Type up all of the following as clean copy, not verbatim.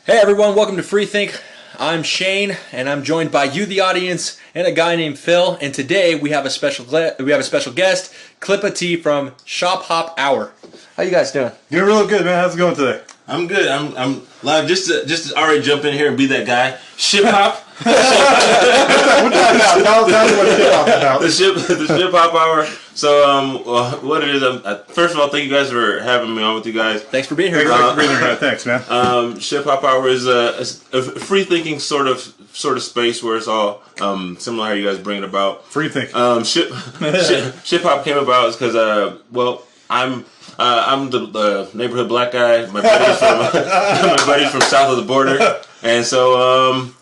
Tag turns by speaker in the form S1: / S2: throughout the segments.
S1: Hey everyone, welcome to Free Think. I'm Shane, and I'm joined by you, the audience, and a guy named Phil. And today we have a special guest, Clippa T from Shop Hop Hour. How you guys doing?
S2: Doing real good, man. How's it going today?
S3: I'm good. I'm live. Just to already jump in here and be that guy. Ship hop.
S2: Tell us what ship hop is about.
S3: The ship hop hour. So what it is? First of all, thank you guys for having me on with you guys.
S1: Thanks for being here.
S2: Thanks, man.
S3: Ship hop hour is a free thinking sort of space where it's all similar to how you guys bring it about.
S2: Free thinking.
S3: Ship hop came about because I'm the neighborhood black guy. My buddy's from south of the border, and so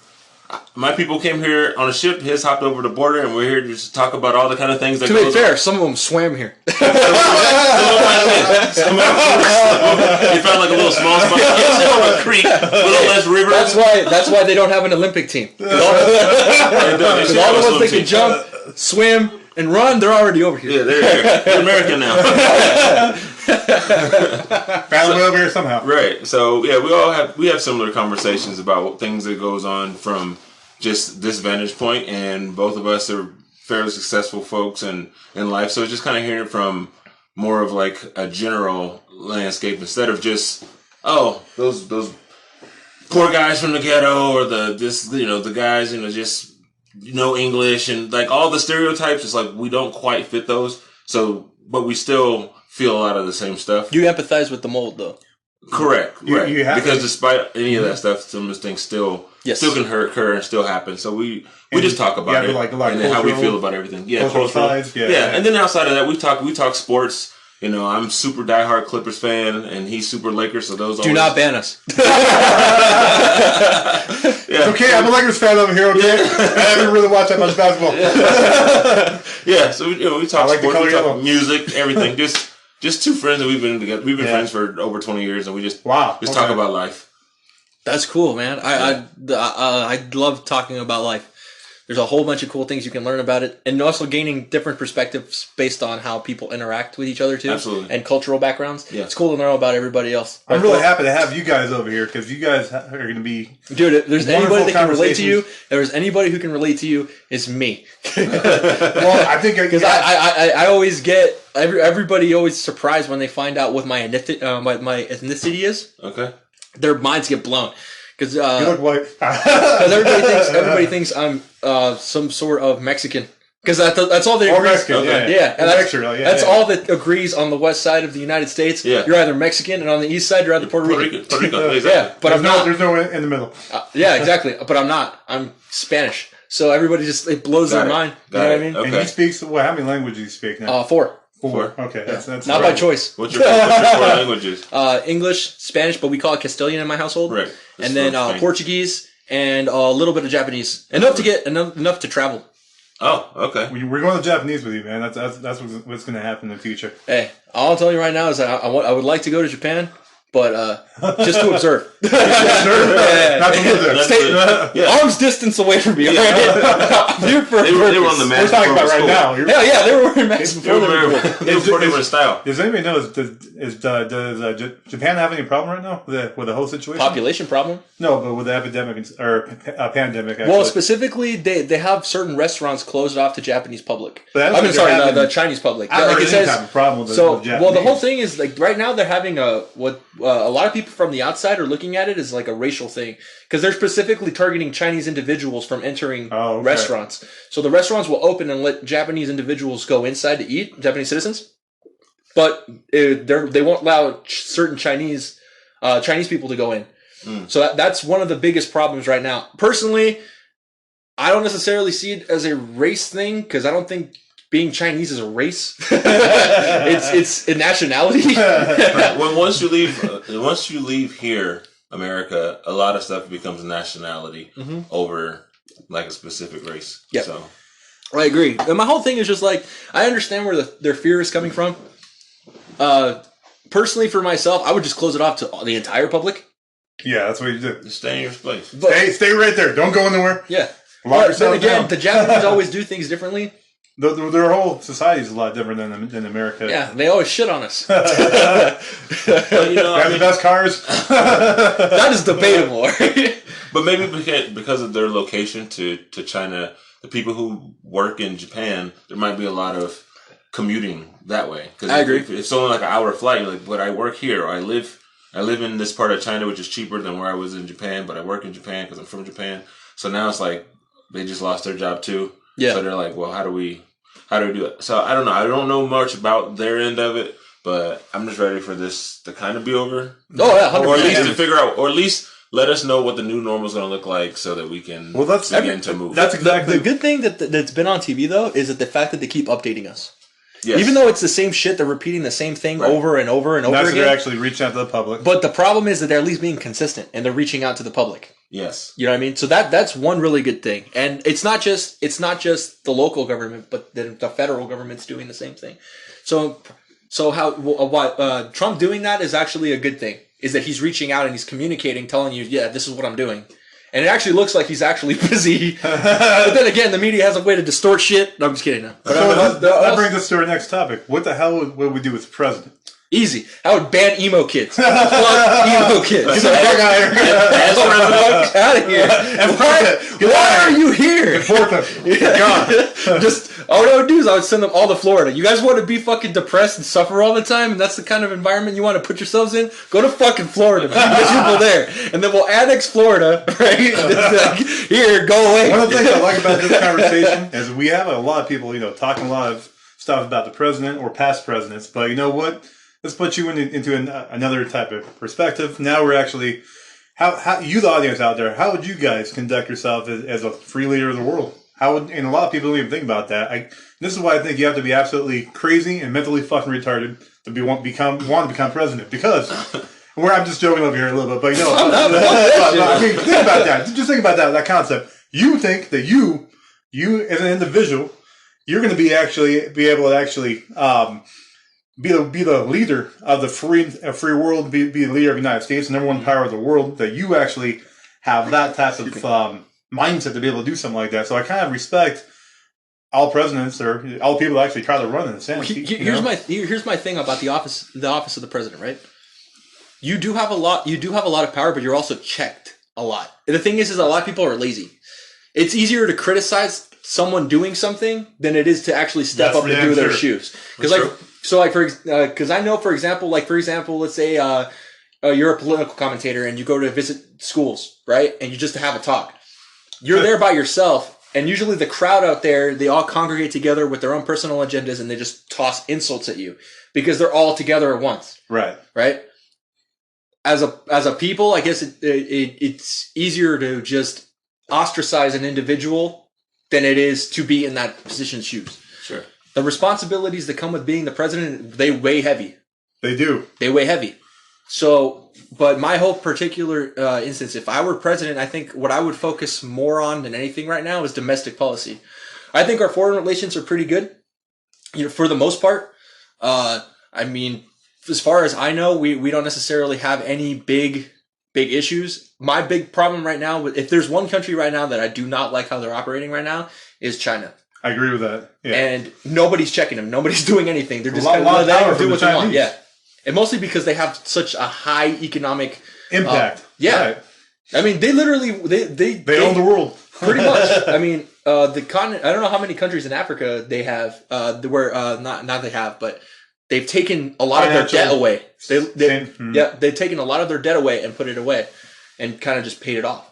S3: my people came here on a ship. His hopped over the border, and we're here to just talk about all the kind of things that.
S1: To be fair, some of them swam here.
S3: He found like a little small spot. A creek, a little less river.
S1: That's why they don't have an Olympic team. Because all the ones that can jump, swim, and run, they're already over here.
S3: Yeah, they're here. They're American now.
S2: Found over here somehow.
S3: Right. So yeah, we have similar conversations about things that goes on from just this vantage point, and both of us are fairly successful folks in life. So it's just kind of hearing it from more of like a general landscape instead of just those poor guys from the ghetto or the guys just English and like all the stereotypes. It's like we don't quite fit those. So, but we still feel a lot of the same stuff.
S1: You empathize with the mold, though.
S3: Correct. Right.
S2: You have
S3: because despite any of that stuff, some of those things still can occur and still happen. So we just talk about it and then how we feel about everything. Yeah, cultural. Yeah. And then outside of that, we talk sports. I'm super diehard Clippers fan, and he's super Lakers. So those
S1: do not ban us.
S2: Yeah. Okay, I'm a Lakers fan over here. Okay, I haven't really watched that much basketball.
S3: Yeah, so we talk sports, we talk music, everything. Just two friends that we've been together. We've been friends for over 20 years, and we just talk about life.
S1: That's cool, man. I love talking about life. There's a whole bunch of cool things you can learn about it, and also gaining different perspectives based on how people interact with each other too.
S3: Absolutely.
S1: And cultural backgrounds. Yeah. It's cool to know about everybody else.
S2: I'm really happy to have you guys over here because you guys are going to be.
S1: Dude, if there's anybody that can relate to you, if there's anybody who can relate to you, it's me.
S2: Well, I think
S1: because I always get everybody always surprised when they find out what my ethnicity is.
S3: Okay.
S1: Their minds get blown. Because
S2: you look white.
S1: everybody thinks I'm some sort of Mexican. Because that's all they agree.
S2: Mexican, okay.
S1: Yeah. And that's
S2: all
S1: all that agrees on the west side of the United States.
S3: Yeah.
S1: You're either Mexican, and on the east side, you're either Puerto Rican.
S3: Puerto Rican, exactly.
S1: Yeah, but
S2: there's no in the middle.
S1: Yeah, exactly. But I'm not. I'm Spanish. So everybody it blows their mind. You know what I mean?
S3: Okay.
S2: And you speak, how many languages do you speak now?
S1: 4.
S3: 4.
S2: Okay, that's
S1: not by choice.
S3: What's your 4 languages?
S1: English, Spanish, but we call it Castilian in my household.
S3: Right.
S1: And then Portuguese and a little bit of Japanese. Enough to travel.
S3: Oh, okay.
S2: We're going to Japanese with you, man. That's what's going to happen in the future.
S1: Hey, all I'll tell you right now is I would like to go to Japan, but just to observe.
S2: Not to live there.
S1: Arm's distance away from me.
S3: Yeah.
S1: They were
S3: on the mask.
S2: We're talking about right now.
S1: Hell yeah, they were wearing masks before they were cool.
S3: They were pretty much style.
S2: Does anybody know, does Japan have any problem right now with the whole situation?
S1: Population problem?
S2: No, but with the epidemic or pandemic. Actually.
S1: Well, specifically, they have certain restaurants closed off to Japanese public.
S2: The
S1: Chinese public.
S2: I don't have a problem with Japanese.
S1: Well, the whole thing is like right now they're having a lot of people from the outside are looking at it as like a racial thing because they're specifically targeting Chinese individuals from entering restaurants. So the restaurants will open and let Japanese individuals go inside to eat, Japanese citizens, but they won't allow certain Chinese people to go in. So that's one of the biggest problems right now. Personally, I don't necessarily see it as a race thing because I don't think being Chinese is a race. it's a nationality.
S3: Right. Once you leave here, America, a lot of stuff becomes nationality over like a specific race.
S1: Yeah.
S3: So
S1: I agree. And my whole thing is just like I understand where their fear is coming from. Personally, for myself, I would just close it off to the entire public.
S2: Yeah, that's what you do.
S3: Just stay in your place.
S2: Stay right there. Don't go anywhere.
S1: Yeah.
S2: Lock
S1: But then
S2: yourself
S1: again,
S2: down.
S1: the Japanese always do things differently.
S2: Their whole society is a lot different than America.
S1: Yeah, they always shit on us.
S2: Well, they have the best cars.
S1: That is debatable. Right?
S3: But maybe because of their location to China, the people who work in Japan, there might be a lot of commuting that way.
S1: I agree.
S3: If it's only like an hour flight, you're like, but I work here, or I live in this part of China, which is cheaper than where I was in Japan, but I work in Japan because I'm from Japan. So now it's like they just lost their job too. Yeah. So they're like, well, how do we do it? So I don't know. I don't know much about their end of it, but I'm just ready for this to kind of be over.
S1: Oh yeah, 100%.
S3: Or at least to figure out, or at least let us know what the new normal is going to look like, so that we can begin to move.
S2: That's exactly
S1: the good thing that's been on TV though is that the fact that they keep updating us.
S3: Yes.
S1: Even though it's the same shit, they're repeating the same thing over and over and over again.
S2: They're actually reaching out to the public.
S1: But the problem is that they're at least being consistent and they're reaching out to the public.
S3: Yes.
S1: You know what I mean? So that's one really good thing. And it's not just the local government, but the federal government's doing the same thing. So how Trump doing that is actually a good thing. Is that he's reaching out and he's communicating, telling you, yeah, this is what I'm doing. And it actually looks like he's actually busy. But then again, the media has a way to distort shit. No, I'm just kidding. No.
S2: But that brings us to our next topic. What the hell would we do with the president?
S1: Easy. I would ban emo kids. Plug emo kids.
S2: Get the fuck out of here.
S1: Why are you here?
S2: Deport them.
S1: God. Just all I would do is I would send them all to Florida. You guys want to be fucking depressed and suffer all the time, and that's the kind of environment you want to put yourselves in? Go to fucking Florida. Be miserable there. And then we'll annex Florida, right? Like, here, go away.
S2: One of the things I like about this conversation is we have a lot of people, talking a lot of stuff about the president or past presidents, but you know what? Let's put you into another type of perspective. Now we're actually, how you, the audience out there, how would you guys conduct yourself as a free leader of the world? And a lot of people don't even think about that. This is why I think you have to be absolutely crazy and mentally fucking retarded to want to become president. Because, I'm just joking over here a little bit, but I mean, think about that. Just think about that concept. You think that you as an individual, you're going to be able to actually be the leader of the free world, be the leader of the United States, the number one power of the world, that you actually have that type of mindset to be able to do something like that. So I kind of respect all presidents or all people that actually try to run in the Senate.
S1: Here's my thing about the office of the president, right? You do have a lot of power, but you're also checked a lot. And the thing is a lot of people are lazy. It's easier to criticize someone doing something than it is to actually step up and do their shoes. Because I know, for example, let's say you're a political commentator and you go to visit schools, right? And you just have a talk. You're there by yourself, and usually the crowd out there, they all congregate together with their own personal agendas, and they just toss insults at you because they're all together at once.
S2: Right.
S1: Right. As a people, I guess it's easier to just ostracize an individual than it is to be in that position's shoes.
S3: Sure.
S1: The responsibilities that come with being the president, they weigh heavy.
S2: They do.
S1: They weigh heavy. So, but my whole particular instance, if I were president, I think what I would focus more on than anything right now is domestic policy. I think our foreign relations are pretty good, for the most part. I mean, as far as I know, we don't necessarily have any big issues. My big problem right now, if there's one country right now that I do not like how they're operating right now, is China.
S2: I agree with that. Yeah.
S1: And nobody's checking them. Nobody's doing anything. They're just kind of letting them do what they want. Yeah. And mostly because they have such a high economic
S2: impact.
S1: Yeah. Right. I mean, they literally they
S2: own the world.
S1: Pretty much. I mean, the continent, I don't know how many countries in Africa they have but they've taken a lot of their debt away. They've taken a lot of their debt away and put it away and kind of just paid it off.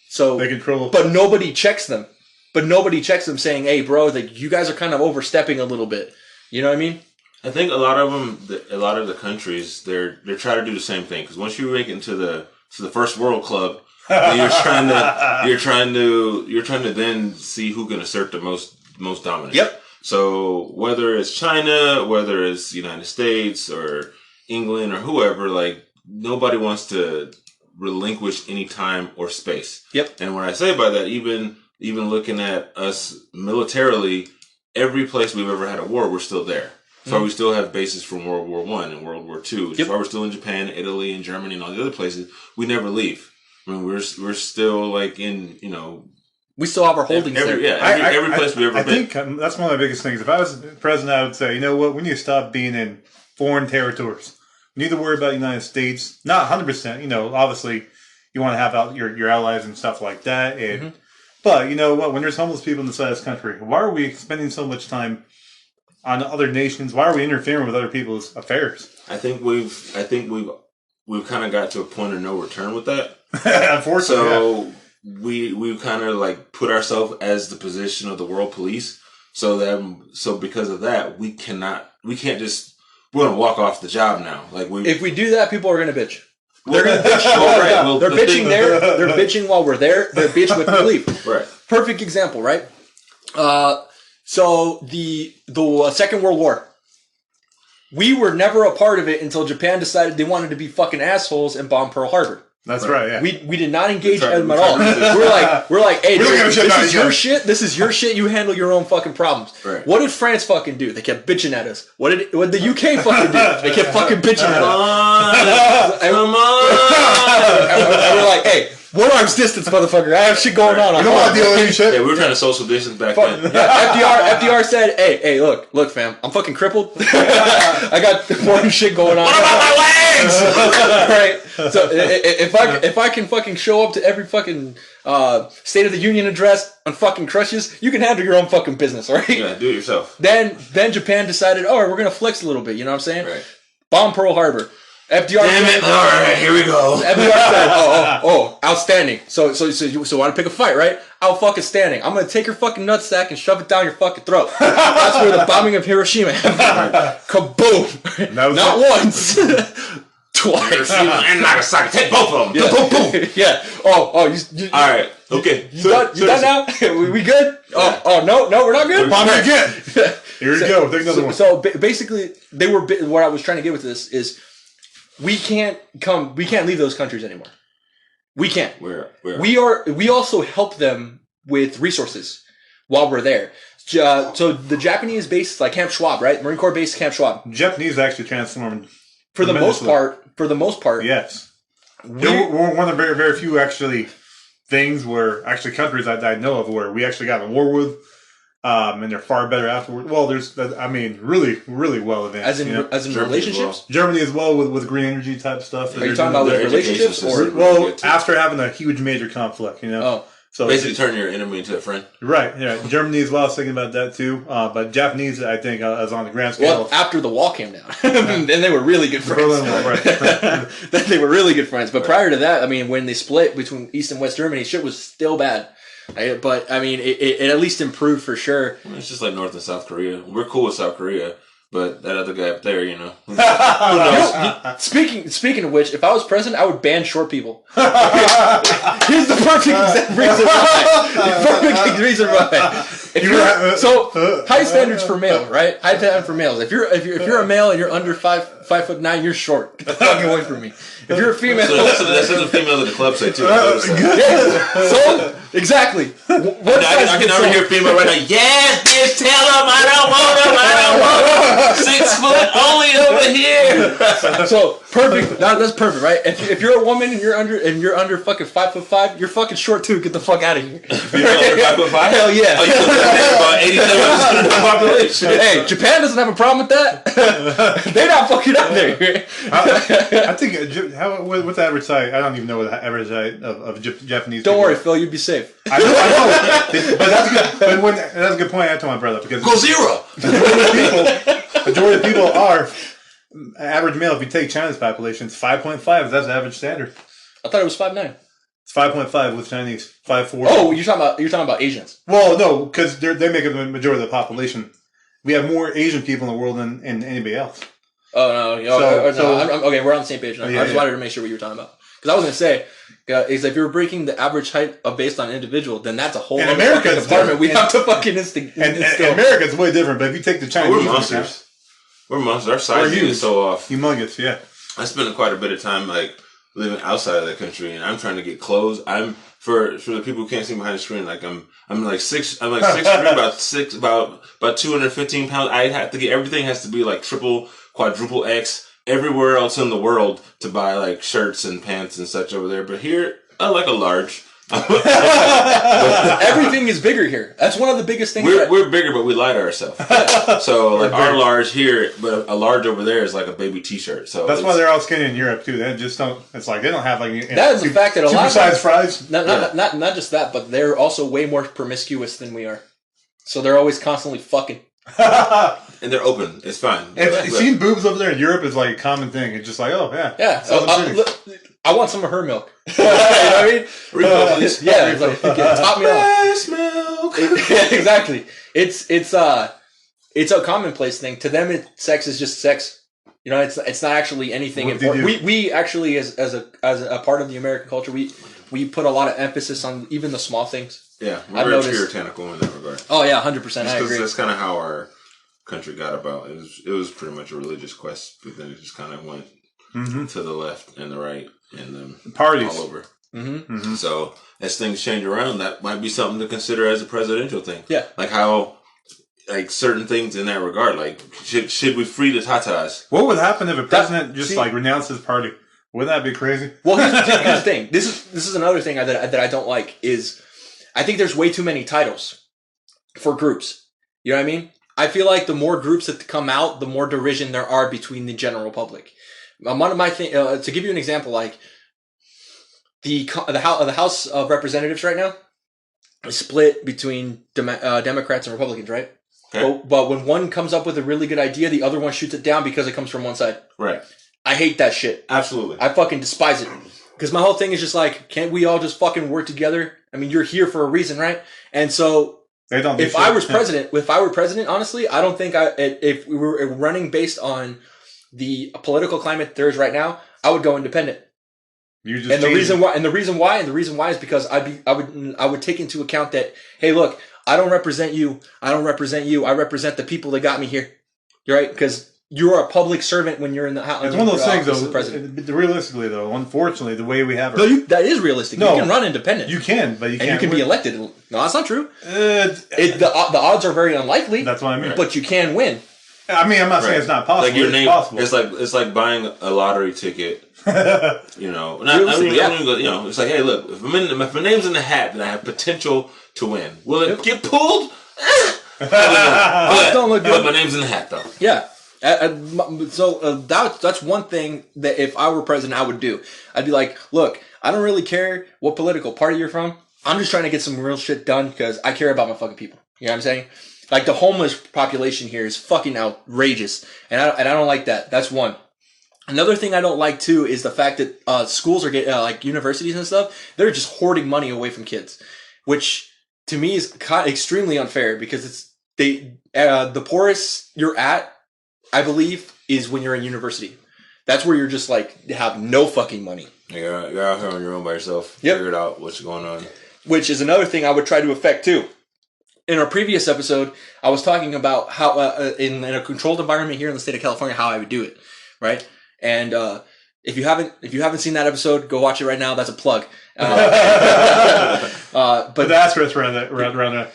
S1: So
S2: they control,
S1: but nobody checks them. Saying, "Hey, bro, you guys are kind of overstepping a little bit." You know what I mean?
S3: I think a lot of the countries, they're trying to do the same thing, because once you make it into the first world club, you're trying to then see who can assert the most dominance.
S1: Yep.
S3: So whether it's China, whether it's United States or England or whoever, like, nobody wants to relinquish any time or space.
S1: Yep.
S3: And what I say by that, even looking at us militarily, every place we've ever had a war, we're still there. So we still have bases from World War I and World War II. That's why we're still in Japan, Italy, and Germany, and all the other places. We never leave. I mean, we're still like in
S1: We still have our holdings there.
S3: Yeah, every place we ever been.
S2: I think that's one of the biggest things. If I was president, I would say, you know what, we need to stop being in foreign territories. We need to worry about the United States. Not 100%. You know, obviously, you want to have out your allies and stuff like that. And But you know what? When there's homeless people inside this country, why are we spending so much time on other nations? Why are we interfering with other people's affairs?
S3: I think we've kind of got to a point of no return with that.
S2: Unfortunately,
S3: so we've kind of like put ourselves as the position of the world police. So because of that, we're gonna walk off the job now.
S1: If we do that, people are gonna bitch. They're gonna bitch. Right. Well, they're bitching there. They're bitching while we're there. They're bitch when we leave.
S3: Right.
S1: Perfect example, right? So the Second World War. We were never a part of it until Japan decided they wanted to be fucking assholes and bomb Pearl Harbor.
S2: That's right. Yeah.
S1: We did not engage them at all. We're like, hey, this is your shit. This is your shit. You handle your own fucking problems.
S3: Right.
S1: What did France fucking do? They kept bitching at us. What did the UK fucking do? They kept fucking bitching at us. Come on. And we're like, hey, 1 arm's distance, motherfucker. I have shit going on.
S2: You don't want to deal with any shit.
S3: Yeah, we were trying to social distance back then.
S1: Yeah, FDR said, hey, look, fam, I'm fucking crippled. I got important shit going on.
S3: What about my legs?
S1: Right. So if I can fucking show up to every fucking State of the Union address on fucking crutches, you can handle your own fucking business, all right?
S3: Yeah, do it yourself.
S1: Then Japan decided, all right, we're gonna flex a little bit. You know what I'm saying?
S3: Right.
S1: Bomb Pearl Harbor. FDR.
S3: Damn it! All right, here we go.
S1: FDR said, "Oh, outstanding." So want to pick a fight, right? Fucking standing. I'm gonna take your fucking nutsack and shove it down your fucking throat. That's where the bombing of Hiroshima happened. Kaboom! Not once, twice.
S3: And Nagasaki. Take both of them.
S1: Yeah.
S3: Boom, boom.
S1: Yeah. All right.
S3: Okay.
S1: You done now? we good?
S3: Yeah.
S1: No, we're not good.
S2: Bomb again. Here we go. Take another one.
S1: So basically, they were. What I was trying to get with this is. We can't leave those countries anymore. We can't.
S3: Where?
S1: We also help them with resources while we're there. So the Japanese base, like Camp Schwab, right? Marine Corps base, Camp Schwab.
S2: Japanese actually transformed.
S1: For the most part.
S2: Yes. We're one of the very, very few actually things where actually countries I know of where we actually got in a war with. And they're far better afterwards. Well, really, really well advanced.
S1: As in relationships?
S2: Germany as well with green energy type stuff.
S1: Are you talking about with relationships?
S2: Or after having a huge major conflict,
S1: Oh.
S3: So basically turn your enemy into a friend.
S2: Right, yeah. Germany as well, I was thinking about that too. But Japanese, I think, is on the grand scale.
S1: Well, after the wall came down. Then they were really good friends.
S2: Berlin Wall, right.
S1: Then they were really good friends. But prior to that, I mean, when they split between East and West Germany, shit was still bad. But I mean, it at least improved for sure.
S3: It's just like North and South Korea. We're cool with South Korea, but that other guy up there, who knows?
S1: Speaking of which, if I was president, I would ban short people. Here's the perfect reason why. So high standards for male, right? High standards for males. If you're a male and you're under 5'9", you're short. Get the fuck away from me. If you're a female,
S3: so that's what the females at the club say too.
S1: So exactly.
S3: I can already hear a female right now. Yes, bitch, tell them I don't want them. 6 foot only over here.
S1: So perfect. That's perfect, right? If you're a woman and you're under fucking 5'5", you're fucking short too. Get the fuck out of here.
S3: You're under 5'5"?
S1: Hell yeah.
S3: About 87% of the population.
S1: Hey, Japan doesn't have a problem with that. They're not fucking out there.
S2: I think what's the average height? I don't even know what the average height of Japanese.
S1: Don't worry, Phil. You'd be safe.
S2: I know. But that's good. That's a good point I had to my brother because
S3: go zero.
S2: Majority of people are average male. If you take China's population, it's 5.5. That's the average standard.
S1: I thought it was 5'9".
S2: It's 5.5 with Chinese 5'4".
S1: Oh, you're talking about Asians.
S2: Well, no, because they make up the majority of the population. We have more Asian people in the world than anybody else.
S1: Oh no! Okay, we're on the same page now. I just wanted to make sure what you were talking about because I was going to say is if you're breaking the average height based on individual, then that's a whole other fucking department. We have to fucking instill.
S2: And America's way different. But if you take the Chinese,
S3: we're monsters. We're monsters. Our size is so off.
S2: Humongous, yeah.
S3: I spent quite a bit of time living outside of the country, and I'm trying to get clothes. I'm for the people who can't see behind the screen. I'm like 6'3", about 215 pounds. I have to get everything has to be like triple, quadruple X everywhere else in the world to buy like shirts and pants and such over there. But here, I like a large.
S1: Everything is bigger here. That's one of the biggest things.
S3: We're bigger, but we lie to ourselves. So like our large here, but a large over there is like a baby T-shirt. So
S2: that's why they're all skinny in Europe too. They just don't. It's like they don't have like
S1: that is the fact that a lot of
S2: supersized fries.
S1: Not just that, but they're also way more promiscuous than we are. So they're always constantly fucking.
S3: And they're open. It's fine.
S2: Seeing boobs over there in Europe is like a common thing. It's just like, oh yeah.
S1: I want some of her milk. You know what I mean?
S3: Please.
S1: Yeah, it's like, top me off.
S3: Breast milk.
S1: Exactly. It's a commonplace thing. To them, sex is just sex. You know, it's not actually anything important. We actually, as a part of the American culture, we put a lot of emphasis on even the small things.
S3: Yeah, we're very puritanical in that regard.
S1: Oh yeah, 100%. I agree.
S3: That's kind of how our country got about. It was pretty much a religious quest, but then it just kind of went to the left and the right and then
S2: parties
S3: all over. So as things change around, that might be something to consider as a presidential thing.
S1: Yeah,
S3: like how. Like certain things in that regard, like should we free the tatas?
S2: What would happen if a president renounced his party? Wouldn't that be crazy?
S1: Well, here's the thing. This is another thing that I don't like is I think there's way too many titles for groups. You know what I mean? I feel like the more groups that come out, the more derision there are between the general public. One of my to give you an example, like the House of Representatives right now is split between Democrats and Republicans, right? Okay. But when one comes up with a really good idea, the other one shoots it down because it comes from one side.
S3: Right.
S1: I hate that shit.
S3: Absolutely.
S1: I fucking despise it. Because my whole thing is just like, can't we all just fucking work together? I mean, you're here for a reason, right? And so, if I were president, honestly, I don't think if we were running based on the political climate there is right now, I would go independent. The reason why is because I would take into account that, hey, look, I don't represent you. I represent the people that got me here. You're right, because you're a public servant when you're in the house.
S2: It's one of those things, though. Realistically, though, unfortunately, the way we have it,
S1: that is realistic. No, you can run independent.
S2: You can, but you can't.
S1: And you can be elected. No, that's not true. The odds are very unlikely.
S2: That's what I mean.
S1: But you can win.
S2: I mean, I'm not saying it's not possible.
S3: Like your name,
S2: it's possible.
S3: It's like buying a lottery ticket. You know, it's like, hey, look, if my name's in the hat, then I have potential to win. Will it get pulled? Don't look good. But my name's in the hat, though.
S1: Yeah. That's one thing that if I were president, I would do. I'd be like, look, I don't really care what political party you're from. I'm just trying to get some real shit done because I care about my fucking people. You know what I'm saying? Like the homeless population here is fucking outrageous, and I don't like that. That's one. Another thing I don't like too is the fact that schools are getting like universities and stuff. They're just hoarding money away from kids, which to me is extremely unfair because the poorest you're at, I believe, is when you're in university. That's where you're just like have no fucking money.
S3: You're out here on your own by yourself. Yep. Figure it out what's going on.
S1: Which is another thing I would try to affect too. In our previous episode, I was talking about how in a controlled environment here in the state of California, how I would do it, right? And if you haven't seen that episode, go watch it right now. That's a plug.
S2: But the asterisk around that.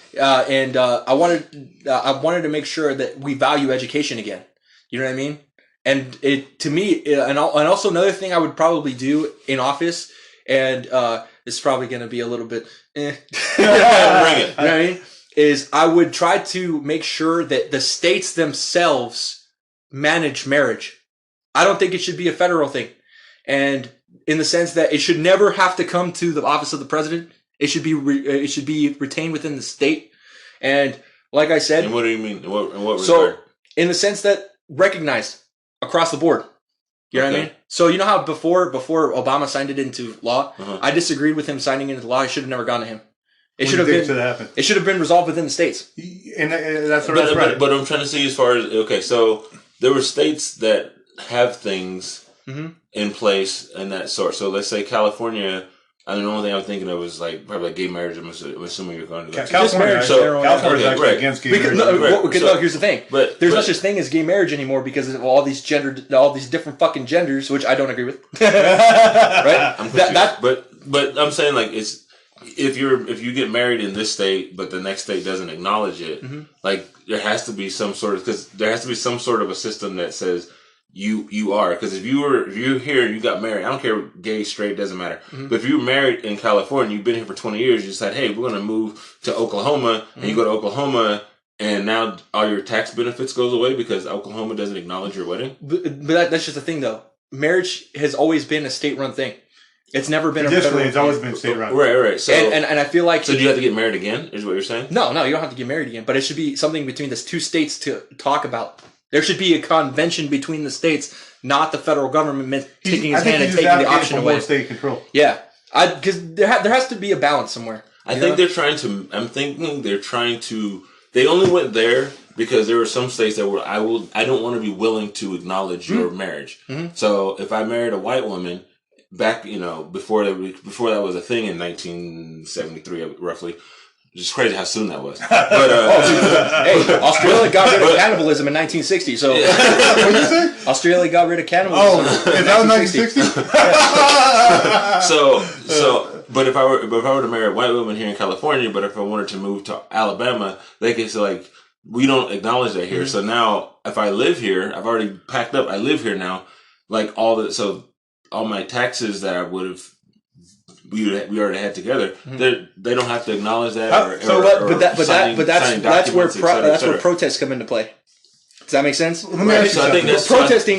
S1: And I wanted to make sure that we value education again. You know what I mean? And it to me, and also another thing I would probably do in office, and it's probably going to be a little bit, Bring it. You know what I mean? Is I would try to make sure that the states themselves manage marriage. I don't think it should be a federal thing. And in the sense that it should never have to come to the office of the president. It should be retained within the state. And like I said...
S3: And what do you mean? In what regard?
S1: So, in the sense that recognized across the board. You know what I mean? So you know how before Obama signed it into law, I disagreed with him signing it into law. It should have never gone to him. It should have been resolved within the states.
S2: And that's right.
S3: But I'm trying to see as far as so there were states that have things in place and that sort. So let's say California. I mean, the only thing I'm thinking of is probably gay marriage. I'm assuming you're going to go.
S2: California is actually against gay marriage.
S1: Look, here's the thing. But there's no such thing as gay marriage anymore because of all these different fucking genders, which I don't agree with. Right?
S3: But I'm saying it's. If you get married in this state, but the next state doesn't acknowledge it, there has to be some sort of a system that says you are. Because if you're here and you got married, I don't care, gay, straight, doesn't matter. Mm-hmm. But if you were married in California, you've been here for 20 years, you decide, hey, we're going to move to Oklahoma, and you go to Oklahoma, and now all your tax benefits goes away because Oklahoma doesn't acknowledge your wedding.
S1: But that's just the thing, though. Marriage has always been a state-run thing. It's never been
S2: traditionally. It's always been state-run.
S3: Right. So
S1: and I feel like
S3: so. Do you have to get married again? Is what you're saying?
S1: No, you don't have to get married again. But it should be something between the two states to talk about. There should be a convention between the states, not the federal government taking his hand and taking the option away.
S2: More state control.
S1: Yeah, because there has to be a balance somewhere.
S3: I'm thinking they're trying to. They only went there because there were some states that were I don't want to be willing to acknowledge your marriage. Mm-hmm. So if I married a white woman back, before that was a thing in 1973, roughly. It's crazy how soon that was. But,
S1: hey, Australia got rid of cannibalism in 1960. So,
S2: what did you say?
S1: Australia got rid of cannibalism.
S2: Is that was 1960?
S3: But if I were to marry a white woman here in California, but if I wanted to move to Alabama, they could say like, we don't acknowledge that here. Mm-hmm. So now, if I live here, I've already packed up. I live here now. Like all my taxes that I would have. We already had together. Mm-hmm. They don't have to acknowledge that.
S1: That's where protests come into play. Does that make sense?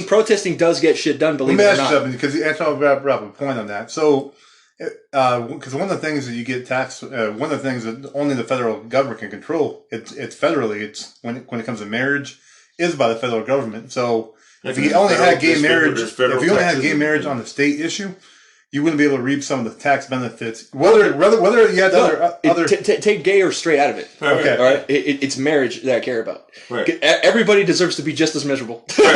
S1: Protesting does get shit done. Believe it or not. Let me ask you something,
S2: because Antoine brought up a point on that. So, because one of the things that you get taxed, one of the things that only the federal government can control, it's federally. It's when it comes to marriage, is by the federal government. So, if you only had gay marriage on the state issue, you wouldn't be able to reap some of the tax benefits. Whether you had other
S1: take gay or straight out of it.
S2: Okay,
S1: all right. It's marriage that I care about. Right. Everybody deserves to be just as miserable.
S3: That's fair.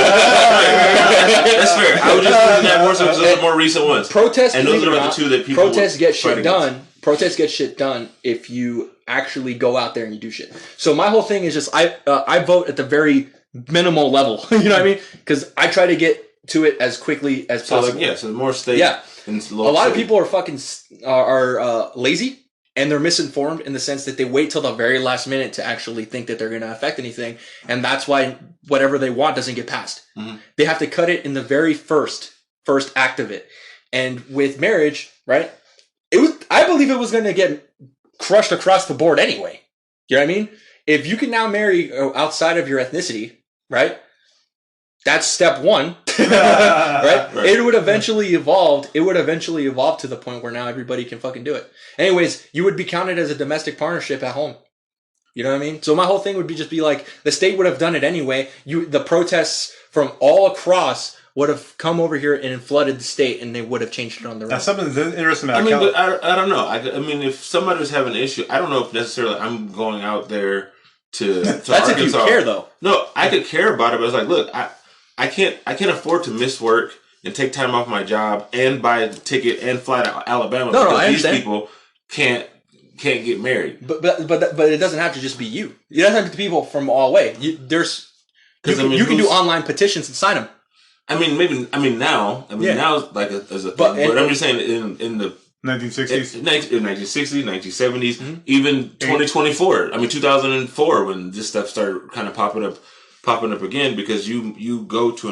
S3: I was just looking at more some of the more recent ones.
S1: Protests,
S3: and those are the two that people
S1: protests get shit done. Protests get shit done if you actually go out there and you do shit. So my whole thing is just I vote at the very minimal level. You know what I mean? Because I try to get to it as quickly as possible.
S3: So more states.
S1: Yeah. A lot of people are lazy, and they're misinformed in the sense that they wait till the very last minute to actually think that they're going to affect anything, and that's why whatever they want doesn't get passed. Mm-hmm. They have to cut it in the very first act of it. And with marriage, right? I believe it was going to get crushed across the board anyway. You know what I mean? If you can now marry outside of your ethnicity, right? That's step one, right? It would eventually evolve. It would eventually evolve to the point where now everybody can fucking do it. Anyways, you would be counted as a domestic partnership at home. You know what I mean? So my whole thing would be just be like, the state would have done it anyway. The protests from all across would have come over here and flooded the state, and they would have changed it on their own.
S2: That's something that's interesting about
S3: but I don't know. I mean, if somebody's having an issue, I don't know if necessarily I'm going out there to
S1: That's
S3: Arkansas.
S1: If you care, though.
S3: No, I could care about it, but it's like, look, I can't afford to miss work and take time off my job and buy a ticket and fly to Alabama because these people can't get married.
S1: But it doesn't have to just be you. It doesn't have to be people from all way. You can do online petitions and sign them.
S3: Now like as a thing, but I'm just saying in the
S2: 1960s,
S3: in 1960s, 1970s, mm-hmm. even 2024. 2004 when this stuff started kind of popping up again, because you go to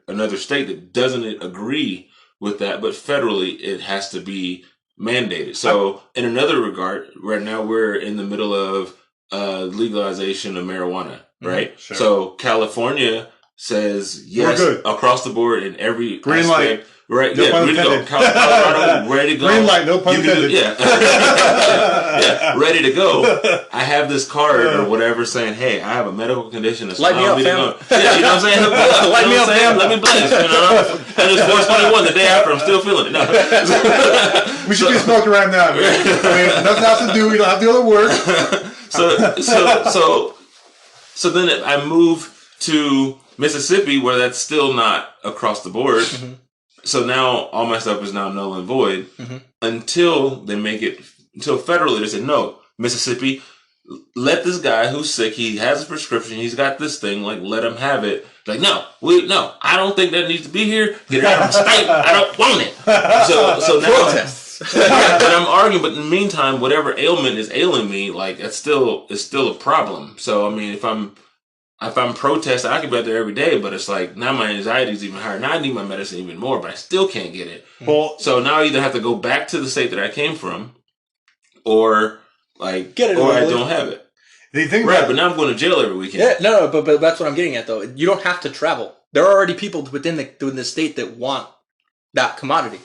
S3: another state that doesn't agree with that, but federally it has to be mandated. So in another regard, right now we're in the middle of legalization of marijuana, right? Mm-hmm, sure. So California says yes across the board in every
S2: green
S3: aspect.
S2: Light.
S3: Right,
S2: no pun intended.
S3: Colorado, ready to go.
S2: Green light, no pun intended.
S3: Ready to go. I have this card or whatever saying, hey, I have a medical condition that's
S1: light me up, fam.
S3: Yeah, you know what I'm saying? Light me up, fam. Let me bless. And it's 421 the day after, I'm still feeling it. No.
S2: We should be smoking right now, man. Nothing else to do. We don't have to go to work.
S3: So then I move to Mississippi, where that's still not across the board. Mm-hmm. So now all my stuff is now null and void until they make it, until federally they say, no, Mississippi, let this guy who's sick, he has a prescription, he's got this thing, like, let him have it. Like, no, I don't think that needs to be here. Get it out of the state. I don't want it. So now,
S1: protests.
S3: But I'm arguing, but in the meantime, whatever ailment is ailing me, like, it's still a problem. So, I mean, if I'm if I'm protesting, I could be out there every day, but it's like now my anxiety is even higher. Now I need my medicine even more, but I still can't get it.
S2: Well,
S3: so now I either have to go back to the state that I came from, or
S1: get it,
S3: or I don't have it.
S2: The thing
S3: right, but now I'm going to jail every weekend.
S1: Yeah, no, but that's what I'm getting at, though. You don't have to travel. There are already people within the state that want that commodity.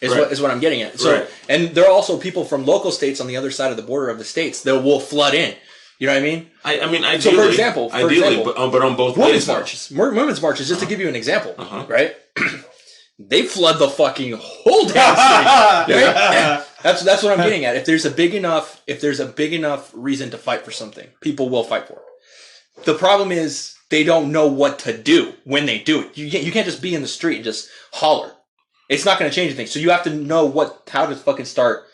S1: Is what I'm getting at. So, and there are also people from local states on the other side of the border of the states that will flood in. You know what I mean?
S3: I mean, ideally,
S1: so for example,
S3: but on both ways.
S1: Women's marches, just to give you an example, right? They flood the fucking whole damn city. Right? That's what I'm getting at. If there's a big enough reason to fight for something, people will fight for it. The problem is they don't know what to do when they do it. You can't just be in the street and just holler. It's not going to change anything. So you have to know how to fucking start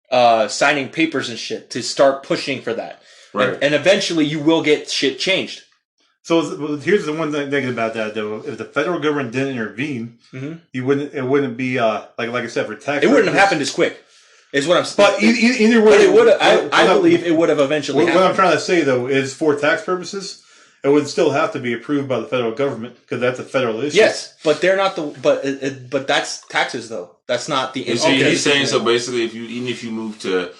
S1: signing papers and shit to start pushing for that. Right. And eventually you will get shit changed.
S2: So here's the one thing about that though: if the federal government didn't intervene, it wouldn't be like I said for tax.
S1: It wouldn't have happened as quick. Is what I'm saying.
S2: But either way,
S1: but it would. I believe it would have eventually.
S2: What I'm trying to say though is, for tax purposes, it would still have to be approved by the federal government because that's a federal issue.
S1: Yes, but they're not the. But that's taxes though. That's not the.
S3: He's saying so. Basically, even if you move to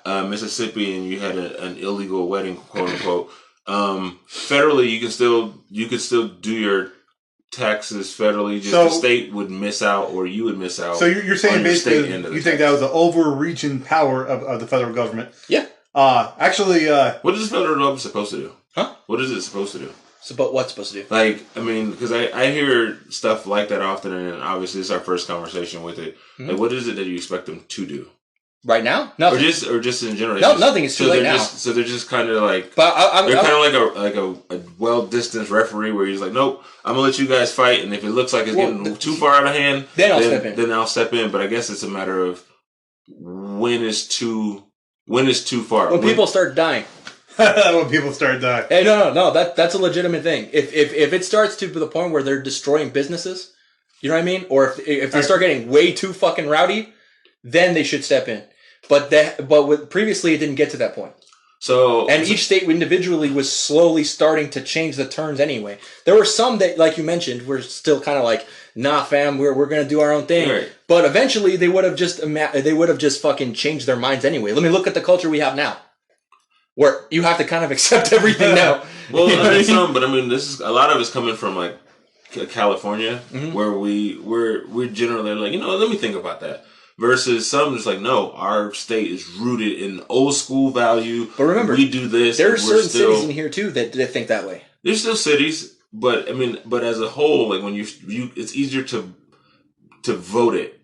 S3: Mississippi and you had an illegal wedding, quote unquote, federally you could still do your taxes federally. Just the state would miss out, or you would miss out.
S2: So you're saying basically you think that was the overreaching power of the federal government?
S1: Yeah.
S2: Actually,
S3: what is the federal government supposed to do?
S1: Huh?
S3: What is it supposed to do?
S1: So, but what's supposed to do?
S3: Like, I mean, because I hear stuff like that often, and obviously it's our first conversation with it. Like, what is it that you expect them to do?
S1: Right now, nothing.
S3: Or just in general.
S1: No, nothing is too late now.
S3: So they're just kind of like,
S1: but
S3: they're kind of like a well distanced referee where he's like, nope, I'm gonna let you guys fight, and if it looks like it's getting too far out of hand, then I'll step in. But I guess it's a matter of when is too far.
S1: When people start dying.
S2: When people start dying.
S1: Hey, no. That's a legitimate thing. If it starts to the point where they're destroying businesses, you know what I mean, or if they start getting way too fucking rowdy, then they should step in. But previously it didn't get to that point. Each state individually was slowly starting to change the terms anyway. There were some that, like you mentioned, were still kind of like, nah, fam, we're gonna do our own thing. Right. But eventually they would have just fucking changed their minds anyway. Let me look at the culture we have now, where you have to kind of accept everything now.
S3: Well, I mean, some, but I mean, this is a lot of it's coming from like California, where we're generally like, let me think about that. Versus some just like, no, our state is rooted in old school value.
S1: But remember,
S3: we do this.
S1: There are certain cities in here too that think that way.
S3: There's still cities, but I mean, but as a whole, like when you it's easier to vote it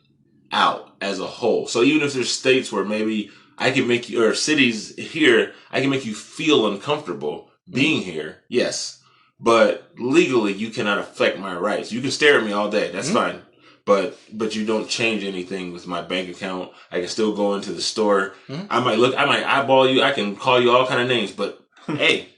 S3: out as a whole. So even if there's states where maybe I can make you, or cities here, I can make you feel uncomfortable being here. Yes, but legally, you cannot affect my rights. You can stare at me all day. That's fine. But you don't change anything with my bank account. I can still go into the store. I might eyeball you. I can call you all kind of names. But hey,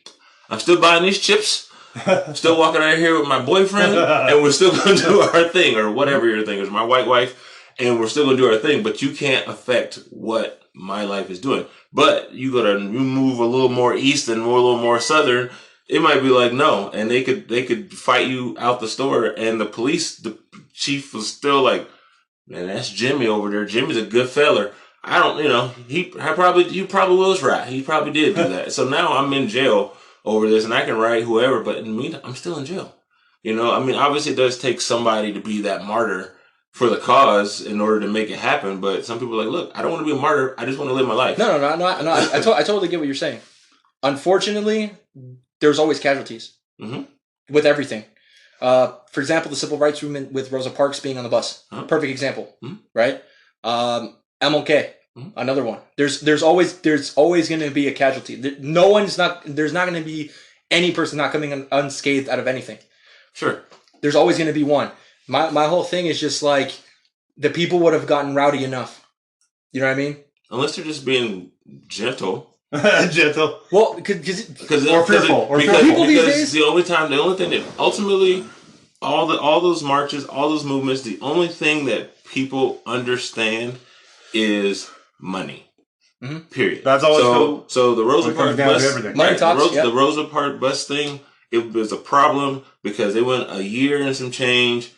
S3: I'm still buying these chips. I'm still walking out here with my boyfriend, and we're still going to do our thing, or whatever your thing is, my white wife, and we're still going to do our thing. But you can't affect what my life is doing. But you move a little more east and a little more southern. It might be like no, and they could fight you out the store, and the chief was still like, man, that's Jimmy over there. Jimmy's a good feller. I don't, you probably was right. He probably did do that. So now I'm in jail over this, and I can write whoever, but in the meantime, I'm still in jail. I mean, obviously it does take somebody to be that martyr for the cause in order to make it happen. But some people are like, look, I don't want to be a martyr. I just want to live my life.
S1: No. I totally get what you're saying. Unfortunately, there's always casualties with everything. For example, the civil rights movement with Rosa Parks being on the bus. Perfect example, right? MLK, another one. There's always going to be a casualty. There's not going to be any person not coming unscathed out of anything.
S3: Sure.
S1: There's always going to be one. My whole thing is just like the people would have gotten rowdy enough. You know what I mean?
S3: Unless they're just being gentle.
S2: Gentle.
S1: Well, because
S2: fearful.
S1: People these days,
S3: the only thing that ultimately all those marches, all those movements, the only thing that people understand is money. Period.
S2: That's always
S3: so the Rosa Parks bus,
S1: money talks,
S3: the Rosa Parks bus thing it was a problem because they went a year and some change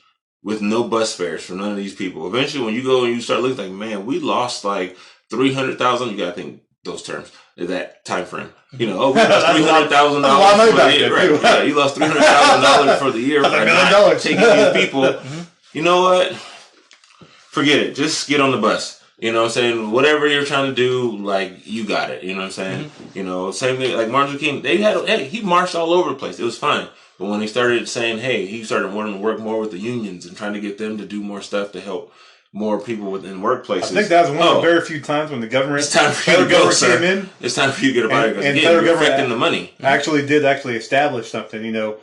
S3: with no bus fares for none of these people. Eventually, when you go and you start looking like, man, we lost like 300,000. You got to think those terms, that time frame. You know, we lost $300,000 for the year. Right? Yeah, you lost $300,000 for the year by not taking these people. You know what? Forget it. Just get on the bus. You know what I'm saying? Whatever you're trying to do, like, you got it. You know what I'm saying? You know, same thing, like Martin Luther King, he marched all over the place. It was fine. But when he started saying, hey, he started wanting to work more with the unions and trying to get them to do more stuff to help more people within workplaces.
S2: I think that was one of the very few times when the government,
S3: it's time for you to go, sir. Came in, it's time for you to get a body because again, you're affecting the money.
S2: Actually establish something. You know,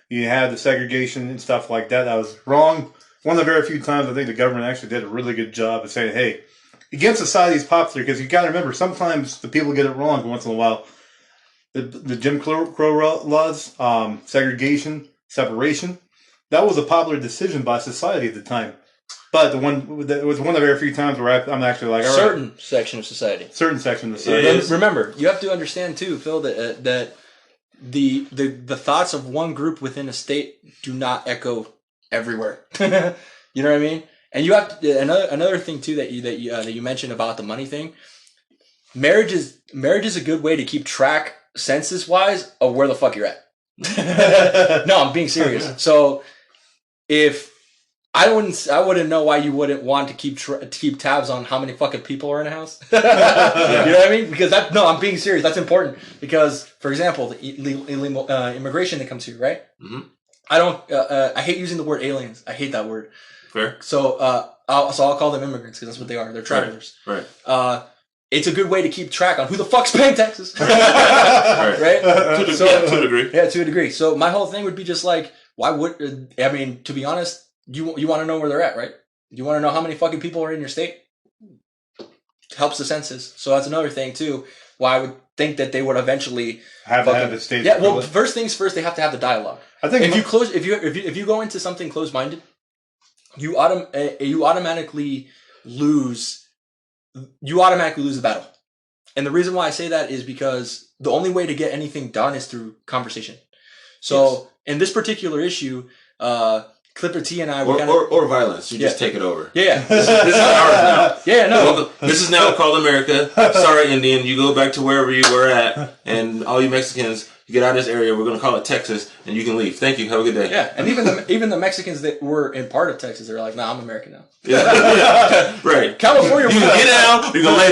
S2: you had the segregation and stuff like that. That was wrong. One of the very few times I think the government actually did a really good job of saying, hey, against society is popular, because you got to remember, sometimes the people get it wrong once in a while. The Jim Crow laws, segregation, separation, that was a popular decision by society at the time. But it was one of the very few times where I'm actually like, all right.
S1: Certain section of society. Remember, you have to understand too, Phil, that the thoughts of one group within a state do not echo everywhere. You know what I mean? And you have to, another thing too that you mentioned about the money thing. Marriage is a good way to keep track, census wise, of where the fuck you're at. No, I'm being serious. So if I wouldn't know why you wouldn't want to keep tabs on how many fucking people are in a house. You know what I mean? Because I'm being serious. That's important because, for example, the illegal immigration that comes here, right? Mm-hmm. I hate using the word aliens. I hate that word.
S3: Fair.
S1: So I'll call them immigrants because that's what they are. They're travelers.
S3: Right.
S1: It's a good way to keep track on who the fuck's paying taxes. Right?
S3: To a degree.
S1: Yeah, to a degree. So my whole thing would be just like, to be honest, you want to know where they're at, right? You want to know how many fucking people are in your state? Helps the census. So that's another thing too. Why I would think that they would eventually
S2: have the state.
S1: Yeah. Well, first things first, they have to have the dialogue. I think if you go into something closed-minded, you automatically lose the battle. And the reason why I say that is because the only way to get anything done is through conversation. So in this particular issue, Clipper T and I
S3: or violence. You just take it over.
S1: Yeah.
S3: This is ours now.
S1: Yeah, no.
S3: Well, this is now called America. Sorry, Indian. You go back to wherever you were at, and all you Mexicans, you get out of this area. We're going to call it Texas, and you can leave. Thank you. Have a good day.
S1: Yeah, and even the Mexicans that were in part of Texas, they're like, nah, I'm American now.
S3: Yeah. Right.
S1: California.
S3: You can get down. You can lay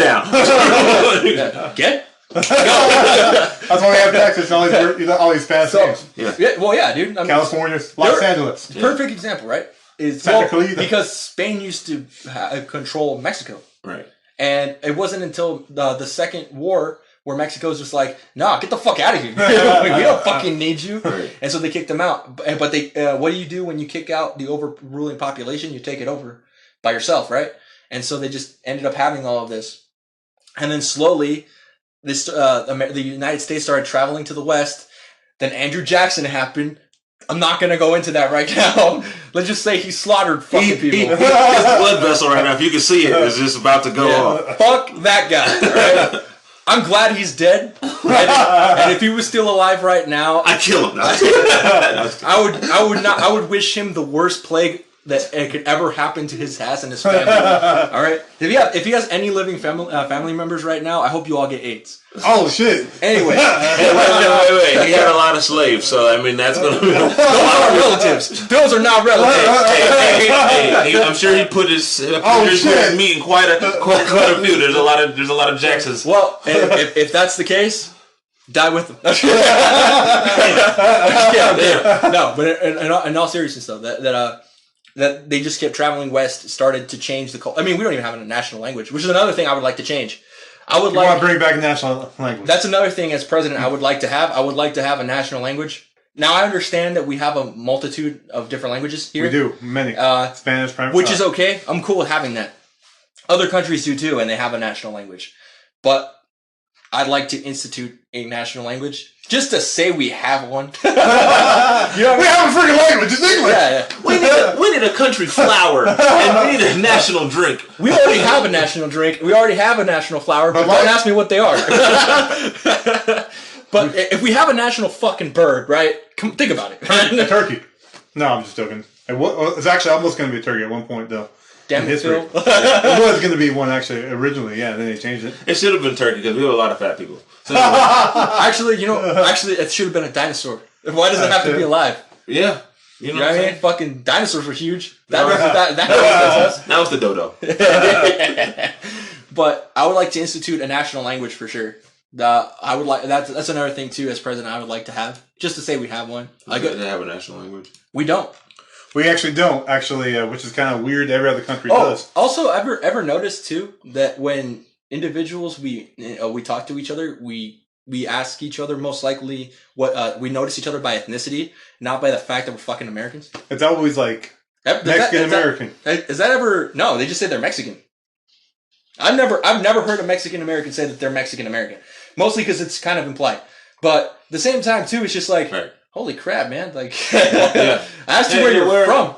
S3: down.
S1: Get.
S2: That's why we have Texas. All these fast names.
S1: Yeah. Well, yeah, dude.
S2: California, Los Angeles.
S1: Perfect example, right? Because Spain used to control Mexico,
S3: right?
S1: And it wasn't until the Second War where Mexico's just like, nah, get the fuck out of here. We don't fucking need you. Right. And so they kicked them out. But they, what do you do when you kick out the overruling population? You take it over by yourself, right? And so they just ended up having all of this, and then slowly. The United States started traveling to the West. Then Andrew Jackson happened. I'm not going to go into that right now. Let's just say he slaughtered fucking people.
S3: His blood vessel right now, if you can see it, is just about to go off.
S1: Fuck that guy. Right? I'm glad he's dead. And if he was still alive right now,
S3: I'd kill him.
S1: I would wish him the worst plague that it could ever happen to his ass and his family. All right. If he has any living family members right now, I hope you all get AIDS.
S2: Oh shit.
S1: Anyway,
S3: wait. He had a lot of slaves, so I mean that's gonna be.
S1: Those are relatives. Those are not relatives.
S3: Hey, I'm sure he put his meat in quite a few. There's a lot of Jacksons.
S1: Well, if that's the case. Die with them. No, but in all seriousness, though, that they just kept traveling west, started to change the culture. I mean, we don't even have a national language, which is another thing I would like to change. I would want
S2: to bring back a national language.
S1: That's another thing as president I would like to have. I would like to have a national language. Now, I understand that we have a multitude of different languages here.
S2: We do. Many. Spanish, French.
S1: Which is okay. I'm cool with having that. Other countries do too, and they have a national language. But I'd like to institute a national language just to say we have one.
S2: We have a freaking language. It's English.
S1: Yeah.
S3: We need a country flower and we need a national drink.
S1: We already have a national drink. We already have a national flower, but don't ask me what they are. But if we have a national fucking bird, right? Think about it.
S2: A turkey. No, I'm just joking. It's actually almost going to be a turkey at one point, though.
S1: Damn it, Phil.
S2: It was going to be one, actually, originally. Yeah, then they changed it.
S3: It should have been turkey because we have a lot of fat people. So,
S1: actually, it should have been a dinosaur. Why does it have to be alive?
S3: Yeah.
S1: You know what I mean? Fucking dinosaurs were huge. That
S3: was the dodo.
S1: But I would like to institute a national language for sure. I would like that's another thing too. As president, I would like to have just to say we have one.
S3: They have a national language.
S1: We don't.
S2: We actually don't which is kind of weird. Every other country does.
S1: Also, ever noticed too that when individuals we talk to each other, we ask each other most likely what we notice each other by ethnicity, not by the fact that we're fucking Americans.
S2: It's always like Mexican American.
S1: Is that ever? No, they just say they're Mexican. I've never heard a Mexican American say that they're Mexican American. Mostly because it's kind of implied. But at the same time too, it's just like, holy crap, man! Like, I asked you where you're from.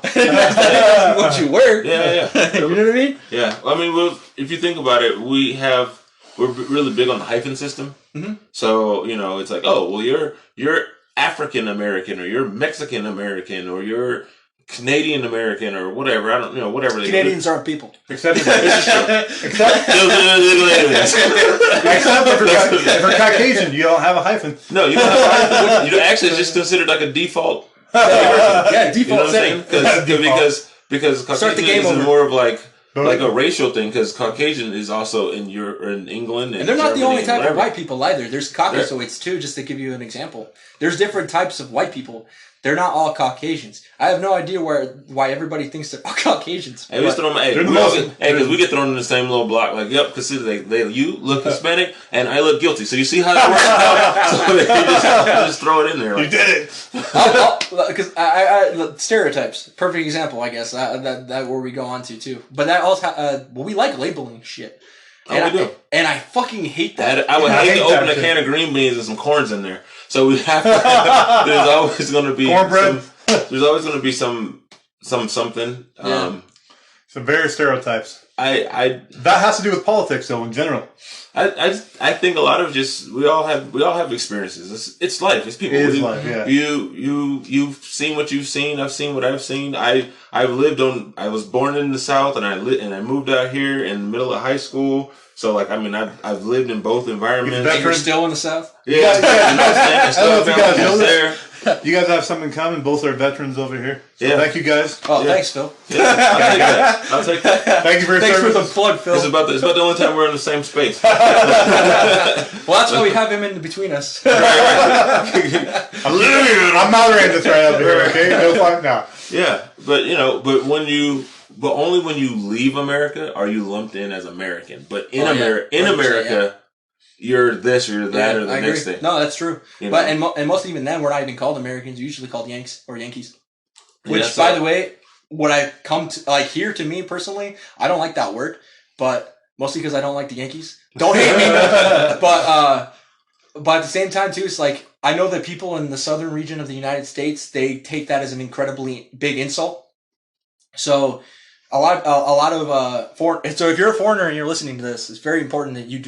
S1: What you were.
S3: Yeah.
S1: You know what I mean?
S3: Yeah. I mean, if you think about it, we're really big on the hyphen system.
S1: Mm-hmm.
S3: So it's like, oh, well, you're African American, or you're Mexican American, or you're Canadian American, or whatever. I don't whatever.
S1: Canadians aren't people.
S2: Except if you're Caucasian, you don't have a hyphen.
S3: No, you don't have a hyphen. You actually just considered like a default.
S1: Default setting.
S3: Because Caucasian is more of like a racial thing, because Caucasian is also in England,
S1: and they're not the only type of white people either. There's Caucasoids too. Just to give you an example, there's different types of white people. They're not all Caucasians. I have no idea why everybody thinks they're all Caucasians.
S3: Hey, we throw them. Because we get thrown in the same little block. Like, yep, because you look Hispanic and I look guilty. So you see how it works out. So they just throw it in there. Like,
S2: you did it.
S1: Because I stereotypes. Perfect example, I guess. That where we go on to too. But that also we like labeling shit. And
S3: we do.
S1: And I fucking hate that.
S3: I would hate to open a can of green beans and some corns in there. So we have to. There's always going to be
S2: cornbread.
S3: There's always going to be something.
S2: Yeah. Some various stereotypes.
S3: That
S2: has to do with politics, though, in general.
S3: I think a lot of we all have experiences. It's life. It's people.
S2: It is life. Yeah.
S3: You've seen what you've seen. I've seen what I've seen. I was born in the South, and I moved out here in the middle of high school. So I've lived in both environments.
S1: And you're still in the South?
S3: Yeah. I don't know if you guys know
S2: there. You guys have something in common. Both are veterans over here. So thank you guys.
S1: Oh, thanks, Phil.
S3: Yeah, I'll take that.
S2: Thank you for your
S1: Thanks
S2: service.
S1: for the plug, Phil.
S3: It's about the only time we're in the same space.
S1: Well, that's why we have him in between us.
S2: I'm moderating this right over here, okay? No fun now.
S3: Yeah, but only when you leave America are you lumped in as American. But in America, you're this or that or the next thing.
S1: No, that's true. But and most even then, we're not even called Americans. We're usually called Yanks or Yankees. Which, by the way, what I come to here to me personally, I don't like that word, but mostly because I don't like the Yankees. Don't hate me, but at the same time too, it's like I know that people in the southern region of the United States, they take that as an incredibly big insult. So a lot of so if you're a foreigner and you're listening to this, it's very important that you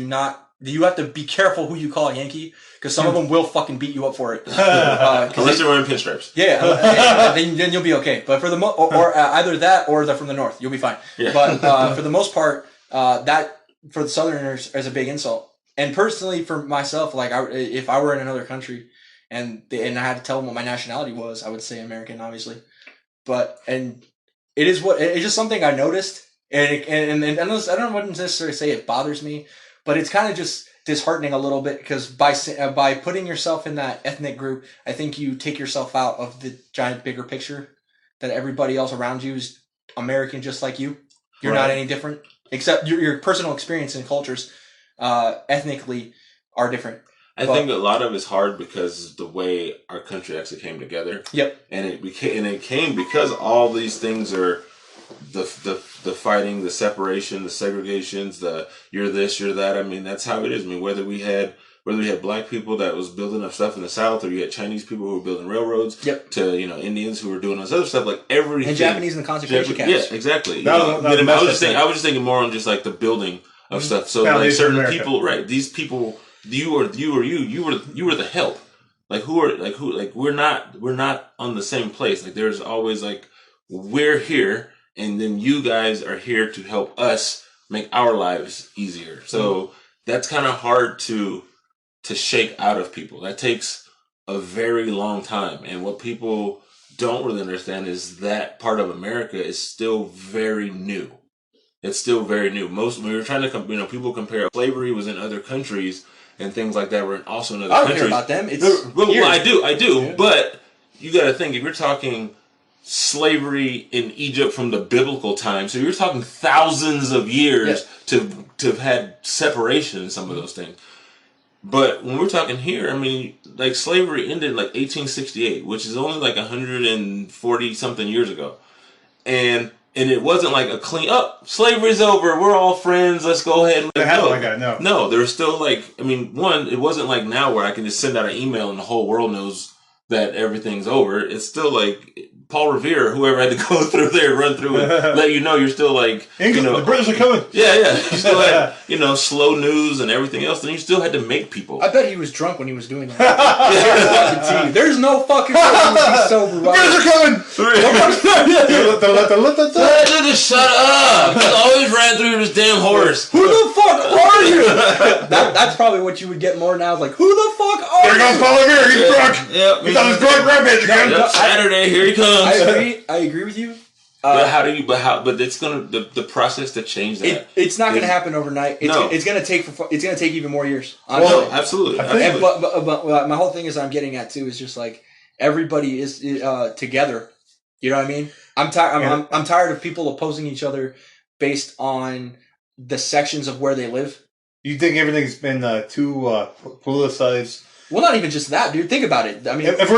S1: have to be careful who you call a Yankee, because some of them will fucking beat you up for it.
S3: Unless they're wearing pinstripes.
S1: Yeah, then you'll be okay. But for the either that or they're from the north, you'll be fine. Yeah. But for the most part, that for the Southerners is a big insult. And personally, for myself, like if I were in another country and I had to tell them what my nationality was, I would say American, obviously. It's just something I noticed, and I don't necessarily say it bothers me. But it's kind of just disheartening a little bit, because by putting yourself in that ethnic group, I think you take yourself out of the giant bigger picture that everybody else around you is American just like you. You're not any different, except your personal experience and cultures ethnically are different.
S3: I think a lot of it's hard because the way our country actually came together.
S1: Yep.
S3: And it came because all these things are the fighting, the separation, the segregations, the you're this, you're that. I mean, that's how it is. I mean, whether we had black people that was building up stuff in the South, or you had Chinese people who were building railroads, to Indians who were doing all this other stuff, like everything.
S1: And Japanese in the concentration camps.
S3: Yeah, exactly. I was just thinking more on just like the building of stuff. So like certain people, right? These people, you were the help. we're not on the same place. Like there's always like we're here, and then you guys are here to help us make our lives easier. So that's kind of hard to shake out of people. That takes a very long time, and what people don't really understand is that part of America is still very new. It's still very new. When we were trying to, people compare slavery was in other countries and things like that were also in other countries.
S1: I don't care about them. It's
S3: I do. Yeah. But you got to think, if you're talking slavery in Egypt from the biblical time, so you're talking thousands of years to have had separation in some of those things. But when we're talking here, I mean, like slavery ended like 1868, which is only like 140 something years ago. And it wasn't like a clean up. Slavery's over. We're all friends. Let's go ahead and
S2: go. Like that.
S3: No, there's still like, I mean, one, it wasn't like now where I can just send out an email and the whole world knows that everything's over. It's still like Paul Revere, whoever had to go through there, run through and let you know you're still like,
S2: England, the British are coming.
S3: Yeah. You still had, slow news and everything else. Then you still had to make people.
S1: I bet he was drunk when he was doing that. There's no fucking way he would be sober.
S2: The British are coming.
S3: Shut up! He always ran through this damn horse.
S1: Who the fuck are you? That's probably what you would get more now. Is like, who the fuck are you?
S2: There goes Paul Revere. He's drunk. Yep. He's on his drunk rampage again.
S3: Saturday, here he comes.
S1: I agree with you.
S3: But it's gonna the process to change that.
S1: It's not gonna happen overnight. It's gonna take even more years. Honestly.
S3: Well, absolutely.
S1: But my whole thing is I'm getting at too is just like everybody is together. You know what I mean? I'm tired. I'm tired of people opposing each other based on the sections of where they live.
S2: You think everything's been too politicized?
S1: Well, not even just that, dude. Think about it. I mean, if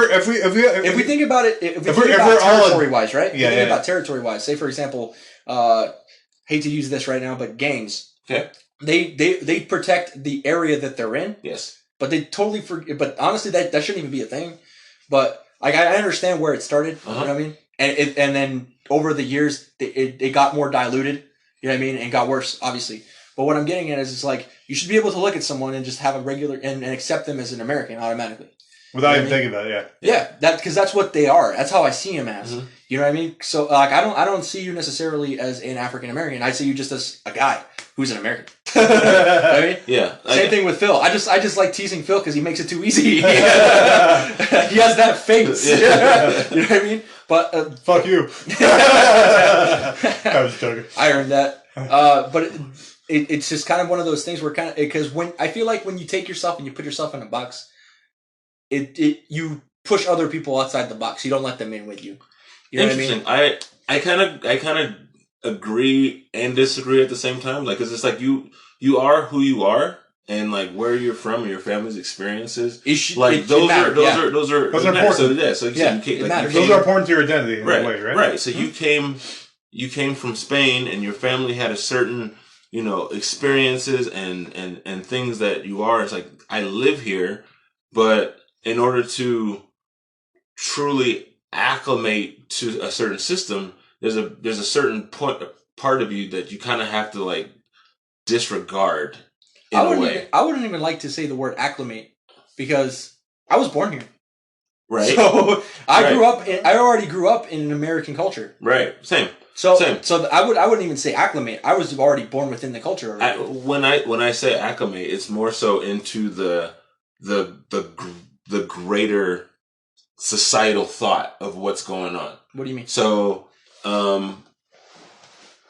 S1: we think about it, if we think about territory-wise, right?
S2: Yeah,
S1: think about territory-wise. Say, for example, hate to use this right now, but gangs.
S3: Okay.
S1: They protect the area that they're in.
S3: Yes.
S1: But they totally forget. But honestly, that shouldn't even be a thing. But like, I understand where it started. You know what I mean? And then over the years, it got more diluted. You know what I mean? And got worse, obviously. But what I'm getting at is, it's like you should be able to look at someone and just have a regular and accept them as an American automatically.
S2: Without even thinking about it,
S1: yeah. Yeah, because that's what they are. That's how I see them as. Mm-hmm. You know what I mean? So like, I don't see you necessarily as an African American. I see you just as a guy who's an American. You know what I mean?
S3: Yeah.
S1: Same thing with Phil. I just like teasing Phil because he makes it too easy. He has that face. You know what I mean? But
S2: fuck you. I was joking.
S1: I earned that. But it's just kind of one of those things where because when I feel like when you take yourself and you put yourself in a box, you push other people outside the box. You don't let them in with you. You know what I mean?
S3: I kind of agree and disagree at the same time. Like, 'cause it's like you are who you are, and like where you're from and your family's experiences. Those are important.
S2: Those are important to your identity in a way, right?
S3: Right. So you came from Spain, and your family had a certain experiences and things that you are. It's like, I live here, but in order to truly acclimate to a certain system, there's a certain part of you that you kind of have to like disregard in a way.
S1: I wouldn't even like to say the word acclimate because I was born here.
S3: Right.
S1: So I already grew up in an American culture.
S3: Right. Same.
S1: So I wouldn't even say acclimate. I was already born within the culture already.
S3: When I say acclimate, it's more so into the greater societal thought of what's going on.
S1: What do you mean?
S3: So, all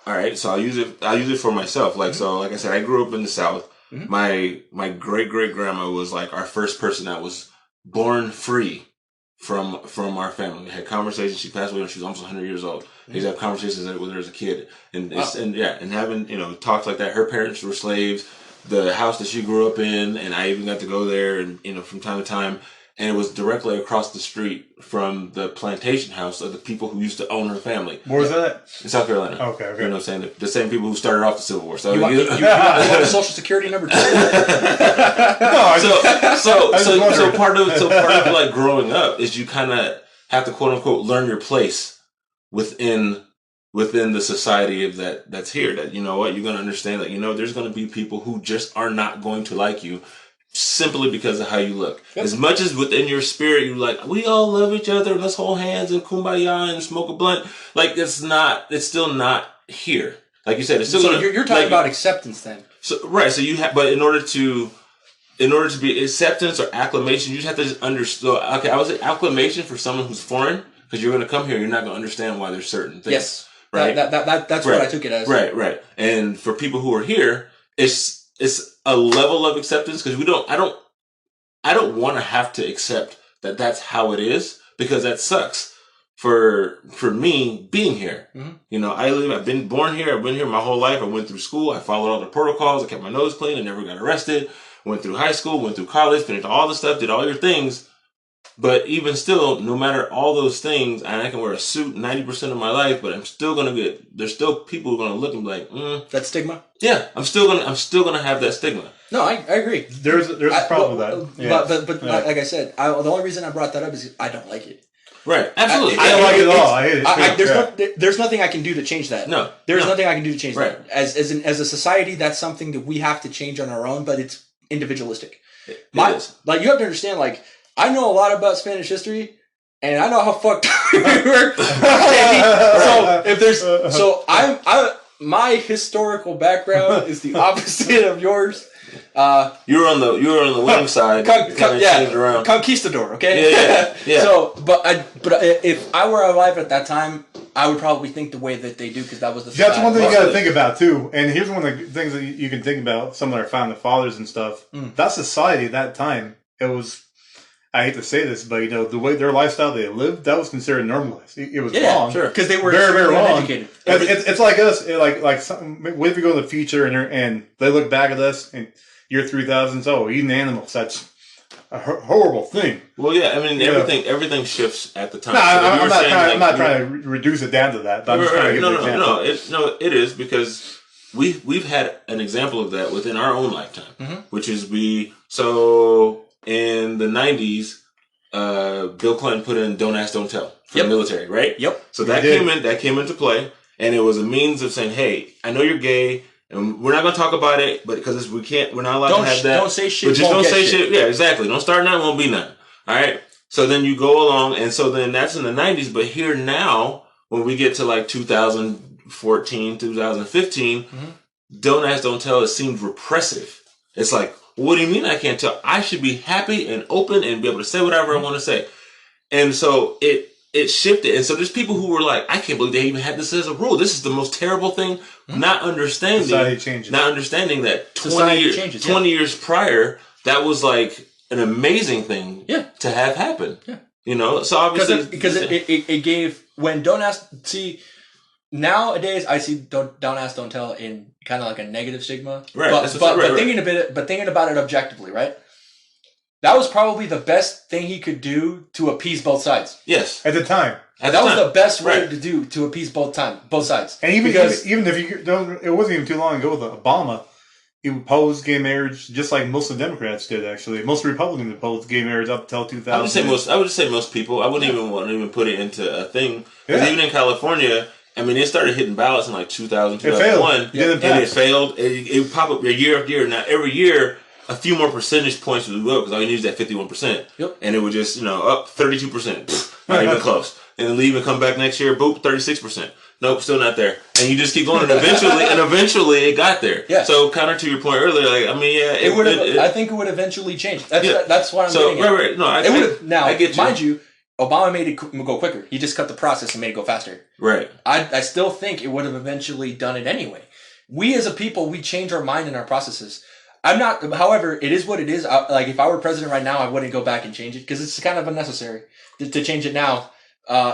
S3: right. So I'll use it for myself. Like, so, like I said, I grew up in the South. Mm-hmm. My great grandma was like our first person that was born free from our family. We had conversations. She passed away when she was almost 100 years old. I used to have conversations with her as a kid, and having talks like that. Her parents were slaves. The house that she grew up in, and I even got to go there, and from time to time. And it was directly across the street from the plantation house of the people who used to own her family.
S2: Where was that?
S3: In South Carolina.
S2: Okay.
S3: You know what I'm saying? The same people who started off the Civil War. So
S1: you want Social Security number 2?
S3: So part of like growing up is you kind of have to quote unquote learn your place within the society of that's here. That you're going to understand that there's going to be people who just are not going to like you simply because of how you look.
S1: Yep.
S3: As much as within your spirit you're like, we all love each other, let's hold hands and kumbaya and smoke a blunt. Like it's still not here. Like you said, it's still.
S1: So you're talking about acceptance then.
S3: So right, so you have, but in order to be acceptance or acclamation, you just have to just understand. Okay, I would say acclamation for someone who's foreign, because you're going to come here, you're not going to understand why there's certain things.
S1: Yes,
S3: right.
S1: That's what I took it as.
S3: Right. And for people who are here, it's a level of acceptance, because I don't want to have to accept that that's how it is, because that sucks. For me being here, I've been born here. I've been here my whole life. I went through school. I followed all the protocols. I kept my nose clean. I never got arrested. Went through high school. Went through college. Finished all the stuff. Did all your things. But even still, no matter all those things, and I can wear a suit 90% of my life, but I'm still gonna there's still people who are gonna look and be like,
S1: that stigma.
S3: Yeah, I'm still gonna have that stigma.
S1: No, I agree.
S2: There's a problem with that. Yeah.
S1: But like I said, the only reason I brought that up is I don't like it.
S3: Right, absolutely.
S2: I don't like it at all. I hate it.
S1: There's nothing I can do to change that.
S3: No,
S1: there's nothing I can do to change that. As a society, that's something that we have to change on our own. But it's individualistic.
S3: It is.
S1: Like you have to understand. Like I know a lot about Spanish history, and I know how fucked we were. So if there's my historical background is the opposite of yours.
S3: You're on the winning side.
S1: Conquistador. Okay.
S3: Yeah.
S1: So, but if I were alive at that time, I would probably think the way that they do, because that was the.
S2: That's one thing you got to think about too. And here's one of the things that you can think about. Some of our founding fathers and stuff. That society at that time, it was. I hate to say this, but the way their lifestyle they lived, that was considered normalized. It was wrong,
S1: sure, because they were
S2: very, very wrong.
S1: Educated.
S2: It's like us, what if we go in the future and they look back at us and year 3000, eating animals, that's a horrible thing.
S3: Well, yeah, I mean everything shifts at the time.
S2: No, I'm not trying to reduce it down to that. But I'm just trying to give an example.
S3: It is, because we've had an example of that within our own lifetime, which is in the 90s, Bill Clinton put in "Don't Ask, Don't Tell" for the military, right?
S1: Yep.
S3: So that came into play, and it was a means of saying, "Hey, I know you're gay, and we're not going to talk about it, but because we're not allowed to have that.
S1: Don't say shit.
S3: But just don't say shit. Yeah, exactly. Don't start none, won't be none. All right. So then you go along, and so then that's in the 90s. But here now, when we get to like 2014, 2015, "Don't Ask, Don't Tell" it seems repressive. It's like, what do you mean I can't tell? I should be happy and open and be able to say whatever I want to say. And so it shifted. And so there's people who were like, I can't believe they even had this as a rule. This is the most terrible thing. Not understanding that 20 years prior, that was like an amazing thing to have happen. Yeah. So obviously.
S1: Because it gave, when Don't Ask, see, nowadays I see Don't Ask, Don't Tell in kind of like a negative stigma.
S3: Right.
S1: But thinking about it objectively, right? That was probably the best thing he could do to appease both sides.
S3: Yes.
S2: At the time.
S1: That was the best way to do to appease both sides.
S2: And even if you don't, it wasn't even too long ago with Obama. He opposed gay marriage just like most of the Democrats did. Actually, most Republicans opposed gay marriage up until 2000.
S3: I would say most people. I wouldn't even want to put it into a thing, because even in California, I mean, it started hitting ballots in like 2000, 2001, and it failed. It popped up year after year. Now every year, a few more percentage points would go, because all you need is that 51%.
S1: Yep.
S3: And it would just, up 32%. Not even close. And then leave and come back next year, boop, 36%. Nope, still not there. And you just keep going, and eventually it got there.
S1: Yeah.
S3: So counter to your point earlier,
S1: I think it would eventually change. That's what I'm getting at.
S3: Right. No,
S1: I get you. Mind you, Obama made it go quicker. He just cut the process and made it go faster.
S3: Right.
S1: I still think it would have eventually done it anyway. We as a people, we change our mind in our processes. However, it is what it is. Like if I were president right now, I wouldn't go back and change it, because it's kind of unnecessary to change it now.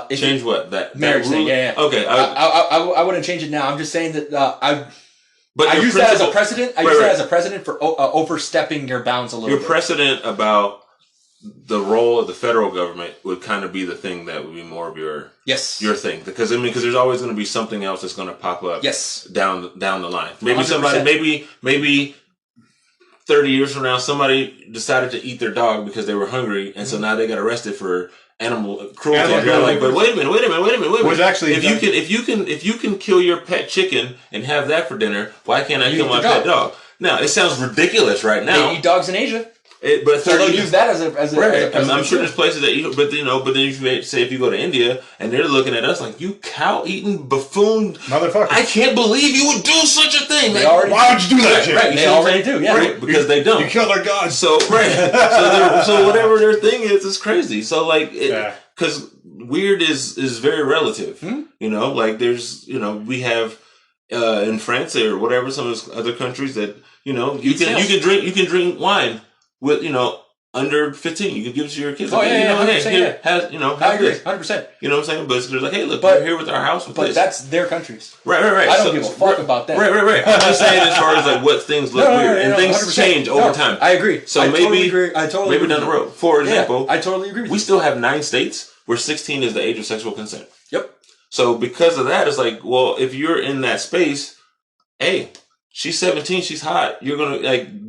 S3: Change what? That
S1: marriage thing? Yeah.
S3: Okay.
S1: I wouldn't change it now. I'm just saying that I use that as a precedent. I use that as a precedent for overstepping your bounds a little bit.
S3: Your precedent about the role of the federal government would kind of be the thing that would be more of your thing, because there's always going to be something else that's going to pop up down the line. Maybe 30 years from now, somebody decided to eat their dog because they were hungry, and so now they got arrested for animal cruelty. But wait a minute.
S2: Which actually,
S3: if you can kill your pet chicken and have that for dinner, why can't I kill my pet dog? Now, it sounds ridiculous right now.
S1: They eat dogs in Asia.
S3: But
S1: so they'll use that as a
S3: right. I'm sure there's places that but then you say if you go to India and they're looking at us like, you cow eating buffoon
S2: motherfucker,
S3: I can't believe you would do such a thing.
S2: Like, why would you do that?
S3: Right,
S1: they already do, yeah,
S3: right, because they don't.
S2: You killed our gods.
S3: So so whatever their thing is crazy. So like, because weird is very relative. You know, like there's we have in France or whatever some of those other countries that you can drink wine with under 15. You can give it to your kids.
S1: Oh,
S3: like,
S1: yeah,
S3: hey, have
S1: I agree, 100%.
S3: You know what I'm saying? But they're like, hey, look, we're here with our house.
S1: But that's their countries.
S3: Right.
S1: I don't give a fuck about that.
S3: Right. I'm just saying as far as like what things look weird and things 100%. Change over time.
S1: I agree.
S3: So maybe down the road. For example,
S1: I totally agree with
S3: we still have 9 states where 16 is the age of sexual consent.
S1: Yep.
S3: So because of that, it's like, well, if you're in that space, hey, she's 17, she's hot. You're gonna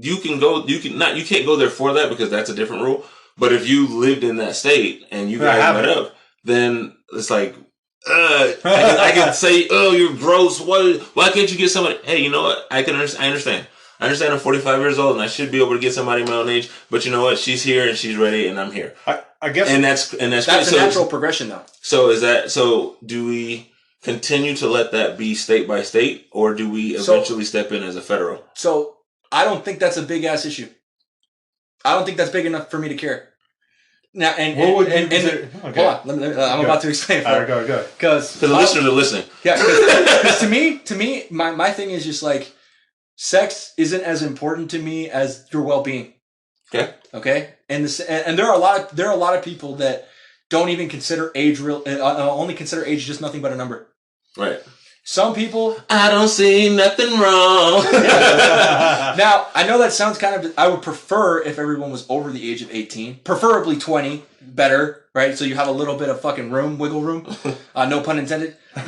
S3: you can't go there for that because that's a different rule. But if you lived in that state and you guys met up, then it's like, I can say, oh, you're gross. Why can't you get somebody? Hey, you know what? I understand. I understand I'm 45 years old and I should be able to get somebody my own age. But you know what? She's here and she's ready and I'm here.
S2: I guess,
S3: and that's
S1: a natural progression though.
S3: So do we continue to let that be state by state, or do we eventually step in as a federal?
S1: So I don't think that's a big ass issue. I don't think that's big enough for me to care. Now, hold on, I'm about to explain.
S2: All right, go.
S3: Because the listeners are listening.
S1: Yeah, because to me, my thing is just like, sex isn't as important to me as your well-being. Okay, and there are a lot of people that don't even consider age only consider age just nothing but a number.
S3: Right.
S1: Some people,
S3: I don't see nothing wrong.
S1: Now, I know that sounds kind of, I would prefer if everyone was over the age of 18, preferably 20, better, right? So you have a little bit of fucking wiggle room. No pun intended. But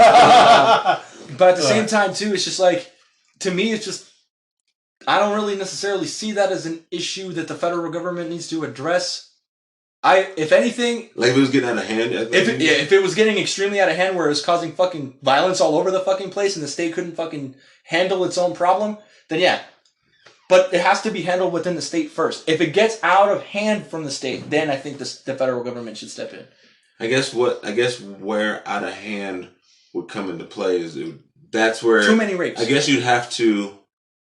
S1: at the same time, too, it's just like, to me, it's just, I don't really necessarily see that as an issue that the federal government needs to address. If anything,
S3: like if it was getting out of hand,
S1: if it was getting extremely out of hand, where it was causing fucking violence all over the fucking place, and the state couldn't fucking handle its own problem, then yeah. But it has to be handled within the state first. If it gets out of hand from the state, then I think the federal government should step in.
S3: I guess where out of hand would come into play is that's where
S1: too many rapes.
S3: I guess you'd have to.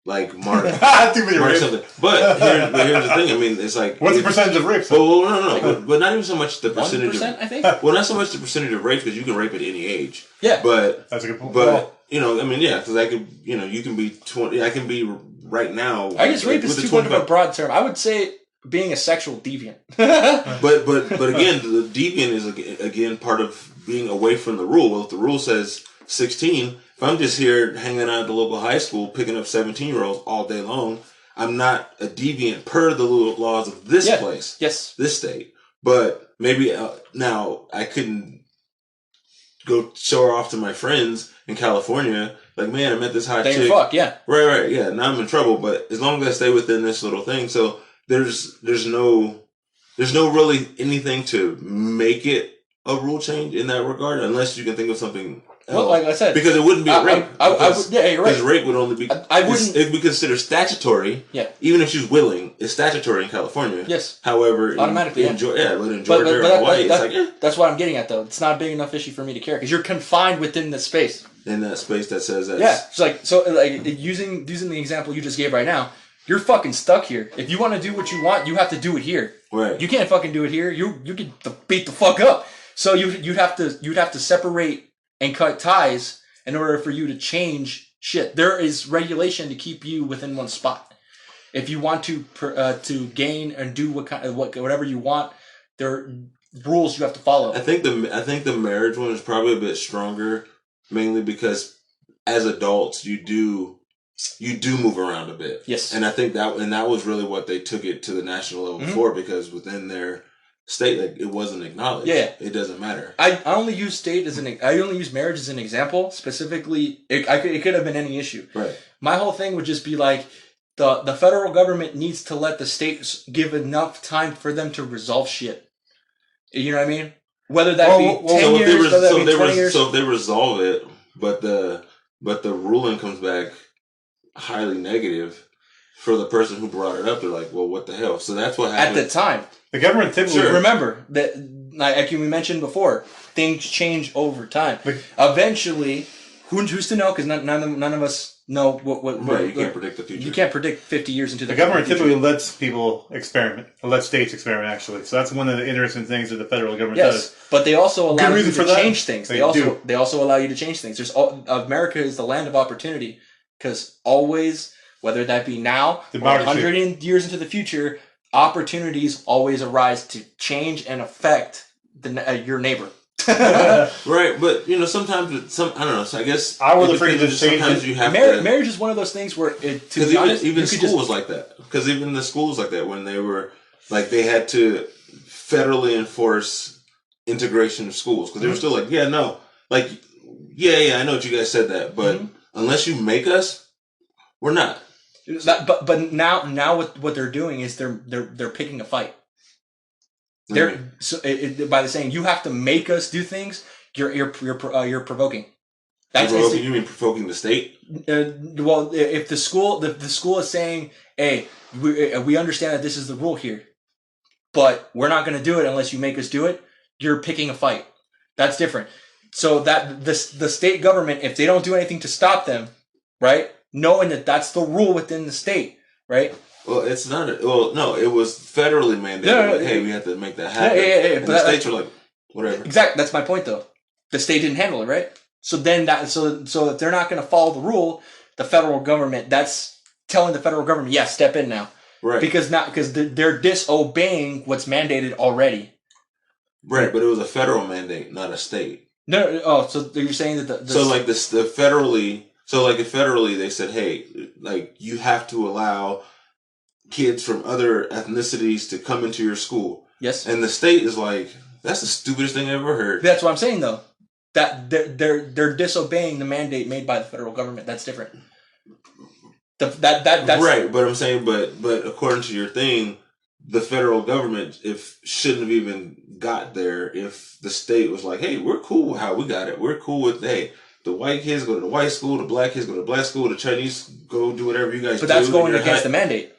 S3: Like mark
S2: something.
S3: But here's the thing. I mean, it's like,
S2: what's the percentage of rapes?
S3: Well, no. But not even so much the percentage.
S1: 1%, I think.
S3: Well, not so much the percentage of rapes because you can rape at any age.
S1: Yeah.
S3: But
S2: that's a good point.
S3: But I mean, yeah, because I could, you can be 20. I can be right now.
S1: I guess rape is too much of a broad term. I would say being a sexual deviant.
S3: but again, the deviant is again part of being away from the rule. Well, if the rule says 16. If I'm just here hanging out at the local high school picking up 17-year-olds all day long, I'm not a deviant per the laws of this place.
S1: Yes.
S3: This state. But maybe now I couldn't go show her off to my friends in California. Like, man, I met this hot chick.
S1: Fuck, yeah.
S3: Right, yeah. Now I'm in trouble. But as long as I stay within this little thing, so there's no really anything to make it a rule change in that regard, unless you can think of something.
S1: Well, like I said,
S3: because it wouldn't be rape.
S1: Yeah, you're right.
S3: Because rape would only be. It'd be considered statutory.
S1: Yeah.
S3: Even if she's willing, it's statutory in California.
S1: Yes.
S3: However,
S1: automatically,
S3: but in Georgia or Hawaii, it's like
S1: that's what I'm getting at, though. It's not a big enough issue for me to care because you're confined within the space.
S3: In that space that says that.
S1: Yeah. It's like using the example you just gave right now. You're fucking stuck here. If you want to do what you want, you have to do it here.
S3: Right.
S1: You can't fucking do it here. You get beat the fuck up. So you'd have to separate and cut ties in order for you to change shit. There is regulation to keep you within one spot. If you want to gain and do whatever you want, there are rules you have to follow.
S3: I think the marriage one is probably a bit stronger, mainly because as adults you do move around a bit.
S1: Yes.
S3: And I think that was really what they took it to the national level for, because within their state, like, it wasn't acknowledged.
S1: Yeah,
S3: it doesn't matter.
S1: I only use marriage as an example. Specifically, it could have been any issue.
S3: Right.
S1: My whole thing would just be like, the federal government needs to let the states give enough time for them to resolve shit. You know what I mean? Whether that be 10 years, whether that be 20 years.
S3: So if they resolve it, but the ruling comes back highly negative, for the person who brought it up, they're like, well, what the hell? So that's what happened.
S1: At the time.
S2: The government typically...
S1: Remember, that, like we mentioned before, things change over time. Eventually, who's to know? Because none of us know what
S3: right, you can't predict the future.
S1: You can't predict 50 years into the
S2: future. The government
S1: future.
S2: typically lets people experiment. Lets states experiment, actually. So that's one of the interesting things that the federal government does.
S1: But they also allow you to change things.
S2: They
S1: also allow you to change things. America is the land of opportunity. Because always, whether that be now or 100 years into the future, opportunities always arise to change and affect your neighbor.
S3: Right, but sometimes I don't know. So I guess
S2: I was afraid to just change.
S3: Sometimes you have
S1: marriage is one of those things where, to be honest,
S3: even school was like that. Because even the school was like that when they were like they had to federally enforce integration of schools because they were still like, I know what you guys said that, but unless you make us, we're not.
S1: But now what they're doing is they're picking a fight. By the saying you have to make us do things, you're provoking.
S3: You mean provoking the state?
S1: Well, if the school is saying, "Hey, we understand that this is the rule here, but we're not going to do it unless you make us do it," you're picking a fight. That's different. So that the state government, if they don't do anything to stop them, right, knowing that that's the rule within the state, right.
S3: Well, it's not. No, it was federally mandated. Hey, we have to make that happen. And the states were like, whatever.
S1: Exactly. That's my point, though. The state didn't handle it, right? So then so if they're not going to follow the rule, the federal government, that's telling the federal government, step in now,
S3: right?
S1: Because they're disobeying what's mandated already.
S3: Right, but it was a federal mandate, not a state.
S1: No. Oh, so you're saying that
S3: federally they said, hey, like you have to allow kids from other ethnicities to come into your school.
S1: Yes.
S3: And the state is like, that's the stupidest thing I've ever heard.
S1: That's what I'm saying, though. That they're disobeying the mandate made by the federal government. That's different. That's
S3: right. But I'm saying, but according to your thing, the federal government shouldn't have even got there if the state was like, hey, we're cool with how we got it. We're cool with the white kids go to the white school, the black kids go to the black school, the Chinese go do whatever you guys do.
S1: But that's going against the mandate.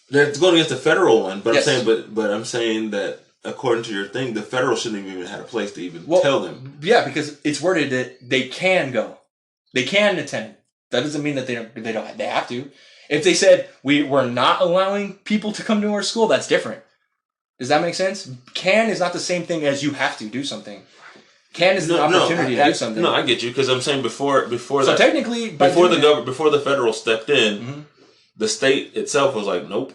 S3: That's going against the federal one, but
S1: yes.
S3: I'm saying that according to your thing, the federal shouldn't have even had a place to even tell them.
S1: Yeah, because it's worded that they can go, they can attend. That doesn't mean that they have to. If they said we're not allowing people to come to our school, that's different. Does that make sense? Can is not the same thing as you have to do something. Can is an opportunity to do something.
S3: No, I get you because I'm saying before
S1: so
S3: that.
S1: Technically,
S3: before the federal stepped in, the state itself was like, nope.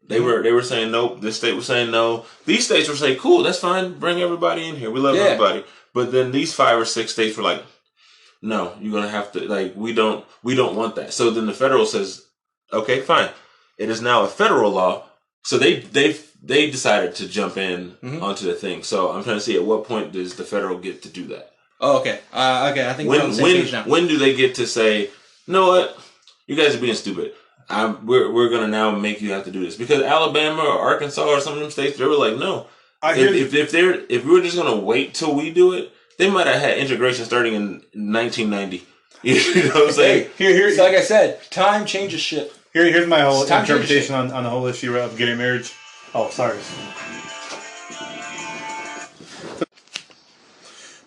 S3: They were saying nope. This state was saying no. These states were saying, cool, that's fine. Bring everybody in here. We love everybody. But then these 5 or 6 states were like, no, you're gonna have to we don't want that. So then the federal says, okay, fine. It is now a federal law. So they decided to jump in onto the thing. So I'm trying to see at what point does the federal get to do that?
S1: Oh, okay. Okay, I think we're on the same page now.
S3: When do they get to say, you know what, you guys are being stupid? We're gonna now make you have to do this because Alabama or Arkansas or some of them states they were like no. If we were just gonna wait till we do it, they might have had integration starting in 1990. You know what I'm saying?
S1: Here. So like I said, time changes shit.
S2: Here's my whole interpretation on the whole issue of gay marriage. Oh, sorry.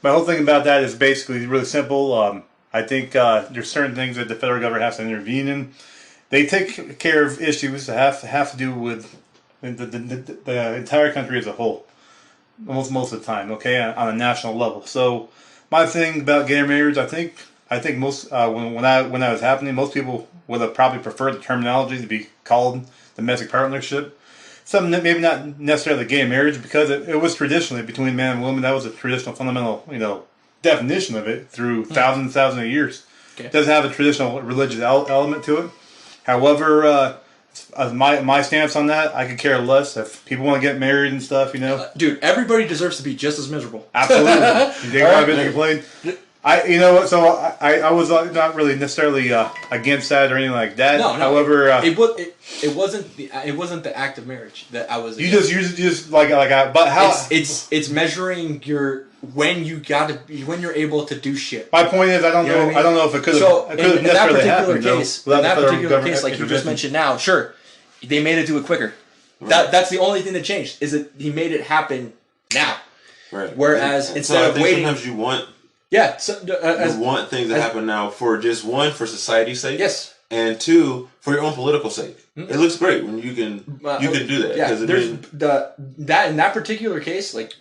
S2: My whole thing about that is basically really simple. I think there's certain things that the federal government has to intervene in. They take care of issues that have to do with the entire country as a whole, most of the time. Okay, on a national level. So my thing about gay marriage, I think most when that was happening, most people would have probably preferred the terminology to be called domestic partnership. Something that maybe not necessarily gay marriage because it was traditionally between man and woman. That was a traditional fundamental definition of it through thousands of years. Okay. It does have a traditional religious element to it. However, my stance on that, I could care less if people want to get married and stuff.
S1: Dude, everybody deserves to be just as miserable.
S2: Absolutely. You think I've been complaining? You know what? So I was not really necessarily against that or anything like that.
S1: No.
S2: However,
S1: it wasn't the act of marriage that I was.
S2: You just like but how
S1: it's measuring when you're able to do shit.
S2: My point is, I don't know. I don't know if it could have.
S1: So
S2: in
S1: that particular case, like you just mentioned, now sure, they made it do it quicker. Right. That's the only thing that changed is that he made it happen now. Right. Whereas instead of waiting,
S3: sometimes you want.
S1: Yeah,
S3: you want things to happen now for just one, for society's sake.
S1: Yes,
S3: and two, for your own political sake. Mm-hmm. It looks great when you can do that.
S1: Yeah, there's that in that particular case, like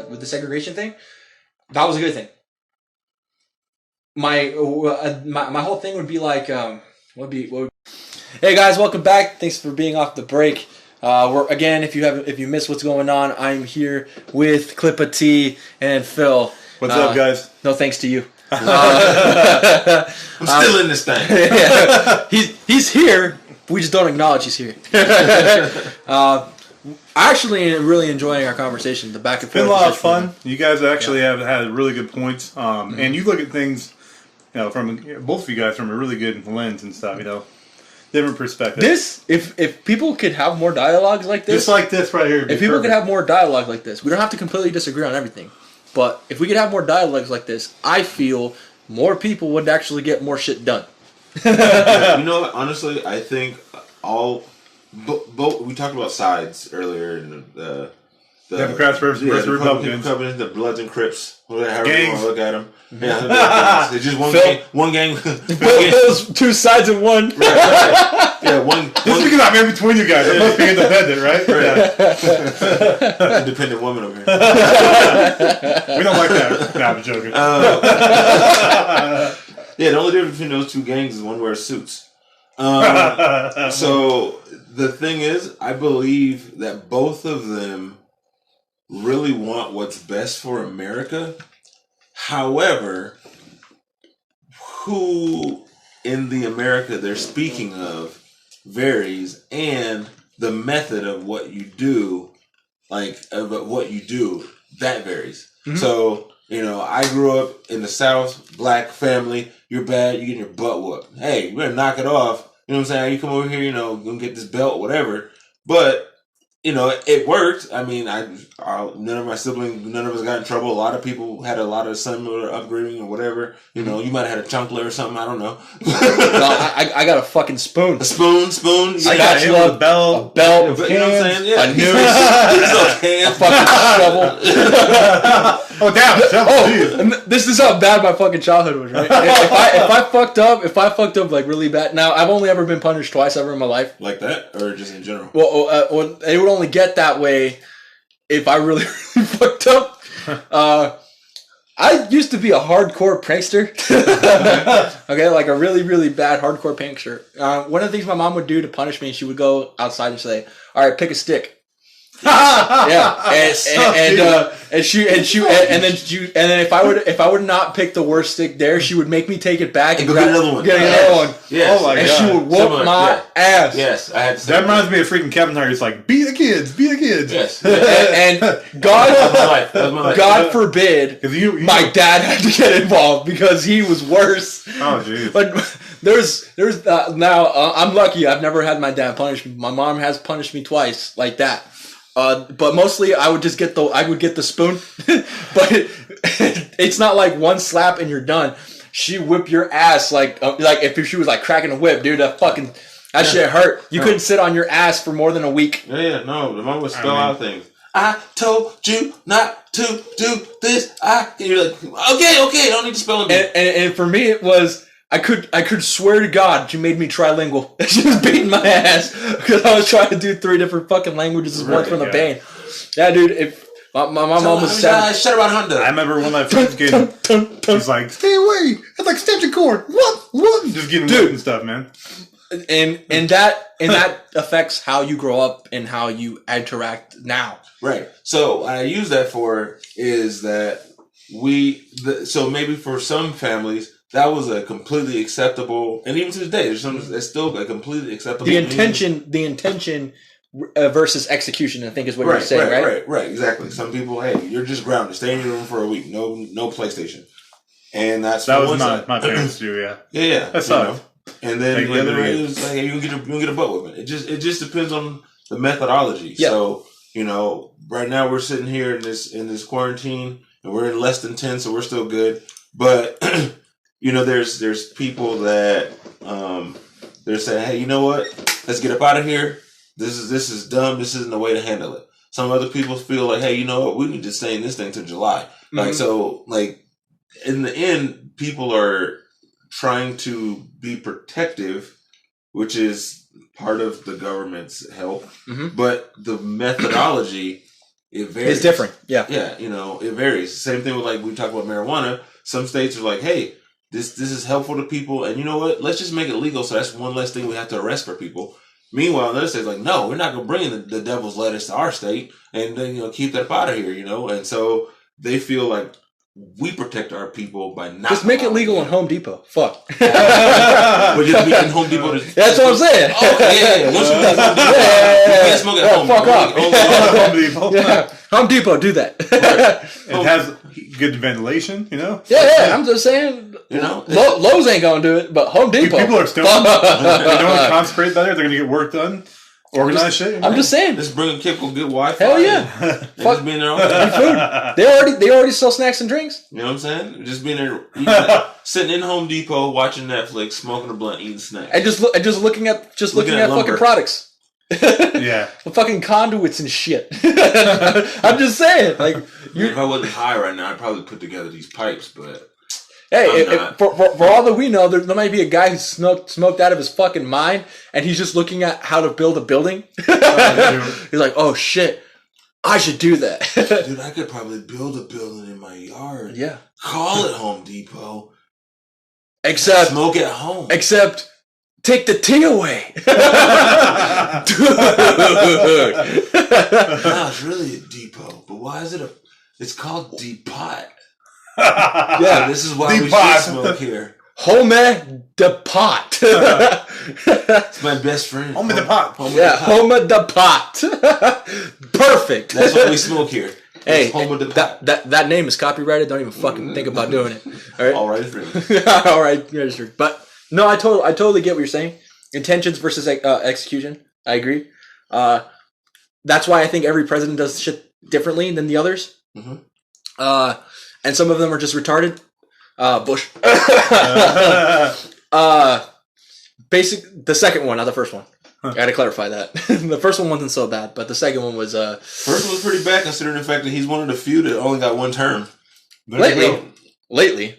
S1: with the segregation thing, that was a good thing. My whole thing would be like, Hey guys, welcome back. Thanks for being off the break. We're again, if you missed what's going on, I'm here with Clippa T and Phil.
S2: What's up, guys?
S1: No thanks to you.
S3: I'm still in this thing.
S1: Yeah. He's here. We just don't acknowledge he's here. Actually, really enjoying our conversation. The back and forth.
S2: It's been a lot of fun. You guys actually have had really good points, and you look at things, from both of you guys from a really good lens and stuff. Different perspective.
S1: If people could have more dialogues like this,
S2: just like this right here.
S1: If people could have more dialogue like this, we don't have to completely disagree on everything. But if we could have more dialogues like this, I feel more people would actually get more shit done.
S3: Honestly, I think both we talked about sides earlier in the
S2: Democrats versus Republicans.
S3: The Bloods and Crips, however you want to look at them. Yeah, it's just one gang.
S1: Those two sides in one.
S3: Right. Yeah, one.
S2: This is because I'm in between you guys. I must be independent, right?
S3: Yeah. Independent woman over here.
S2: We don't like that. Nah, I'm joking.
S3: Yeah, the only difference between those two gangs is one wears suits. So the thing is, I believe that both of them really want what's best for America. However, who in the America they're speaking of varies, and the method of what you do, that varies. Mm-hmm. So, I grew up in the South, black family. You're bad, you're getting your butt whooped. Hey, we're gonna knock it off. You know what I'm saying? You come over here, gonna get this belt, whatever. But it worked. I mean, none of my siblings, none of us got in trouble. A lot of people had a lot of similar upbringing or whatever. You might have had a chunkler or something. I don't know.
S1: No, I got a fucking spoon.
S3: A spoon.
S1: I got you a belt. You know what I'm saying? Yeah. A noose. A fucking shovel.
S2: Oh damn!
S1: This is how bad my fucking childhood was, right? If I fucked up like really bad. Now I've only ever been punished twice ever in my life.
S3: Like that, or just in general?
S1: Well, it would only get that way if I really, really fucked up. I used to be a hardcore prankster. Okay, like a really, really bad hardcore prankster. One of the things my mom would do to punish me, she would go outside and say, "All right, pick a stick." Yeah, and then if I would not pick the worst stick there, she would make me take it back and
S3: get another one.
S2: Yes. Oh my God.
S1: She would whoop my ass.
S3: Yes, I had to.
S2: That reminds me of freaking Kevin Hart. He's like, "Beat the kids."
S3: Yes,
S1: and God forbid, my dad had to get involved because he was worse.
S2: Oh jeez.
S1: But there's now I'm lucky. I've never had my dad punish me. My mom has punished me twice like that. But mostly I would just get the spoon, but it's not like one slap and you're done. She whip your ass like if she was like cracking a whip, dude. That shit hurt. You couldn't sit on your ass for more than a week.
S3: Yeah, no. The mom would spell out things. I told you not to do this. And you're like, okay, I don't need to spell it.
S1: And for me, it was. I could swear to God she made me trilingual. She was beating my ass because I was trying to do 3 different fucking languages at once from the pain. Yeah, dude. If my mom was 7.
S3: Shut about Honda.
S2: I remember when my friends getting. She's like, "Stay away! It's like extension cord. What? Just getting whipped and stuff, man."
S1: And that affects how you grow up and how you interact now.
S3: Right. So what I use that for is that so maybe for some families. That was a completely acceptable, and even to this day, there's still a completely acceptable.
S1: The intention versus execution, I think, is what you're saying, right?
S3: Right, exactly. Some people, hey, you're just grounded. Stay in your room for a week. No PlayStation. And that's
S2: that was my parents too. Yeah,
S3: yeah,
S2: that's tough.
S3: And then the other way is like, hey, you can get a butt whipping. It just depends on the methodology. Yeah. So right now we're sitting here in this quarantine, and we're in less than 10, so we're still good. But there's people that they're saying, hey, you know what? Let's get up out of here. This is dumb. This isn't the way to handle it. Some other people feel like, hey, you know what? We need to stay in this thing till July. Mm-hmm. In the end, people are trying to be protective, which is part of the government's help. Mm-hmm. But the methodology, it varies.
S1: It's different. Yeah.
S3: Yeah. It varies. Same thing with we talk about marijuana. Some states are like, hey, this is helpful to people. And you know what? Let's just make it legal. So that's one less thing we have to arrest for people. Meanwhile, another state's like, no, we're not going to bring the devil's lettuce to our state and then, keep that out of here, And so they feel like we protect our people by not...
S1: Just make it legal in Home Depot. Fuck.
S3: We're just making Home Depot...
S1: That's what I'm saying.
S3: Okay, yeah. Once you leave Home Depot, you can't smoke at home.
S1: Fuck off. Home Depot. Yeah. Home Depot, do that.
S2: It has good ventilation,
S1: Yeah, I'm just saying... Lowe's ain't gonna do it, but Home Depot.
S2: People are stoned. They don't want to concentrate better. They're gonna get work done. Organized shit.
S1: I'm just saying.
S3: Just bring a kid with good Wi-Fi.
S1: Hell yeah.
S3: Fuck being there all the
S1: time. They already sell snacks and drinks.
S3: You know what I'm saying? Just being there, sitting in Home Depot, watching Netflix, smoking a blunt, eating snacks,
S1: and just looking at fucking products.
S2: Yeah.
S1: The fucking conduits and shit. I'm just saying.
S3: If I wasn't high right now, I'd probably put together these pipes, but.
S1: Hey, for all that we know, there might be a guy who smoked out of his fucking mind, and he's just looking at how to build a building. He's like, oh shit, I should do that.
S3: Dude, I could probably build a building in my yard.
S1: Yeah.
S3: Call it Home Depot.
S1: Except...
S3: Smoke at home.
S1: Except... Take the T away. Dude.
S3: No, it's really a depot. But why is it it's called Depot.
S1: Yeah,
S3: this is why we should smoke here.
S1: Home de pot.
S3: It's my best friend.
S2: Home de pot.
S1: Home de pot. Perfect.
S3: That's why we smoke here.
S1: Hey, that name is copyrighted. Don't even fucking think about doing it. All right.
S3: All right,
S1: all right, registered. But no, I totally get what you're saying. Intentions versus execution. I agree. That's why I think every president does shit differently than the others. Mm-hmm. And some of them are just retarded. Bush. The second one, not the first one. I gotta clarify that. The first one wasn't so bad, but the second one was...
S3: First one was pretty bad considering the fact that he's one of the few that only got one term.
S1: Lately.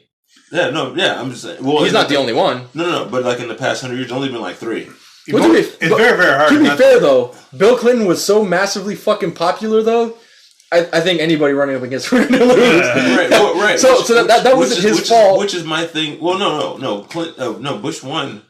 S3: Yeah, I'm just saying. Well,
S1: he's not the only one.
S3: No, but in the past 100 years, only been 3.
S2: It's very, very hard.
S1: To be fair, though, Bill Clinton was so massively fucking popular, though, I think anybody running up against him would lose.
S3: Right.
S1: So that wasn't his fault.
S3: Which is my thing. Well, no. Bush won.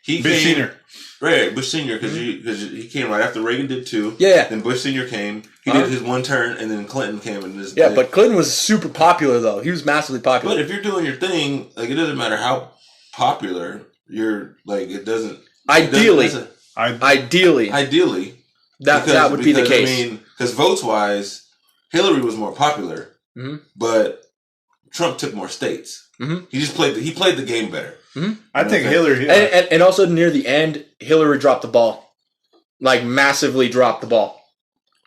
S2: Bush Senior.
S3: Right, Bush Senior, because he came right after Reagan did 2.
S1: Yeah.
S3: Then Bush Senior came. He did his one turn, and then Clinton came.
S1: But Clinton was super popular, though. He was massively popular.
S3: But if you're doing your thing, it doesn't matter how popular you're. It doesn't.
S1: Ideally, that would be the case.
S3: I mean, because votes wise, Hillary was more popular, but Trump took more states. Mm-hmm. He just played the game better.
S2: Mm-hmm. I think Hillary,
S1: and also near the end, Hillary dropped the ball, massively dropped the ball.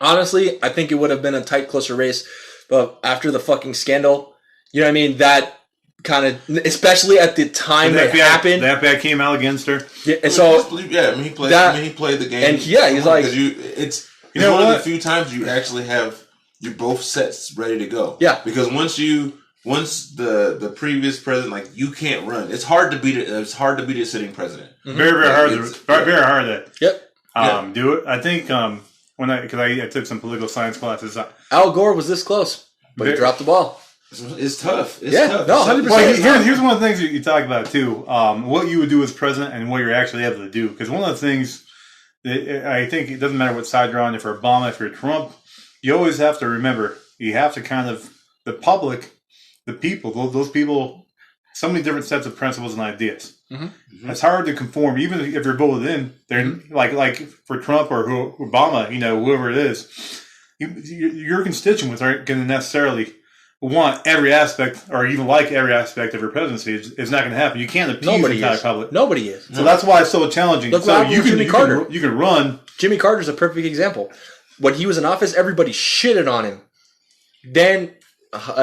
S1: Honestly, I think it would have been a tight, closer race, but after the fucking scandal, you know what I mean? That kind of, especially at the time that happened,
S2: the FBI came out against her.
S1: Yeah, and so
S3: he played the game,
S1: and he's like,
S3: it's one of the few times you actually have both sets ready to go.
S1: Yeah,
S3: because once the previous president, you can't run. It's hard to beat it. It's hard to beat a sitting president.
S2: Mm-hmm. Very, very hard. Very hard to do it. I think because I took some political science classes.
S1: Al Gore was this close, but he dropped the ball.
S3: It's tough. It's
S1: tough. No, 100%.
S2: Well, here's one of the things you talk about too. What you would do as president and what you're actually able to do. Because one of the things that I think it doesn't matter what side you're on. If you're Obama, if you're Trump, you always have to remember you have to kind of the public. The people, those people, so many different sets of principles and ideas. Mm-hmm. Mm-hmm. It's hard to conform, even if you're voted in. They're like for Trump or Obama, whoever it is, your constituents aren't going to necessarily want every aspect or even like every aspect of your presidency. It's not going to happen. You can't appease the entire public.
S1: Nobody is.
S2: So that's why it's so challenging.
S1: Look
S2: so
S1: what happened with Jimmy Carter.
S2: You can run.
S1: Jimmy Carter's a perfect example. When he was in office, everybody shitted on him. Then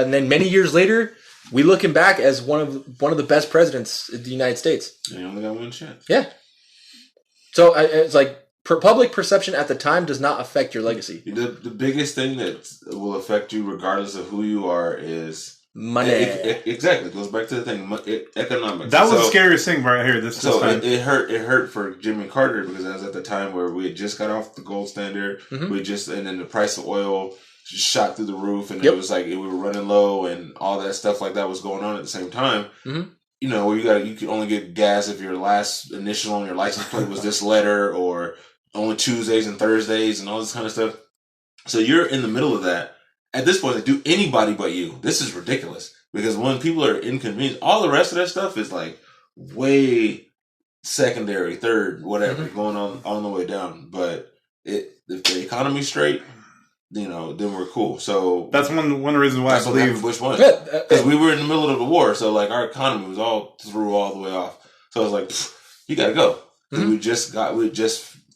S1: many years later, we look him back as one of the best presidents in the United States.
S3: And he only got one chance.
S1: Yeah. So it's like public perception at the time does not affect your legacy.
S3: The biggest thing that will affect you, regardless of who you are, is
S1: money.
S3: Exactly, it goes back to the thing, economics.
S2: That was the scariest thing right here. This time.
S3: It hurt for Jimmy Carter because that was at the time where we had just got off the gold standard.
S1: Mm-hmm.
S3: And then the price of oil just shot through the roof, and it was like we were running low, and all that stuff like that was going on at the same time.
S1: Mm-hmm.
S3: You know, you could only get gas if your last initial on your license plate was this letter, or only Tuesdays and Thursdays and all this kind of stuff. So you're in the middle of that. At this point, they do anybody but you. This is ridiculous. Because when people are inconvenienced, all the rest of that stuff is like way secondary, third, whatever, going on the way down. But if the economy's straight, you know, then we're cool. So
S2: that's one of the reasons why I believe
S3: Bush won. Because we were in the middle of the war, so like our economy was all the way off. So I was like, you gotta go. We just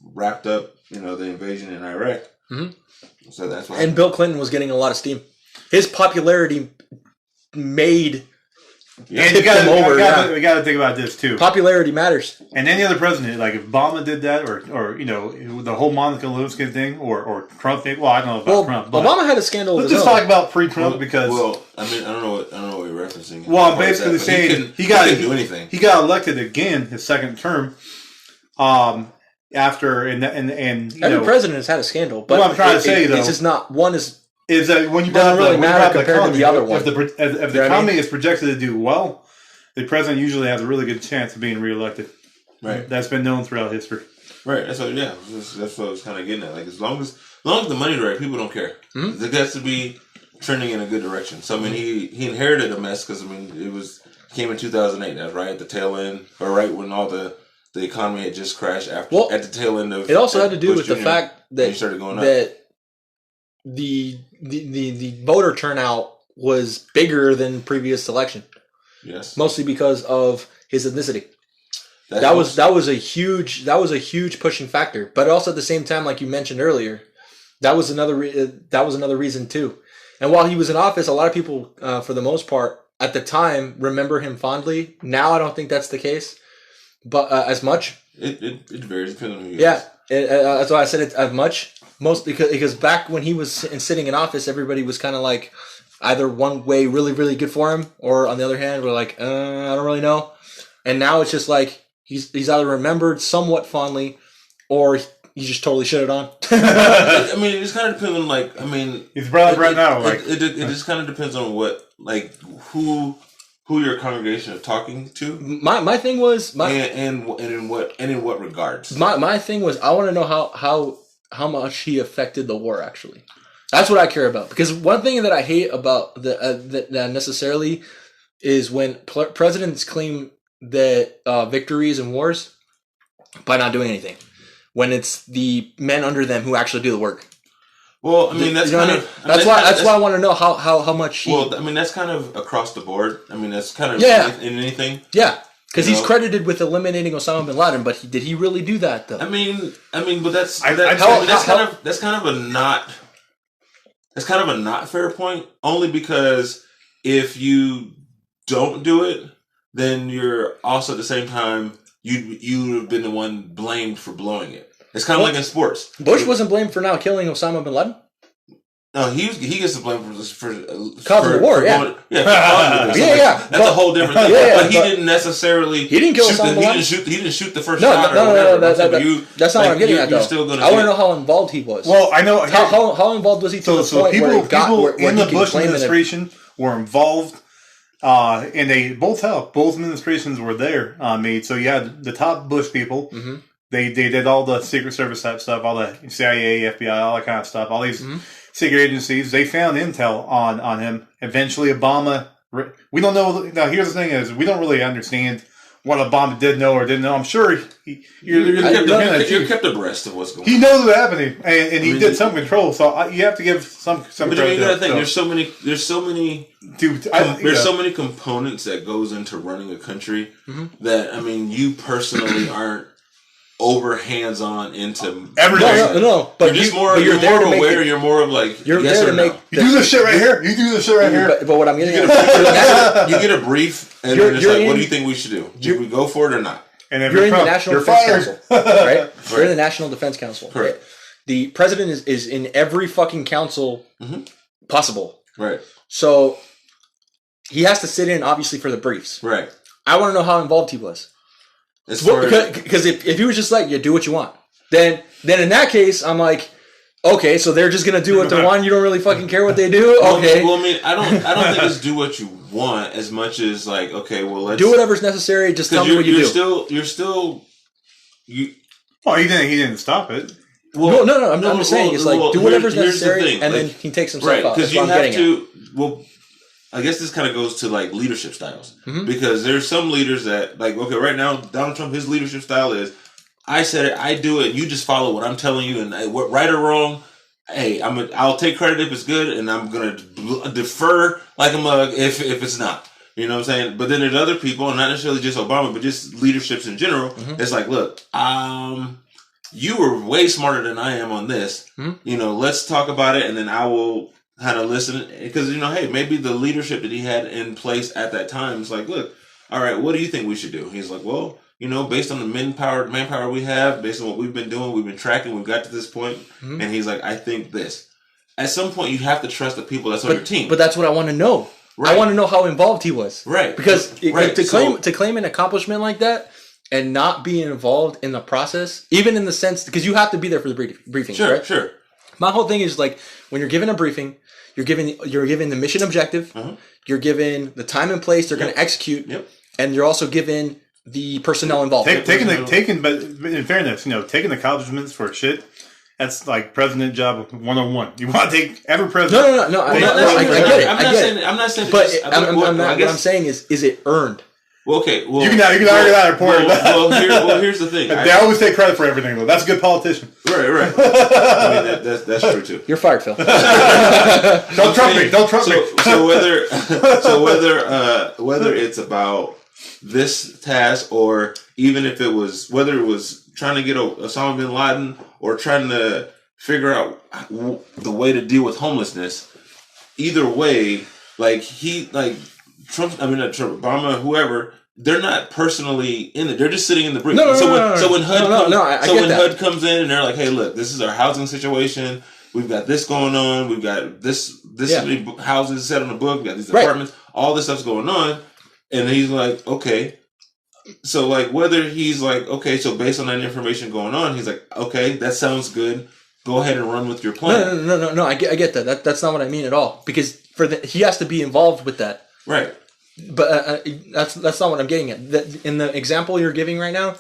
S3: wrapped up, you know, the invasion in Iraq. So that's why.
S1: And Bill Clinton was getting a lot of steam. His popularity made
S2: we got to think about this too.
S1: Popularity matters.
S2: And any other president, like if Obama did that, or you know, the whole Monica Lewinsky thing, or Trump. Well, I don't know about Trump. But
S1: Obama had a scandal.
S2: Let's just talk about pre-Trump because.
S3: Well, I mean, I don't know what you're referencing.
S2: Well, I'm basically saying he couldn't
S3: do anything.
S2: He got elected again his second term. After and
S1: every president has had a scandal, but
S2: what I'm trying to say though,
S1: it's just not one is
S2: that when you
S1: doesn't really matter compared to the other one.
S2: If the economy is projected to do well, the president usually has a really good chance of being reelected.
S3: Right,
S2: that's been known throughout history.
S3: Right, that's what I was kind of getting at. Like as long as the money's right, people don't care. It has to be trending in a good direction. So I mean, he inherited a mess because I mean it came in 2008. That's right at the tail end, or right when all the economy had just crashed at the tail end of.
S1: It also had to do with the fact that
S3: started going up.
S1: That the voter turnout was bigger than previous election.
S3: Yes,
S1: mostly because of his ethnicity. That was a huge pushing factor. But also at the same time, like you mentioned earlier, that was another reason too. And while he was in office, a lot of people, for the most part, at the time, remember him fondly. Now I don't think that's the case. But as much,
S3: it varies depending on who you
S1: that's why I said it as much. Most because back when he was sitting in office, everybody was kind of like either one way really really good for him, or on the other hand, we're like I don't really know. And now it's just like he's either remembered somewhat fondly, or he just totally shit it on.
S3: I mean, it's kind of depends on like I mean,
S2: he's brought up right now. Like
S3: it just kind of depends on what like who your congregation is talking to.
S1: My thing was
S3: and in what regards.
S1: My thing was I want to know how much he affected the war actually. That's what I care about, because one thing that I hate about that necessarily is when presidents claim that victories in wars by not doing anything, when it's the men under them who actually do the work.
S3: Well, I mean that's
S1: that's why I want to know how much he.
S3: Well, I mean that's kind of across the board. I mean that's kind of in anything.
S1: Yeah, because he's credited with eliminating Osama bin Laden, but did he really do that though?
S3: I mean, but that's kind of a not fair point. Only because if you don't do it, then you're also at the same time you have been the one blamed for blowing it. It's kind of like in sports.
S1: Bush wasn't blamed for now killing Osama bin Laden.
S3: No, he gets the blame for
S1: causing the war.
S3: Yeah. That's a whole different thing. But he didn't necessarily.
S1: He didn't kill Osama bin Laden.
S3: He didn't shoot the first
S1: shot.
S3: No.
S1: That's not what I'm getting at. Though I want to know how involved he was.
S2: Well, I know
S1: how involved was he to the point
S2: people,
S1: where it got
S2: people
S1: where
S2: in the Bush administration were involved. And they both helped. Both administrations were there. So you had the top Bush people. Mm-hmm. They did all the Secret Service type stuff, all the CIA, FBI, all that kind of stuff. All these secret agencies. They found intel on him. Eventually, Obama. We don't know. Now, here's the thing: is we don't really understand what Obama did know or didn't know. I'm sure
S3: you're kept abreast of what's going on.
S2: He knows what's happening, and he did some control. So you have to give some.
S3: But
S2: credit
S3: you got to think.
S2: So.
S3: There's so many components that goes into running a country that you personally aren't over hands on into
S2: everything.
S1: No,
S3: but you're more aware. You're more of like
S1: you're
S3: yes
S1: there
S3: or
S1: to
S3: no.
S1: make.
S2: You do this shit right here. You do this shit right here.
S1: But what I'm getting
S3: you get a brief, and then it's like, what do you think we should do? Should we go for it or not?
S2: And if
S1: you're in the National Defense Council, right? You're in the National Defense Council.
S3: Correct.
S1: Right? The president is in every fucking council possible.
S3: Right.
S1: So he has to sit in, obviously, for the briefs.
S3: Right.
S1: I want to know how involved he was. Because if he was just like, do what you want, then in that case, I'm like, okay, so they're just gonna do what they want. You don't really fucking care what they do. Okay.
S3: Well, I don't think it's do what you want as much as like, okay, well, let's
S1: do whatever's necessary. Just tell me what you do.
S3: You're still.
S2: Oh, he didn't stop it.
S1: Well, no. I'm just saying it's like do whatever's necessary, and then he takes himself out.
S3: Because you have to. Well, I guess this kind of goes to like leadership styles because there's some leaders that like, okay, right now Donald Trump, his leadership style is, I said it, I do it, you just follow what I'm telling you, and what right or wrong, hey, I'll take credit if it's good, and I'm gonna defer like a mug if it's not. You know what I'm saying? But then there's other people, and not necessarily just Obama, but just leaderships in general. It's like, look, you were way smarter than I am on this. Let's talk about it, and then I will kind of listen, because hey, maybe the leadership that he had in place at that time is like, look, all right, what do you think we should do? He's like, well, based on the manpower we have, based on what we've been doing, we've been tracking, we've got to this point, and he's like, I think this. At some point, you have to trust the people that's on your team.
S1: But that's what I want to know. Right. I want to know how involved he was.
S3: Right.
S1: Because to claim an accomplishment like that and not be involved in the process, even in the sense, because you have to be there for the briefing.
S3: Sure,
S1: right?
S3: Sure.
S1: My whole thing is like, when you're given a briefing, you're given the mission objective, you're given the time and place they're going to execute, and you're also given the personnel involved.
S2: But in fairness, taking accomplishments for shit, that's like president job 101. You want to take every president?
S1: No. I get it.
S3: I'm not saying.
S1: But what I'm saying is it earned?
S3: Well, okay. Well,
S2: you can argue that report.
S3: Here's the thing.
S2: They always take credit for everything, though. That's a good politician.
S3: Right. I mean, that's true too.
S1: You're fired, Phil.
S2: Don't trump me.
S3: So whether it's about this task, or even if whether it was trying to get Osama bin Laden or trying to figure out the way to deal with homelessness, either way, Trump, Obama, whoever, they're not personally in it. They're just sitting in the briefing. So when HUD comes in and they're like, hey, look, this is our housing situation. We've got this going on. We've got this many houses set on the book. We've got these apartments. All this stuff's going on. And he's like, okay. So whether he's like, okay, so based on that information going on, he's like, okay, that sounds good. Go ahead and run with your plan.
S1: No. I get that. That's not what I mean at all. Because he has to be involved with that.
S3: Right.
S1: But that's not what I'm getting at. In the example you're giving right now,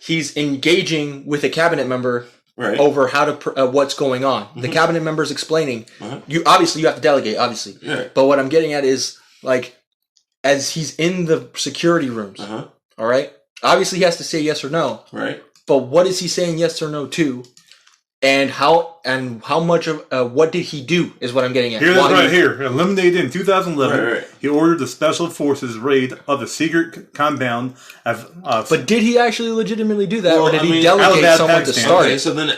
S1: he's engaging with a cabinet member over how to what's going on. The cabinet member's explaining. You have to delegate, obviously.
S3: Right.
S1: But what I'm getting at is as he's in the security rooms. All right. Obviously, he has to say yes or no.
S3: Right.
S1: But what is he saying yes or no to? And how much of what did he do is what I'm getting at.
S2: Here. Eliminated in 2011. Right. He ordered the Special Forces raid of the secret compound.
S1: But did he actually legitimately do that, or did he delegate someone to start it?
S3: So the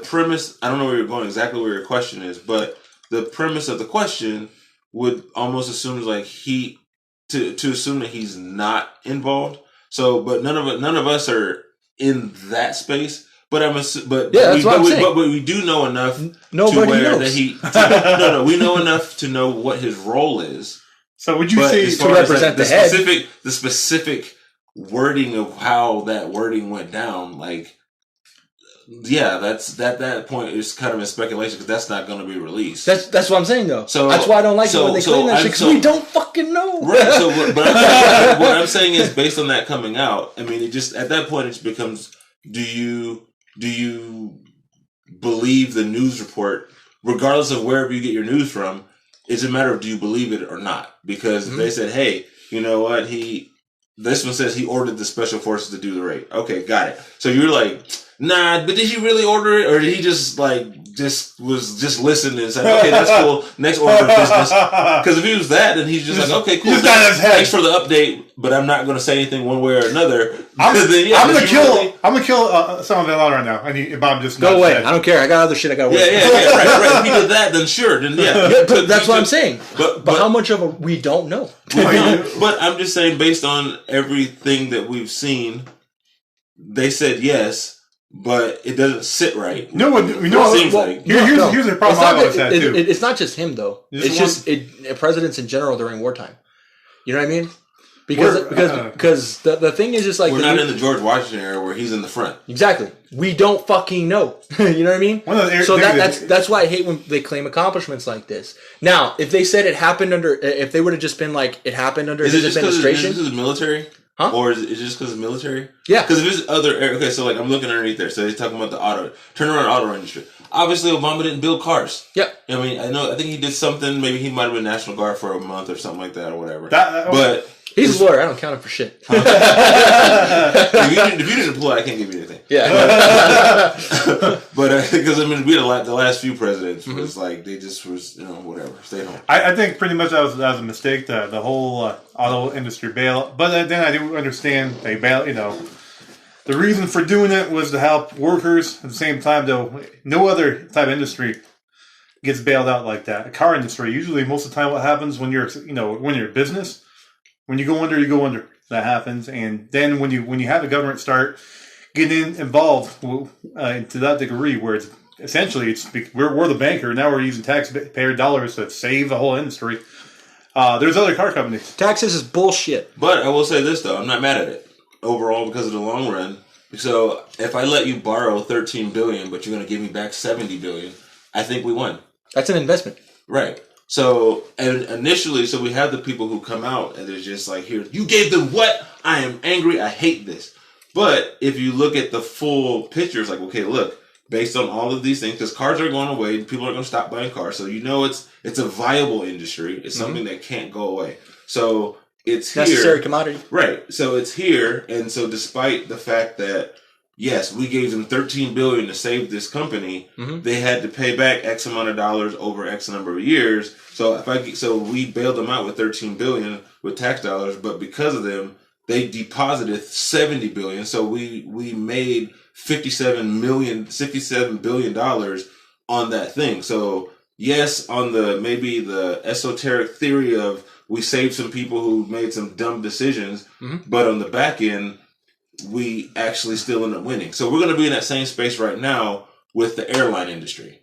S3: premise. I don't know where you're going exactly where your question is, but the premise of the question would almost assume to assume that he's not involved. So, but none of us are in that space, but we do know enough we know enough to know what his role is.
S2: So would you say
S1: to represent the head?
S3: The specific wording of how that wording went down, that's that point is kind of a speculation because that's not going to be released.
S1: That's what I'm saying though. So that's why I don't like it when they claim that shit because we don't fucking know.
S3: Right. So, what I'm saying is based on that coming out. I mean, it just at that point it just becomes: do you believe the news report, regardless of wherever you get your news from? It's a matter of do you believe it or not? Because if they said, hey, you know what, this one says he ordered the special forces to do the raid. Okay, got it. So you're like, nah, but did he really order it, or did he just listen and said, okay, that's cool. Next order of business. Because if he was that, then he's just like, okay, cool. Thanks for the update, but I'm not going to say anything one way or another.
S2: I'm gonna kill some of it right now. If I'm just
S1: go away. I don't care. I got other shit I got to work.
S3: Yeah, right. If he did that, then sure, then yeah.
S1: That's what I'm saying. But how much of it we don't know?
S3: But I'm just saying, based on everything that we've seen, they said yes. But it doesn't sit right.
S2: Here's the problem I always had too.
S1: It's not just him though. It's just presidents in general during wartime. You know what I mean? Because the thing is just like
S3: we're not in the George Washington era where he's in the front.
S1: Exactly. We don't fucking know. You know what I mean? So that's why I hate when they claim accomplishments like this. Now, if they said it happened if they would have just been like it happened under his administration,
S3: is it just military? Huh? Or is it just because of military?
S1: Yeah.
S3: Because if it's okay, so like I'm looking underneath there. So he's talking about the turnaround auto industry. Obviously, Obama didn't build cars.
S1: Yep.
S3: I mean, I think he did something. Maybe he might have been National Guard for a month or something like that or whatever. But
S1: he's a lawyer. I don't count him for shit.
S3: If you didn't apply, I can't give you anything.
S1: Yeah.
S3: But because we had the last few presidents was like they just was whatever, stay home.
S2: I think pretty much that was a mistake. The whole auto industry bailout. But then I do understand they bail. The reason for doing it was to help workers. At the same time, though, no other type of industry gets bailed out like that. The car industry, usually most of the time, what happens when you're a business, when you go under, you go under. That happens, and then when you have the government start getting involved to that degree, where it's essentially we're the banker now, we're using taxpayer dollars to save the whole industry. There's other car companies.
S1: Taxes is bullshit.
S3: But I will say this though, I'm not mad at it overall because of the long run. So if I let you borrow $13 billion, but you're going to give me back $70 billion, I think we won.
S1: That's an investment,
S3: right? So and initially, we have the people who come out and they're just like, "Here, you gave them what? I am angry. I hate this." But if you look at the full picture, it's like, okay, look, based on all of these things, because cars are going away, people are going to stop buying cars. So it's a viable industry. It's something that can't go away. So it's
S1: necessary
S3: here.
S1: Commodity.
S3: Right. So it's here. And so despite the fact that, yes, we gave them $13 billion to save this company, they had to pay back X amount of dollars over X number of years. So we bailed them out with $13 billion with tax dollars, but because of them, they deposited $70 billion. So we made $57 billion on that thing. So yes, on maybe the esoteric theory of we saved some people who made some dumb decisions, but on the back end, we actually still end up winning. So we're going to be in that same space right now with the airline industry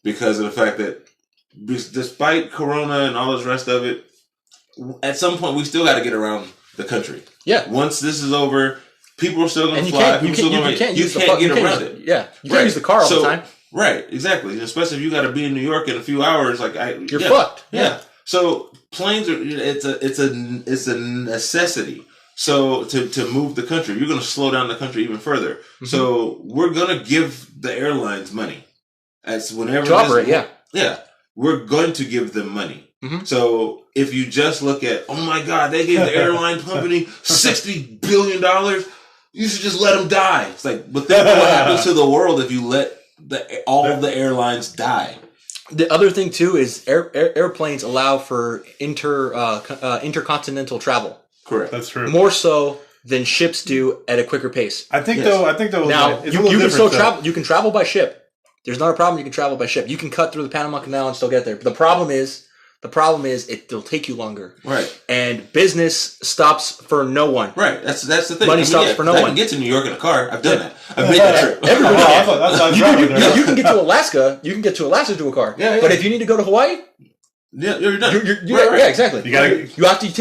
S3: because of the fact that despite Corona and all this rest of it, at some point we still got to get around the country.
S1: Yeah.
S3: Once this is over, people are still going to fly. You can't get around it.
S1: Yeah. You can't use the car all the time.
S3: Right. Exactly. Especially if you got to be in New York in a few hours.
S1: You're fucked.
S3: Yeah. So planes are. It's a necessity. So to move the country, you're going to slow down the country even further. So we're going to give the airlines money. As whenever
S1: to operate,
S3: yeah, we're going to give them money. So if you just look at, oh my God, they gave the airline company $60 billion, you should just let them die. It's like, but think what happens to the world if you let all the airlines die.
S1: The other thing too is airplanes allow for intercontinental travel.
S3: Correct.
S2: That's true.
S1: More so than ships do at a quicker pace.
S2: I think though.
S1: Now you can still travel. You can travel by ship. There's not a problem. You can travel by ship. You can cut through the Panama Canal and still get there. But the problem is it'll take you longer.
S3: Right.
S1: And business stops for no one.
S3: Right. That's the thing.
S1: Money stops for no one.
S3: I can get to New York in a car. I've done that. I've made that trip.
S1: Everybody. You can get to Alaska. You can get to Alaska to a car.
S3: Yeah.
S1: But if you need to go to Hawaii,
S3: you're done.
S1: Right. Yeah, exactly. You have to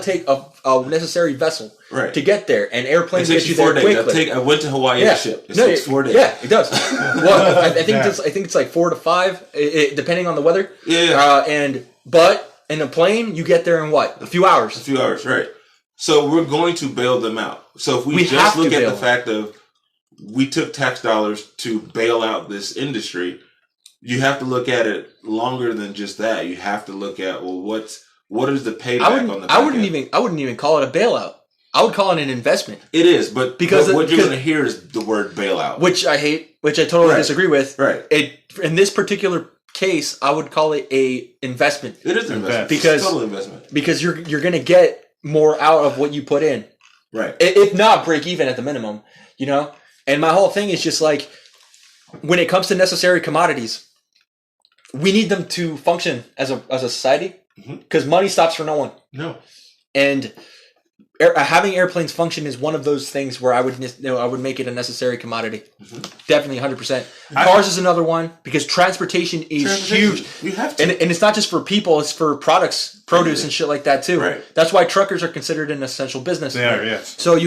S1: take a necessary vessel to get there, and airplanes get you there quickly.
S3: I went to Hawaii in a ship. It takes 4 days.
S1: Yeah, it does. Well, I think it's like 4 to 5, depending on the weather.
S3: Yeah.
S1: But in a plane, you get there in what? A few hours.
S3: A few hours, right? So we're going to bail them out. So if we just look at the fact of we took tax dollars to bail out this industry, you have to look at it longer than just that. You have to look at, well, what is the payback on the back
S1: I wouldn't even call it a bailout. I would call it an investment.
S3: It is, but what you're going to hear is the word bailout,
S1: which I hate, which I totally disagree with.
S3: Right.
S1: In this particular case, I would call it a investment.
S3: It is an investment.
S1: Because
S3: it's a total investment.
S1: Because you're going to get more out of what you put in.
S3: Right.
S1: If not break even at the minimum, you know? And my whole thing is just like, when it comes to necessary commodities, we need them to function as a society, because money stops for no one.
S3: No.
S1: And having airplanes function is one of those things where I would make it a necessary commodity. Definitely 100%. Cars is another one, because transportation is huge.
S3: You have to.
S1: And it's not just for people, it's for products, produce and shit like that too.
S3: Right.
S1: That's why truckers are considered an essential business.
S2: They are, yes.
S1: So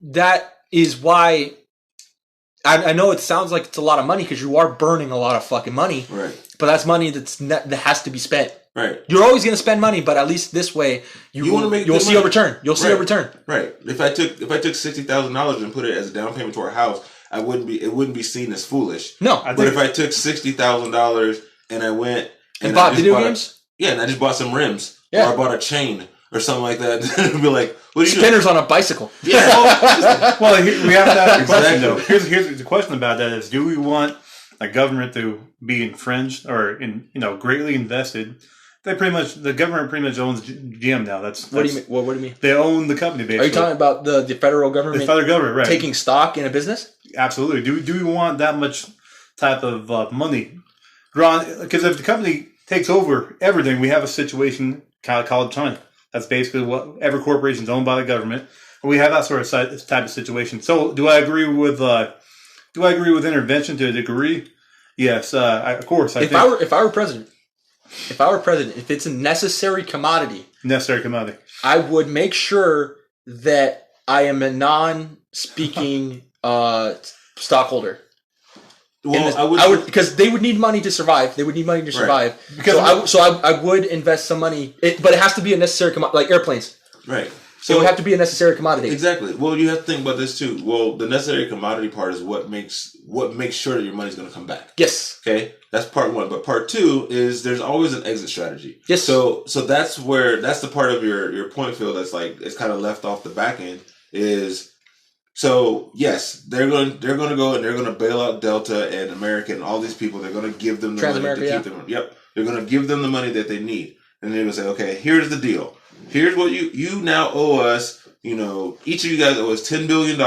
S1: that is why I know it sounds like it's a lot of money, because you are burning a lot of fucking money.
S3: Right.
S1: But that's money that has to be spent.
S3: Right.
S1: You're always going to spend money, but at least this way you'll see a return. You'll see a return.
S3: Right. If I took $60,000 and put it as a down payment to our house, it wouldn't be seen as foolish.
S1: No.
S3: But if I took $60,000 and I went and
S1: bought video games,
S3: and I just bought some rims, or I bought a chain or something like that, it'd be like, what are you
S1: spinners
S3: doing?
S1: on a bicycle.
S3: Yeah.
S2: Well, we have to ask a question though. Here's the question about that: is do we want a government to be infringed or greatly invested? The government pretty much owns GM now. What do you mean? What do you mean? They own the company. Basically,
S1: are you talking about the federal government?
S2: The federal government, right?
S1: Taking stock in a business?
S2: Absolutely. Do we want that much type of money drawn? Because if the company takes over everything, we have a situation called China. That's basically what every corporation is owned by the government. We have that sort of type of situation. So, do I agree with intervention to a degree? Yes, of course.
S1: If I were president, if it's a necessary commodity, I would make sure that I am a non-speaking stockholder. Well, I would, because they would need money to survive. Right. So I would invest some money, but it has to be a necessary commodity, like airplanes.
S3: Right.
S1: So it would have to be a necessary commodity.
S3: Exactly. Well, you have to think about this too. Well, the necessary commodity part is what makes sure that your money's going to come back.
S1: Yes.
S3: Okay. That's part one. But part two is there's always an exit strategy.
S1: Yes.
S3: So that's the part of your point, Phil, that's like it's kind of left off the back end is. So yes, they're going to go and they're going to bail out Delta and American and all these people. They're going to give them the money to keep them. Yep. They're going to give them the money that they need, and they're going to say, okay, here's the deal. Here's what you now owe us. Each of you guys owe us $10 billion,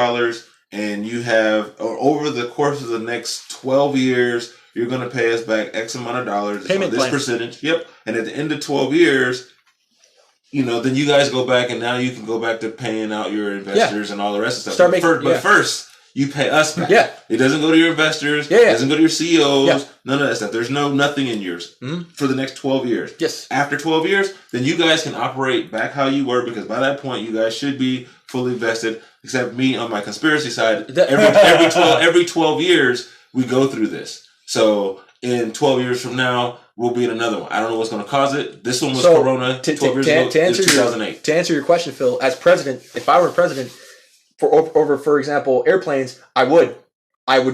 S3: and you have over the course of the next 12 years, you're going to pay us back X amount of dollars.
S1: Payment
S3: this
S1: plan.
S3: Percentage. Yep. And at the end of 12 years, then you guys go back, and now you can go back to paying out your investors and all the rest of stuff. But first, you pay us back.
S1: Yeah.
S3: It doesn't go to your investors. It doesn't go to your CEOs. None of that stuff. There's nothing in yours for the next 12 years.
S1: Yes.
S3: After 12 years, then you guys can operate back how you were, because by that point, you guys should be fully vested, except me on my conspiracy side. Every 12 years, we go through this. So in 12 years from now, we'll be in another one. I don't know what's going to cause it. This one was Corona 12 years ago. It was 2008.
S1: To answer your question, Phil, as president, if I were president, for example, airplanes, I would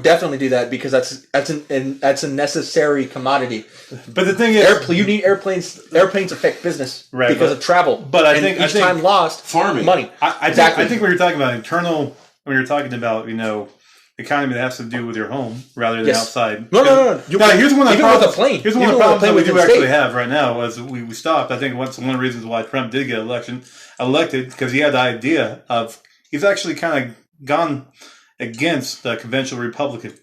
S1: definitely do that, because that's a necessary commodity.
S2: But the thing is,
S1: you need airplanes. Airplanes affect business because of travel.
S2: But I think
S1: time lost,
S3: farming
S1: money.
S2: I think when you're talking about internal, when you're talking about economy that has to do with your home rather than outside.
S1: No.
S2: Here's one of the problems.
S1: With a plane.
S2: Here's one of the problems that we do actually have right now. As we stopped, I think one of the reasons why Trump did get elected, because he had the idea of he's actually kind of gone against the conventional Republican,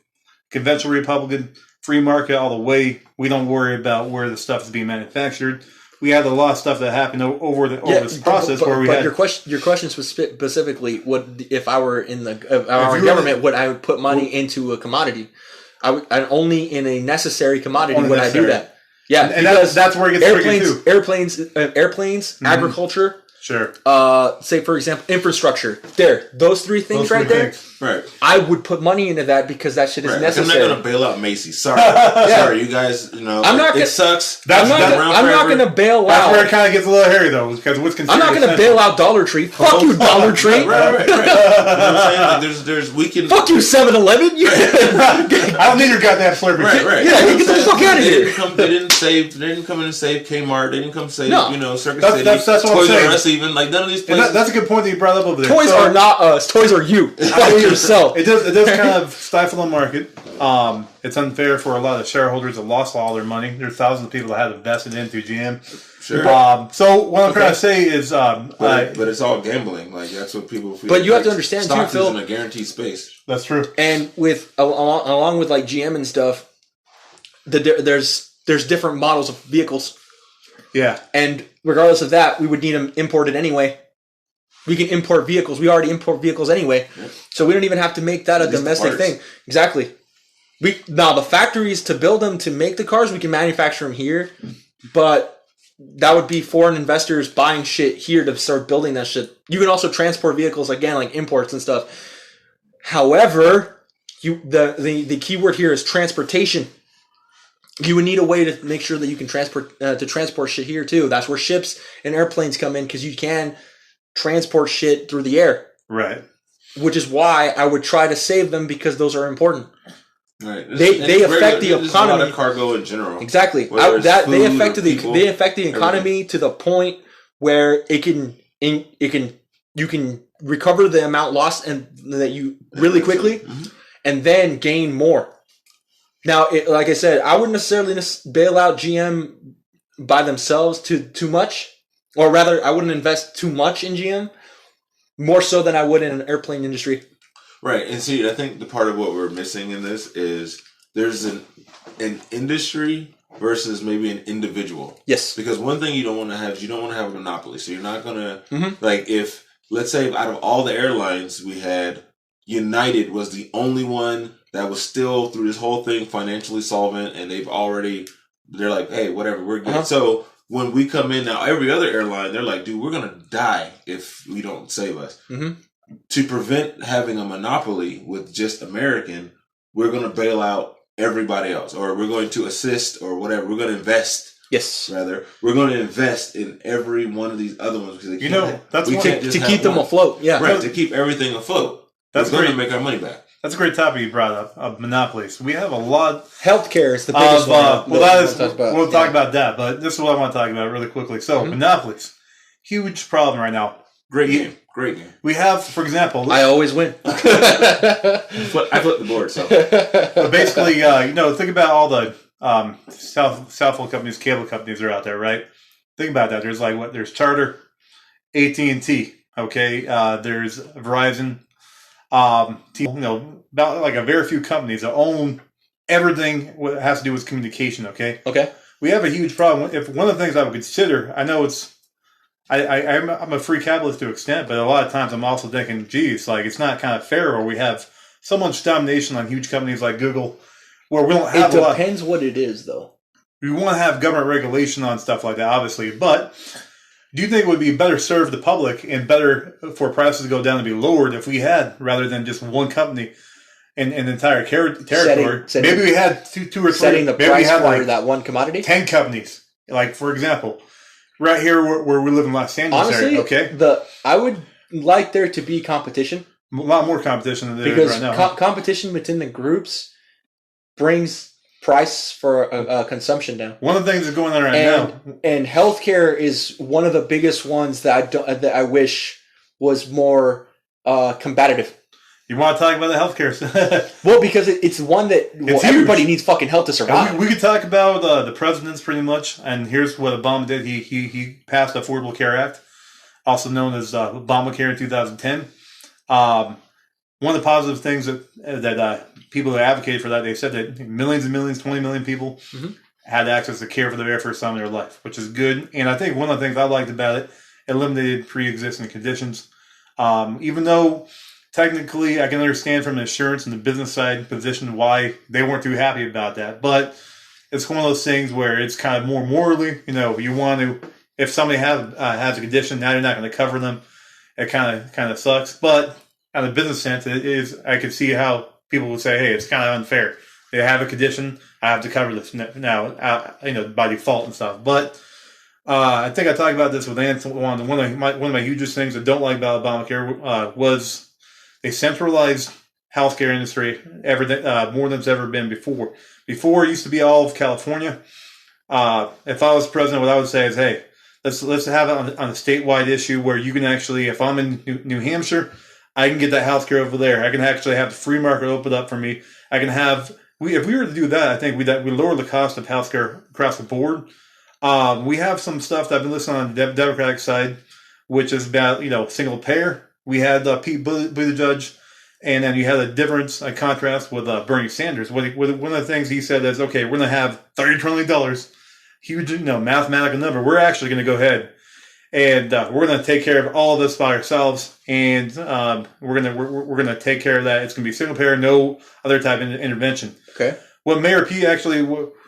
S2: free market all the way. We don't worry about where the stuff is being manufactured. We had a lot of stuff that happened over this process where we had
S1: your question specifically, what if I were in our government, would I put money into a commodity? Only in a necessary commodity would I do that. Yeah,
S2: and that's where it gets tricky too.
S1: Airplanes, agriculture.
S2: Sure.
S1: Say for example, infrastructure. Those three things right there.
S3: Right.
S1: I would put money into that because that shit is necessary.
S3: Like, I'm not going to bail out Macy's. Sorry. Sorry, you guys, it sucks.
S1: I'm not going to bail out.
S2: That's where it kind of gets a little hairy, though, because what's considered
S1: I'm not going to bail out Dollar Tree. Fuck you, Dollar Tree.
S3: Right. You know what I'm saying? Like,
S1: fuck you, 7-Eleven.
S2: I don't need your goddamn Slurpee.
S3: Right.
S1: Yeah, get the fuck out of here.
S3: They didn't come in and save Kmart. They didn't come save, Circus City.
S2: That's what
S3: Toys
S2: I'm saying.
S3: R Us even. Like, none of these places.
S2: That's a good point that you brought up over there.
S1: Toys are not us. Toys are you. Fuck yourself.
S2: It does kind of stifle the market. It's unfair for a lot of shareholders that lost all their money. There's thousands of people that had invested into GM.
S3: Sure.
S2: So what I'm trying to say is,
S3: but it's all gambling. Like, that's what people feel.
S1: But you have to understand too, Phil.
S3: In a guaranteed space.
S2: That's true.
S1: And along with like GM and stuff, there's different models of vehicles.
S2: Yeah.
S1: And regardless of that, we would need them imported anyway. We can import vehicles. We already import vehicles anyway. Yep. So we don't even have to make that a domestic thing. Exactly. Now, the factories to build them, to make the cars, we can manufacture them here. But that would be foreign investors buying shit here to start building that shit. You can also transport vehicles, again, like imports and stuff. However, the key word here is transportation. You would need a way to make sure that you can transport shit here, too. That's where ships and airplanes come in, because you can transport shit through the air.
S2: Right.
S1: Which is why I would try to save them, because those are important.
S3: Right.
S1: They affect the economy.
S3: A lot of cargo in general.
S1: Exactly. They affect the economy to the point where you can recover the amount lost and that you really quickly, and then gain more. Now, like I said, I wouldn't necessarily bail out GM by themselves too much. Or rather, I wouldn't invest too much in GM, more so than I would in an airplane industry.
S3: Right, and see, I think the part of what we're missing in this is there's an industry versus maybe an individual.
S1: Yes.
S3: Because one thing you don't want to have is you don't want to have a monopoly. So you're not going to, like, if, let's say, out of all the airlines we had, United was the only one that was still, through this whole thing, financially solvent, and they're like, hey, whatever, we're good. So when we come in now, every other airline, they're like, dude, we're going to die if we don't save us. To prevent having a monopoly with just American, we're going to bail out everybody else, or we're going to assist, or whatever. We're going to invest.
S1: Yes.
S3: Rather, we're going to invest in every one of these other ones, because
S1: that's to keep them afloat. Yeah,
S3: right. To keep everything afloat. That's going to make our money back.
S2: That's a great topic you brought up, of monopolies. We have a lot.
S1: Healthcare is the biggest one.
S2: We'll talk about that, but this is what I want to talk about really quickly. So, monopolies, huge problem right now.
S3: Great game.
S2: We have, for example,
S1: I always win.
S3: I flip the board. So,
S2: but basically, think about all the cell phone companies, cable companies are out there, right? Think about that. There's Charter, AT&T. Okay, there's Verizon. About like a very few companies that own everything what has to do with communication. Okay. We have a huge problem. If one of the things I would consider, I know I'm a free capitalist to an extent, but a lot of times I'm also thinking, geez, like it's not kind of fair where we have so much domination on huge companies like Google, where we don't have
S1: It depends what it is, though.
S2: We want to have government regulation on stuff like that, obviously, but do you think it would be better serve the public and better for prices to go down and be lowered if we had, rather than just one company in an entire territory? Maybe we had two or three.
S1: Setting the price for that one commodity?
S2: 10 companies. Like, for example, right here where we live in Los Angeles.
S1: Honestly,
S2: area,
S1: I would like there to be competition.
S2: A lot more competition than there is right now.
S1: Because competition within the groups brings price for consumption down.
S2: One of the things that's going on right now,
S1: and healthcare is one of the biggest ones that I wish was more combative.
S2: You want to talk about the healthcare?
S1: Well, because it's one that everybody needs fucking health to survive.
S2: We could talk about the presidents pretty much, and here's what Obama did. He passed the Affordable Care Act, also known as Obamacare in 2010. One of the positive things that people who advocated for that, they said that millions and millions, 20 million people had access to care for the very first time in their life, which is good. And I think one of the things I liked about it, eliminated pre-existing conditions. Even though technically I can understand from the insurance and the business side position why they weren't too happy about that. But it's one of those things where it's kind of more morally, you want to, if somebody has a condition, now you're not going to cover them. It kind of sucks. But on the business sense, it is. I could see how people would say, "Hey, it's kind of unfair. They have a condition. I have to cover this now, by default and stuff." But I think I talked about this with Antoine. One of my hugest things I don't like about Obamacare was they centralized healthcare industry more than it's ever been before. Before, it used to be all of California. If I was president, what I would say is, hey, let's have it on a statewide issue where you can actually, if I'm in New Hampshire, I can get that healthcare over there. I can actually have the free market open up for me. I can have, if we were to do that, I think we lower the cost of healthcare across the board. We have some stuff that I've been listening on the Democratic side, which is about, single payer. We had Pete Buttigieg. And then you had a difference, a contrast with Bernie Sanders. One of the things he said is, okay, we're going to have $30 trillion, huge, mathematical number. We're actually going to go ahead and we're going to take care of all of this by ourselves, and we're going to take care of that. It's going to be single payer, no other type of intervention.
S1: Okay.
S2: What Mayor Pete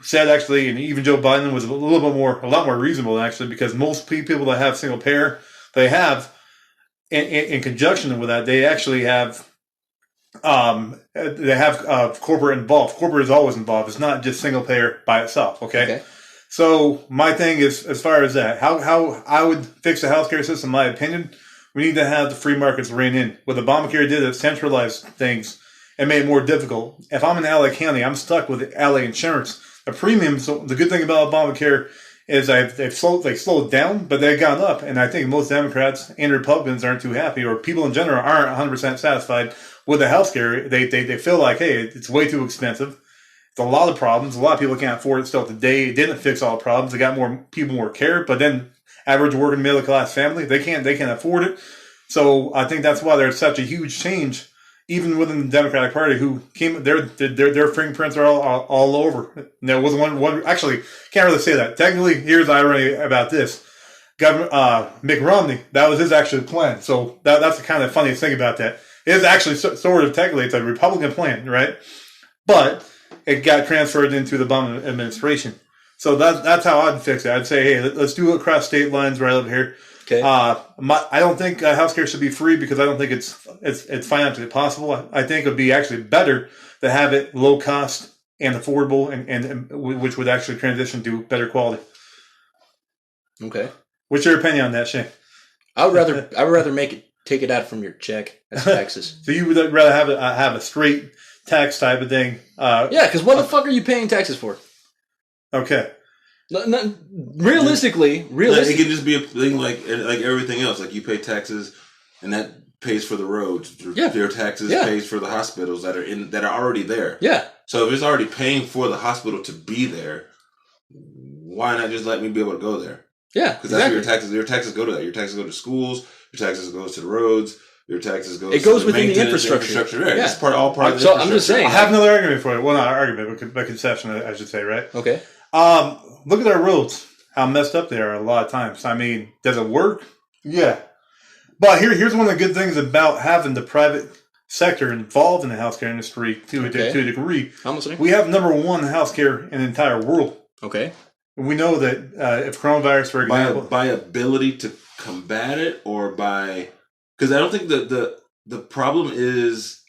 S2: said, and even Joe Biden was a lot more reasonable actually, because most people that have single payer, they have in conjunction with that, they actually have. They have corporate involved. Corporate is always involved. It's not just single payer by itself. Okay. So my thing is, as far as that, how I would fix the healthcare system, in my opinion, we need to have the free markets rein in. What Obamacare did, it centralized things and made it more difficult. If I'm in LA County, I'm stuck with LA insurance. The premiums. So the good thing about Obamacare is they've slowed down, but they've gone up. And I think most Democrats and Republicans aren't too happy, or people in general aren't 100% satisfied with the health care. They feel like, hey, it's way too expensive. It's a lot of problems. A lot of people can't afford it still today. It didn't fix all the problems. They got more care, but then average working middle class family, they can't afford it. So I think that's why there's such a huge change, even within the Democratic Party, who came their fingerprints are all over. There was one actually can't really say that. Technically, here's the irony about this. Governor Mitt Romney, that was his actual plan. So that's the kind of funniest thing about that. It is actually sort of technically, it's a Republican plan, right? But it got transferred into the Obama administration. So that's how I'd fix it. I'd say, hey, let's do it across state lines where I live here.
S1: Okay.
S2: I don't think healthcare should be free, because I don't think it's financially possible. I think it would be actually better to have it low cost and affordable, and which would actually transition to better quality.
S1: Okay.
S2: What's your opinion on that, Shane?
S1: I would rather take it out from your check as taxes.
S2: So you would rather have a straight tax type of thing?
S1: Yeah, because what the fuck are you paying taxes for?
S2: Okay.
S1: Realistically,
S3: it can just be a thing like everything else. Like you pay taxes, and that pays for the roads.
S1: Yeah.
S3: Your taxes pays for the hospitals that are already there.
S1: Yeah.
S3: So if it's already paying for the hospital to be there, why not just let me be able to go there?
S1: Yeah,
S3: because that's where your taxes go to that. Your taxes go to schools. Your taxes goes to the roads. Your taxes goes.
S1: It goes
S3: to
S1: within the infrastructure.
S3: Yeah. It's all part of the
S1: So
S3: infrastructure.
S1: I'm just saying.
S2: I have another argument for it. Well, not an argument, but conception, I should say, right?
S1: Okay.
S2: Look at our roads. How messed up they are a lot of times. I mean, does it work? Yeah. But here's one of the good things about having the private sector involved in the healthcare industry to a degree. We have number one healthcare in the entire world.
S1: Okay.
S2: We know that if coronavirus, for example,
S3: by ability to combat it, or by, because I don't think the problem is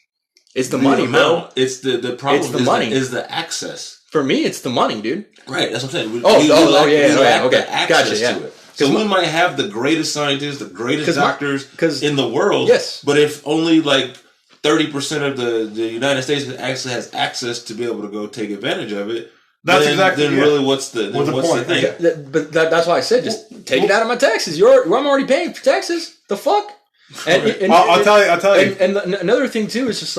S1: it's the money, bro.
S3: It's the problem.
S1: It's the money.
S3: Is the access.
S1: For me, it's the money, dude.
S3: Right, that's what I'm saying. We
S1: lack
S3: okay, access to it. So we might have the greatest scientists, the greatest doctors in the world.
S1: Yes,
S3: but if only 30% of the United States actually has access to be able to go take advantage of it, then really what's the thing?
S1: Okay. But that's why I said just take it out of my taxes. I'm already paying for taxes. The fuck? And
S2: I'll tell you.
S1: And another thing too is just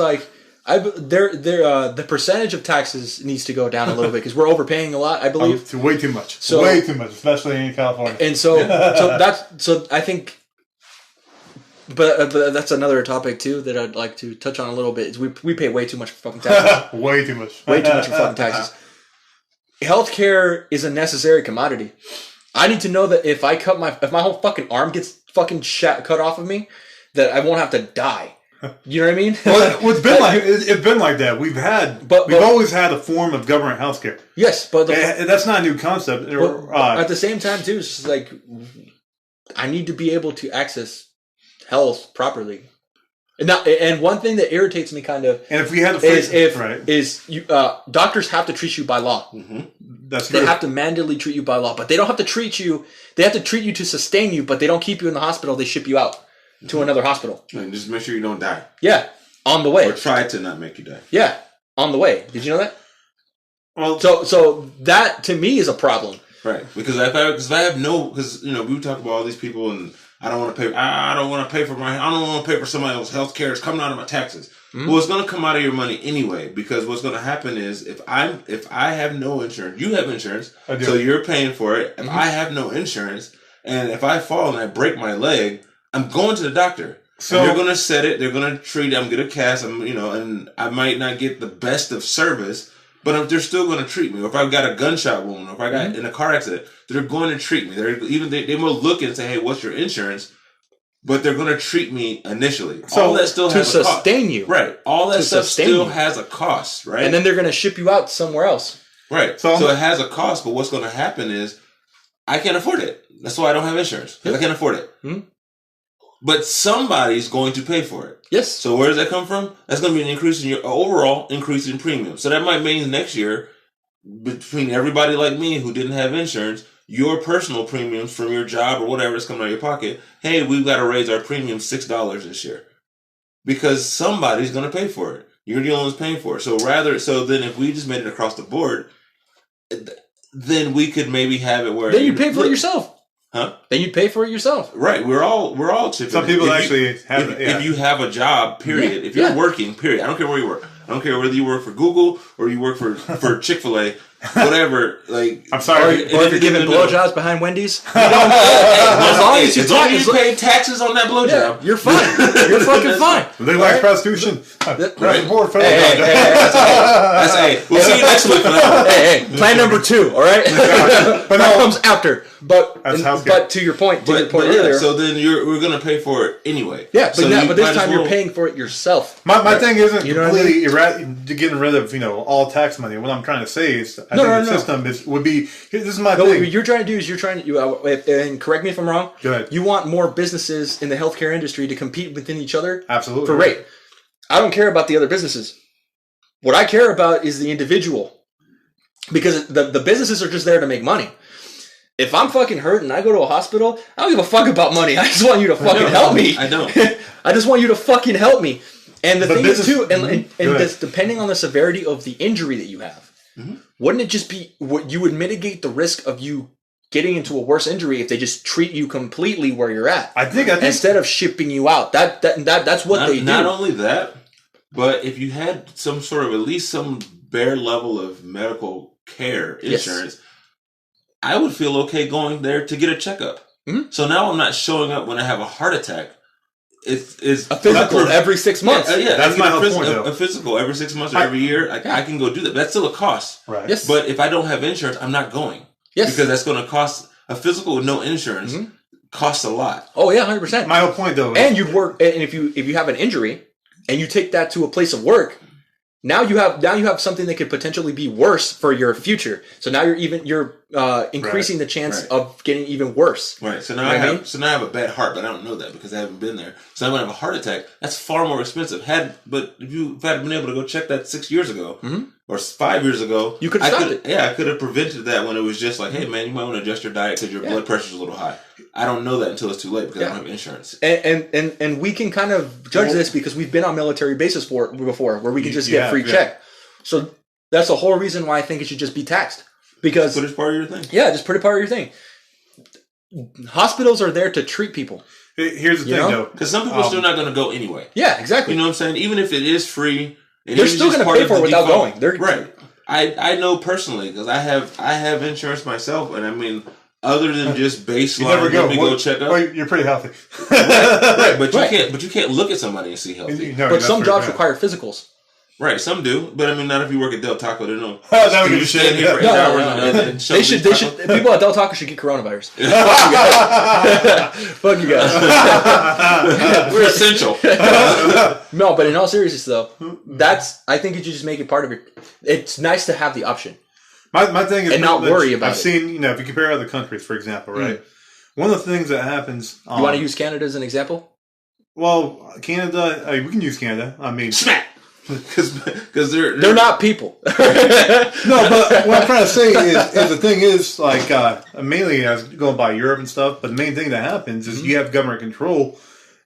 S1: the percentage of taxes needs to go down a little bit because we're overpaying a lot, I believe.
S2: Way too much. Way too much, especially in California.
S1: And so I think. But that's another topic too that I'd like to touch on a little bit. Is we pay way too much for fucking taxes.
S2: Way too much.
S1: Way too much for fucking taxes. Healthcare is a necessary commodity. I need to know that if my whole fucking arm gets fucking cut off of me, that I won't have to die. You know what I mean?
S2: Well, it's been like that. We've always had a form of government healthcare.
S1: Yes, but
S2: that's not a new concept.
S1: At the same time, too, it's just like I need to be able to access health properly. And one thing that irritates me kind of,
S2: and if we had
S1: doctors have to treat you by law.
S3: Mm-hmm.
S2: That's true.
S1: They have to mandatorily treat you by law, but they don't have to treat you. They have to treat you to sustain you, but they don't keep you in the hospital. They ship you out to another hospital.
S3: And just make sure you don't die.
S1: Yeah, on the way.
S3: Or try to not make you die.
S1: Yeah, on the way. Did you know that?
S2: Well,
S1: so that to me is a problem.
S3: Right, because we talk about all these people, and I don't want to pay. I don't want to pay for somebody else's health care. It's coming out of my taxes. Mm-hmm. Well, it's going to come out of your money anyway, because what's going to happen is if I have no insurance, you have insurance, so you're paying for it. If I have no insurance, and if I fall and I break my leg, I'm going to the doctor. So and they're going to set it. They're going to treat it. I'm going to cast. And I might not get the best of service. But they're still going to treat me. Or if I've got a gunshot wound, or if I got in a car accident, they're going to treat me. They will look and say, "Hey, what's your insurance?" But they're going to treat me initially.
S1: So
S3: all that still has a cost.
S1: To sustain you,
S3: right? All that stuff still has a cost, right?
S1: And then they're going to ship you out somewhere else,
S3: right? So it has a cost. But what's going to happen is I can't afford it. That's why I don't have insurance. I can't afford it. Mm-hmm. But somebody's going to pay for it.
S1: Yes.
S3: So where does that come from? That's going to be an increase in your overall increase in premium. So that might mean next year, between everybody like me who didn't have insurance, your personal premiums from your job or whatever is coming out of your pocket. Hey, we've got to raise our premium $6 this year because somebody's going to pay for it. You're the only ones paying for it. So then if we just made it across the board, then we could maybe have it where
S1: then you pay for it yourself.
S3: Huh?
S1: Then you pay for it yourself.
S3: Right. We're all chipping.
S2: Some people have
S3: if you have a job, period. If you're working, period. I don't care where you work. I don't care whether you work for Google or you work for Chick-fil-A, whatever. Like,
S2: I'm sorry.
S1: Or if you're giving blowjobs behind Wendy's.
S3: As long as you pay taxes on that blowjob,
S1: you're fine. You're fucking fine.
S2: Legalize prostitution.
S3: Right.
S2: Board for
S3: that's We'll see you next week for that.
S1: Hey, plan number 2, all right? But that comes after. But to your point earlier.
S3: So then we're going to pay for it anyway.
S1: Yeah, but this time you're paying for it yourself.
S2: My thing isn't completely getting rid of all tax money. What I'm trying to say is I think the system would be. This is my thing.
S1: What you're trying to do is and correct me if I'm wrong.
S2: Go ahead.
S1: You want more businesses in the healthcare industry to compete within each other.
S2: Absolutely.
S1: For rate. I don't care about the other businesses. What I care about is the individual, because the businesses are just there to make money. If I'm fucking hurt and I go to a hospital, I don't give a fuck about money. I just want you to fucking help me.
S3: I don't.
S1: I just want you to fucking help me. And the thing is too, and depending on the severity of the injury that you have, wouldn't it just be you would mitigate the risk of you getting into a worse injury if they just treat you completely where you're at?
S2: I think
S1: instead of shipping you out. That's what they do.
S3: Not only that, but if you had some sort of at least some bare level of medical care insurance. Yes. I would feel okay going there to get a checkup. Mm-hmm. So now I'm not showing up when I have a heart attack. It's
S1: a physical every 6 months.
S3: Yeah,
S2: that's my whole point.
S3: A physical every 6 months or every year. I can go do that. But that's still a cost.
S2: Right.
S1: Yes.
S3: But if I don't have insurance, I'm not going.
S1: Yes.
S3: Because that's going to cost a physical with no insurance costs a lot.
S1: Oh yeah, 100%.
S2: My whole point though.
S1: And you'd work, and if you have an injury and you take that to a place of work. Now you have something that could potentially be worse for your future. So now you're increasing the chance of getting even worse.
S3: Right. So now I have a bad heart, but I don't know that because I haven't been there. So I'm gonna have a heart attack. That's far more expensive. But if I had been able to go check that 6 years ago or 5 years ago,
S1: you could have stopped it.
S3: Yeah, I could have prevented that when it was just like, hey man, you might want to adjust your diet because your blood pressure's a little high. I don't know that until it's too late because I don't have insurance.
S1: And we can kind of judge this because we've been on military bases before where we can just get free check. So that's the whole reason why I think it should just be taxed. Because
S3: put it as part of your thing.
S1: Yeah, just put it part of your thing. Hospitals are there to treat people.
S2: Here's the thing, though.
S3: Because some people are still not going to go anyway.
S1: Yeah, exactly.
S3: You know what I'm saying? Even if it is free.
S1: They're still going to pay for it without going.
S3: Right. I know personally because I have insurance myself, and I mean, other than just baseline, let me go check up.
S2: Well, you're pretty healthy,
S3: right? But you can't look at somebody and see healthy.
S1: No, but some jobs require physicals.
S3: Right, some do, but I mean, not if you work at Del Taco. They don't.
S2: That would be shit. Here for 8
S3: hours.
S1: They should. People at Del Taco should get coronavirus. Fuck you guys.
S3: We're essential.
S1: No, but in all seriousness, though, I think you should just make it part of your. It's nice to have the option.
S2: My thing is,
S1: and not worry about it.
S2: I've seen, if you compare other countries, for example, right? One of the things that happens.
S1: You want to use Canada as an example?
S2: Well, Canada, we can use Canada. I mean,
S3: Smack. Because
S1: they're not people.
S2: no, but what I'm trying to say is the thing is like mainly I was going by Europe and stuff. But the main thing that happens is you have government control.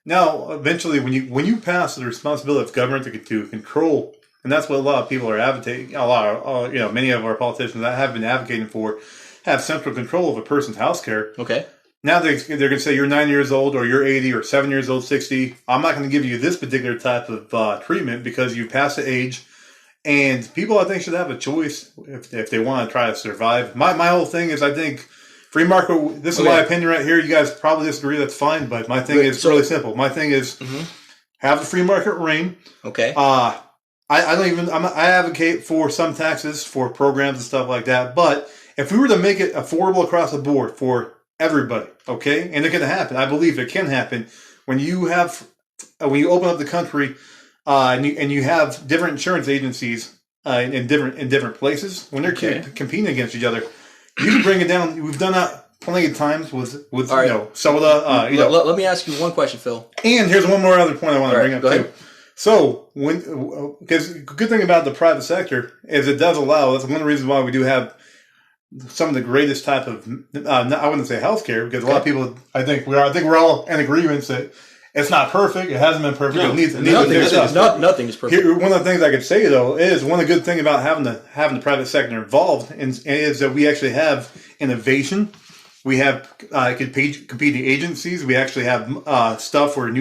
S2: Now, eventually, when you pass the responsibility of government to control, and that's what a lot of people are advocating. Many of our politicians that have been advocating for have central control of a person's health care.
S1: Okay.
S2: Now they're going to say you're 9 years old or you're 80 or 7 years old, 60. I'm not going to give you this particular type of treatment because you passed the age. And people, I think, should have a choice if they want to try to survive. My whole thing is, I think, free market, this is my opinion right here. You guys probably disagree, that's fine. But my thing is really simple. My thing is have the free market reign.
S1: Okay.
S2: I advocate for some taxes for programs and stuff like that. But if we were to make it affordable across the board for everybody, okay, and it can happen. I believe it can happen when you open up the country, and you have different insurance agencies in different places when they're competing against each other. You can bring it down. We've done that plenty of times with soda.
S1: Let me ask you one question, Phil.
S2: And here's one more other point I want to bring up
S1: too.
S2: Ahead. So because the good thing about the private sector is it does allow. That's one of the reasons why we do have some of the greatest type of I wouldn't say healthcare, because a lot of people I think we're all in agreement that it's not perfect. It hasn't been perfect.
S1: Nothing is perfect.
S2: One of the things I could say though is one of the good things about having the private sector involved is that we actually have innovation. We have competing agencies. We actually have stuff for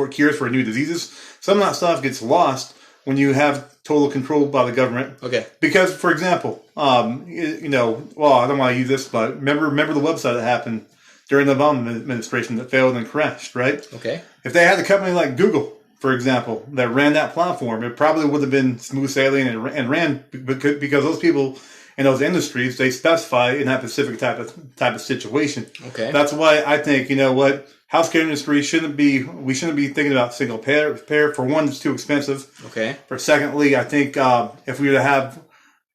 S2: cures for new diseases. Some of that stuff gets lost when you have total control by the government.
S1: Okay.
S2: Because, for example, I don't want to use this, but remember the website that happened during the Obama administration that failed and crashed, right?
S1: Okay.
S2: If they had a company like Google, for example, that ran that platform, it probably would have been smooth sailing and ran because those people in those industries, they specify in that specific type of situation.
S1: Okay.
S2: That's why I think, healthcare industry we shouldn't be thinking about single payer. For one, it's too expensive.
S1: Okay.
S2: For secondly, I think if we were to have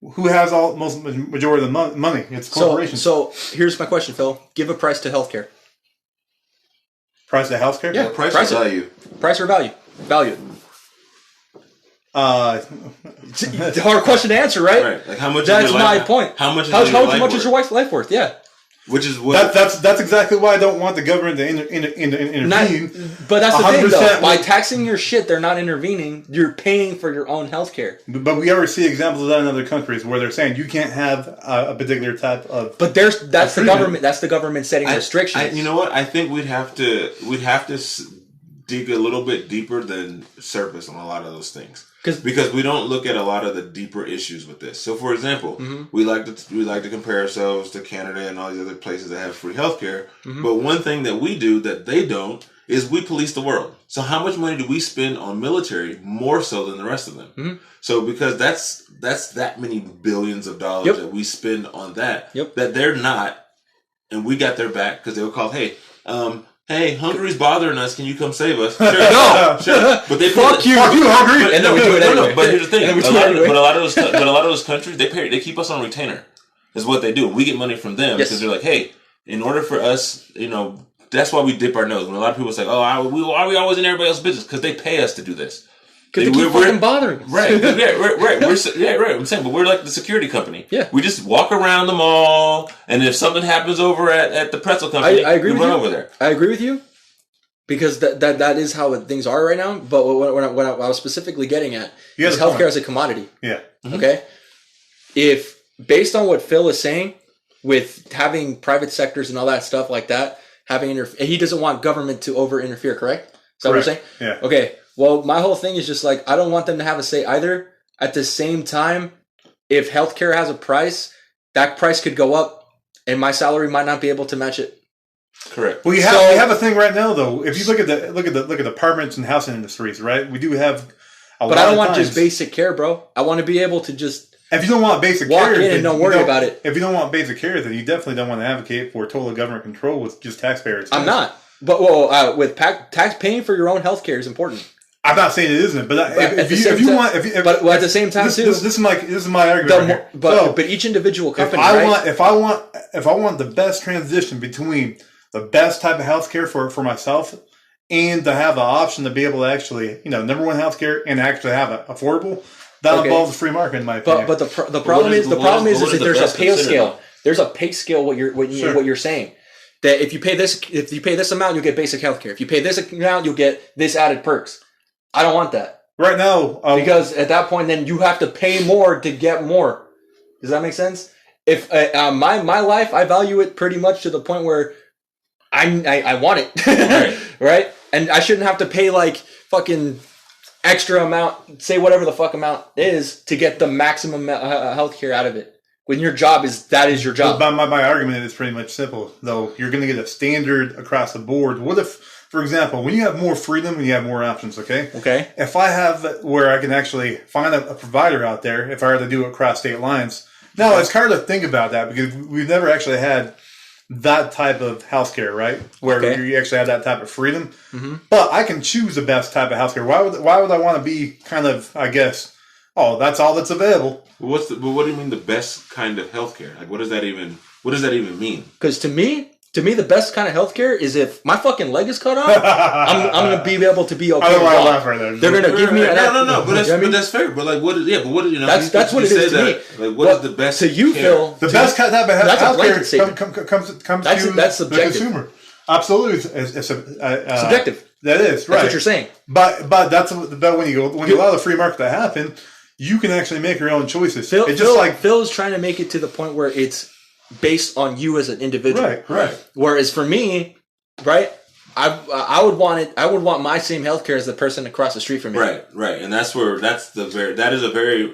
S2: who has majority of the money, it's corporations.
S1: So here's my question, Phil. Give a price to healthcare.
S2: Price to healthcare?
S1: Yeah.
S3: Price or value?
S1: Price or value? Value. It's a hard question to answer, right?
S3: Right. Like how much?
S1: That's my point.
S3: How much?
S1: How much is your wife's life worth? Yeah.
S3: Which is what?
S2: That's exactly why I don't want the government to intervene.
S1: But that's the thing, though. By taxing your shit, they're not intervening. You're paying for your own health care.
S2: But we already see examples of that in other countries where they're saying you can't have a particular type of.
S1: But that's the government. That's the government setting restrictions.
S3: You know what? I think we'd have to dig a little bit deeper than surface on a lot of those things. Because we don't look at a lot of the deeper issues with this. So, for example, we like to compare ourselves to Canada and all these other places that have free healthcare. But one thing that we do that they don't is we police the world. So, how much money do we spend on military more so than the rest of them? So, because that's that many billions of dollars that we spend on that that they're not, and we got their back because they were called, hey, Hungary's bothering us. Can you come save us? Sure. No. Sure. But they
S1: fuck you, Hungary. And then we do it anyway.
S3: No. But here's the thing. But a lot of those countries, they keep us on retainer. Is what they do. We get money from them because they're like, hey, in order for us, that's why we dip our nose. When a lot of people say, why are we always in everybody else's business? Because they pay us to do this.
S1: Because they keep fucking bothering us.
S3: Right. Right. I'm saying, but we're like the security company.
S1: Yeah.
S3: We just walk around the mall, and if something happens over at the pretzel company,
S1: I agree
S3: we
S1: with
S3: run
S1: you.
S3: over there.
S1: I agree with you. Because that is how things are right now. But what I was specifically getting at is healthcare as a commodity.
S2: Yeah.
S1: Okay? If, based on what Phil is saying, with having private sectors and all that stuff like that, he doesn't want government to over-interfere, correct? Is that what you're saying?
S2: Yeah.
S1: Okay. Well, my whole thing is just like, I don't want them to have a say either. At the same time, if healthcare has a price, that price could go up, and my salary might not be able to match it.
S3: Correct.
S2: Well, we have a thing right now, though. If you look at the apartments and housing industries, right? We do have a lot.
S1: But I don't want just basic care, bro. I want to be able to just.
S2: If you don't want basic
S1: walk
S2: care,
S1: in and don't worry about it.
S2: If you don't want basic care, then you definitely don't want to advocate for total government control with just taxpayers.
S1: I'm not. But with tax paying for your own health care is important.
S2: I'm not saying it isn't, but at the same time,
S1: too,
S2: this is my argument.
S1: But each individual company,
S2: if I want the best transition between the best type of healthcare for myself and to have the option to be able to actually, number one, healthcare and actually have it affordable, that involves the free market, in my opinion.
S1: But the problem is that there's a pay scale. There's a pay scale. What you're saying, that if you pay this amount, you'll get basic healthcare. If you pay this amount, you'll get this added perks. I don't want that
S2: right now,
S1: because at that point, then you have to pay more to get more. Does that make sense? If my life, I value it pretty much to the point where I want it, right? And I shouldn't have to pay like fucking extra amount, say whatever the fuck amount is, to get the maximum healthcare out of it. When your job is your job.
S2: My argument is pretty much simple, though. You're going to get a standard across the board. What if, for example, when you have more freedom and you have more options, okay?
S1: Okay.
S2: If I have where I can actually find a provider out there, if I were to do it across state lines, now it's hard to think about that because we've never actually had that type of healthcare, right? Where you actually have that type of freedom. Mm-hmm. But I can choose the best type of healthcare. Why would I want to be kind of, I guess, that's all that's available?
S3: What do you mean the best kind of healthcare? Like, what does that even mean?
S1: Because to me, the best kind of healthcare is if my fucking leg is cut off, I'm gonna be able to be okay.
S2: I don't want to laugh right there.
S1: They're gonna give me
S3: no, but that's fair. But like, what what
S1: that's what it is to me.
S3: Like, what is the best?
S1: To you, Phil,
S2: the best type of healthcare comes
S1: that's
S2: to
S1: subjective.
S2: The consumer. Absolutely, it's
S1: subjective.
S2: That is right.
S1: That's what you're saying.
S2: But when you allow the free market to happen, you can actually make your own choices.
S1: Phil is trying to make it to the point where it's based on you as an individual.
S2: Right.
S1: Whereas for me, right, I would want my same healthcare as the person across the street from me.
S3: Right. And that is a very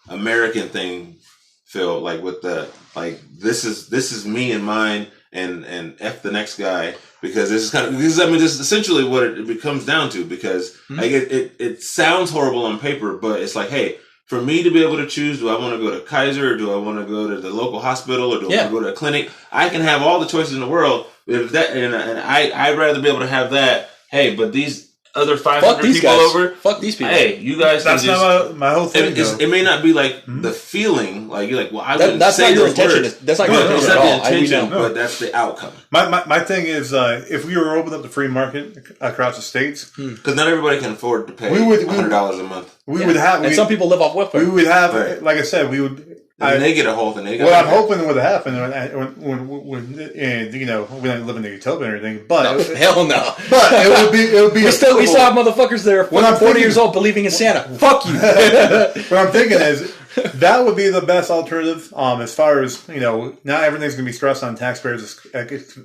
S3: American thing, Phil, like with this is me and mine and F the next guy, because this is essentially what it comes down to, because like it sounds horrible on paper, but it's like, hey, for me to be able to choose, do I want to go to Kaiser, or do I want to go to the local hospital, or do I want to go to a clinic? I can have all the choices in the world. I'd rather be able to have that. Hey, but these other 500 people over,
S1: fuck these people.
S3: Hey, you guys.
S2: That's not my whole thing.
S3: It may not be like the feeling, like you're like, well, I wouldn't
S1: that's
S3: say
S1: not your
S3: those
S1: intention.
S3: words.
S1: That's not your intention at all.
S3: The intention, but that's the outcome.
S2: My thing is, if we were open up the free market across the states,
S3: because not everybody can afford to pay $100 a month.
S2: We would have,
S1: and some people live off welfare.
S2: We would have, like I said, we would.
S3: And they get a whole thing.
S2: What I'm hoping would happen when we don't live in the utopia or anything, but
S1: hell no.
S2: But it would be.
S1: We still have motherfuckers that are 40 years old believing in Santa. Fuck you.
S2: What I'm thinking is that would be the best alternative. As far as not everything's going to be stressed on taxpayers'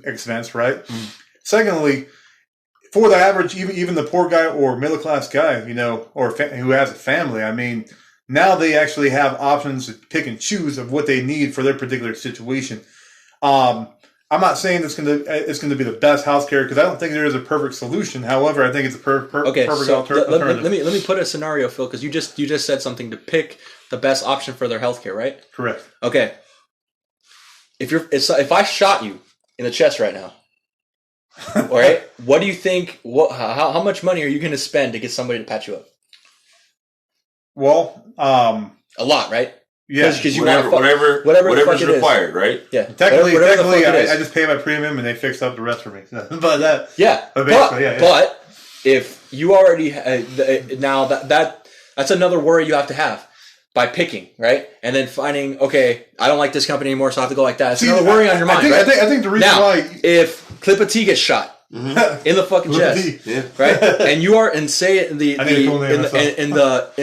S2: expense, right? Secondly, for the average, even the poor guy or middle class guy, or who has a family, I mean. Now they actually have options to pick and choose of what they need for their particular situation. I'm not saying it's going to be the best healthcare, because I don't think there is a perfect solution. However, I think it's a perfect alternative. Let
S1: me put a scenario, Phil, because you just said something to pick the best option for their healthcare, right?
S2: Correct.
S1: Okay. If I shot you in the chest right now, all right, what do you think? How much money are you going to spend to get somebody to patch you up?
S2: Well,
S1: a lot, right?
S2: Yeah,
S1: because
S3: whatever is required, right?
S1: Yeah,
S2: technically, I just pay my premium and they fix up the rest for me. But
S1: if you already now that's another worry you have to have by picking, right? And then finding, okay, I don't like this company anymore, so I have to go like that. It's another worry on your mind, right?
S2: I think the reason why
S1: if Clip a T gets shot. Mm-hmm. In the fucking chest, right? And you are, and say it in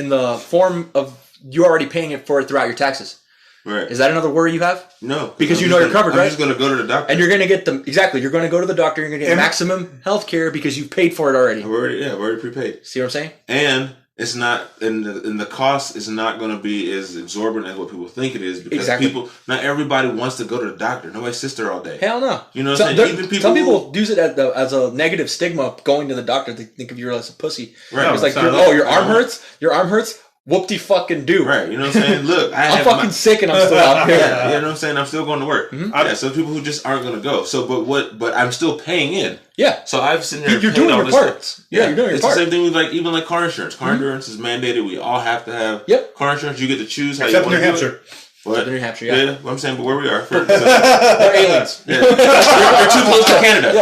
S1: the form of you already paying it for it throughout your taxes.
S3: Right?
S1: Is that another worry you have?
S3: No,
S1: because you're covered, right?
S3: I'm just going to go to the doctor,
S1: and you're going to get them exactly. You're going to go to the doctor. You're going to get maximum health care because you've paid for it already.
S3: I've already prepaid.
S1: See what I'm saying?
S3: And it's not, and the cost is not going to be as exorbitant as what people think it is, because not everybody wants to go to the doctor. Nobody sits there all day.
S1: Hell no.
S3: You know what I'm saying? Even
S1: some people use it as a negative stigma of going to the doctor. They think of you as a pussy.
S3: Right.
S1: It's like, your arm hurts? Your arm hurts? Whoop-de-fucking do.
S3: Right. You know what I'm saying? Look,
S1: I'm fucking sick and I'm still out here.
S3: Yeah, you know what I'm saying? I'm still going to work. Mm-hmm. So people who just aren't going to go. So, but I'm still paying in.
S1: Yeah.
S3: So I've sitting here.
S1: You're doing your parts. Yeah, you're doing your part.
S3: It's the same thing with even car insurance. Car insurance is mandated. We all have to have car insurance. You get to choose how you want to do it.
S2: Except New Hampshire.
S1: What? New Hampshire,
S3: yeah. What I'm saying, but where we are.
S1: They're aliens.
S3: Yeah. They're too close to Canada.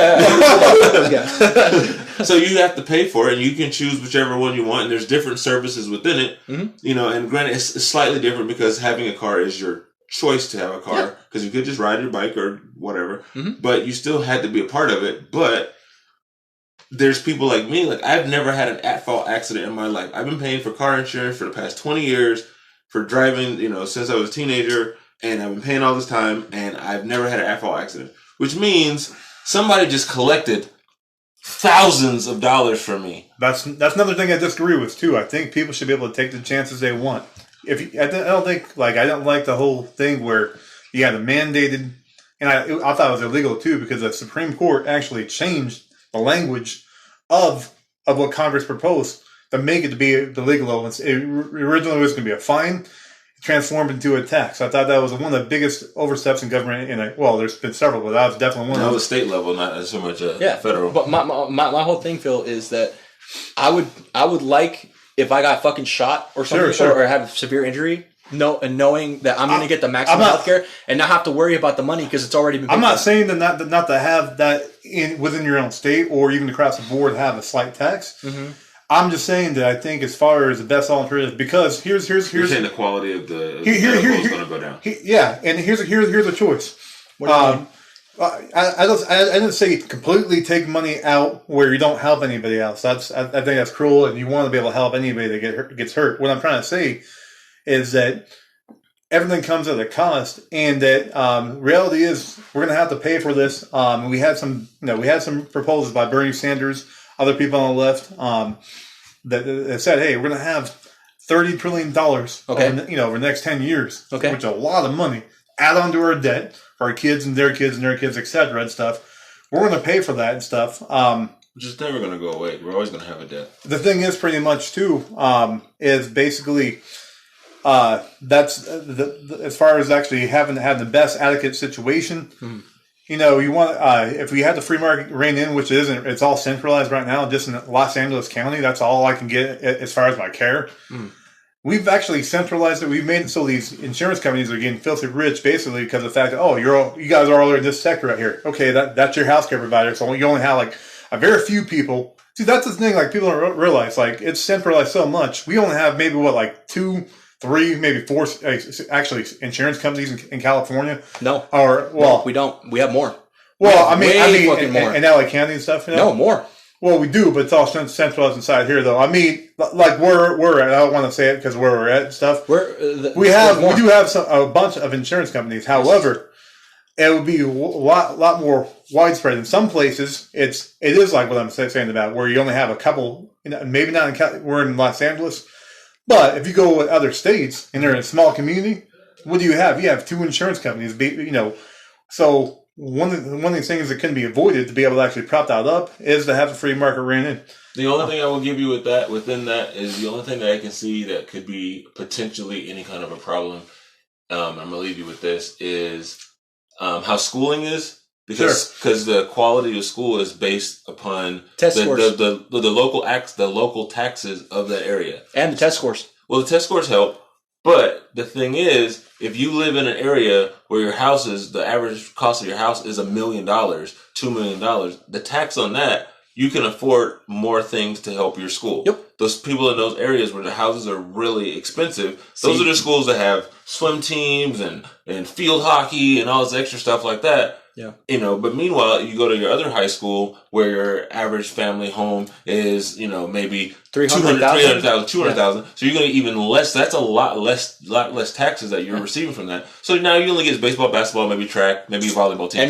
S1: Yeah.
S3: So you have to pay for it, and you can choose whichever one you want. And there's different services within it, And granted, it's slightly different because having a car is your choice to have a car because you could just ride your bike or whatever, but you still had to be a part of it. But there's people like me, like I've never had an at-fault accident in my life. I've been paying for car insurance for the past 20 years for driving, since I was a teenager, and I've been paying all this time, and I've never had an at-fault accident, which means somebody just collected thousands of dollars from me.
S2: That's another thing I disagree with too. I think people should be able to take the chances they want. I don't like the whole thing where you had a mandated, and I thought it was illegal too because the Supreme Court actually changed the language of what Congress proposed to make it to be the legal elements. Originally it was going to be a fine, transformed into a tax. I thought that was one of the biggest oversteps in government. There's been several, but that was definitely one.
S3: That was state level, not so much federal.
S1: But my whole thing, Phil, is that I would like if I got fucking shot or something or had a severe injury. Knowing that I'm going to get the maximum health care and not have to worry about the money because it's already been.
S2: I'm not saying that not to have that within your own state or even across the board have a slight tax. Mm-hmm. I'm just saying that I think as far as the best alternative, because here's
S3: you're saying the quality of the is going to go down.
S2: And here's a choice. I didn't say completely take money out where you don't help anybody else. I think that's cruel, and you want to be able to help anybody that gets hurt. What I'm trying to say is that everything comes at a cost, and that reality is we're going to have to pay for this. We had some proposals by Bernie Sanders, other people on the left, that said, "Hey, we're going to have $30 trillion over the next 10 years, which is a lot of money. Add on to our debt for our kids and their kids, etc. and stuff. We're going to pay for that and stuff."
S3: Which is never going to go away. We're always going to have a debt.
S2: The thing is, pretty much too, is basically. That's as far as actually having to have the best adequate situation. Mm-hmm. You want if we had the free market rein in, which it isn't, it's all centralized right now, just in Los Angeles County. That's all I can get as far as my care. Mm. We've actually centralized it. We've made it so these insurance companies are getting filthy rich, basically because of the fact that you guys are all in this sector right here. Okay, that's your healthcare provider. So you only have like a very few people. See, that's the thing. Like people don't realize, like it's centralized so much. We only have maybe 2, 3, maybe 4, actually, insurance companies in California.
S1: No, we don't. We have more.
S2: Well, I mean, more in LA County and stuff.
S1: No, more.
S2: Well, we do, but it's all centralized inside here, though. I mean, like we're at. I don't want to say it because where we're at and stuff. We do have a bunch of insurance companies. However, it would be a lot more widespread. In some places, it is like what I'm saying about where you only have a couple. Maybe not we're in Los Angeles. But if you go with other states and they're in a small community, what do you have? You have 2 insurance companies. So one of these things that can be avoided to be able to actually prop that up is to have the free market rein in.
S3: The only thing I will give you within that is the only thing that I can see that could be potentially any kind of a problem. I'm gonna leave you with this is how schooling is. Because the quality of school is based upon the local taxes of that area
S1: and the test scores.
S3: Well, the test scores help, but the thing is, if you live in an area where the average cost of your house is $1 million, $2 million, the tax on that, you can afford more things to help your school.
S1: Yep.
S3: Those people in those areas where the houses are really expensive, those are the schools that have swim teams and field hockey and all this extra stuff like that.
S1: Yeah.
S3: But meanwhile, you go to your other high school where your average family home is, maybe 300,000, 200,000. Yeah. So you're going to even less. That's a lot less taxes that you're receiving from that. So now you only get baseball, basketball, maybe track, maybe volleyball team.
S1: And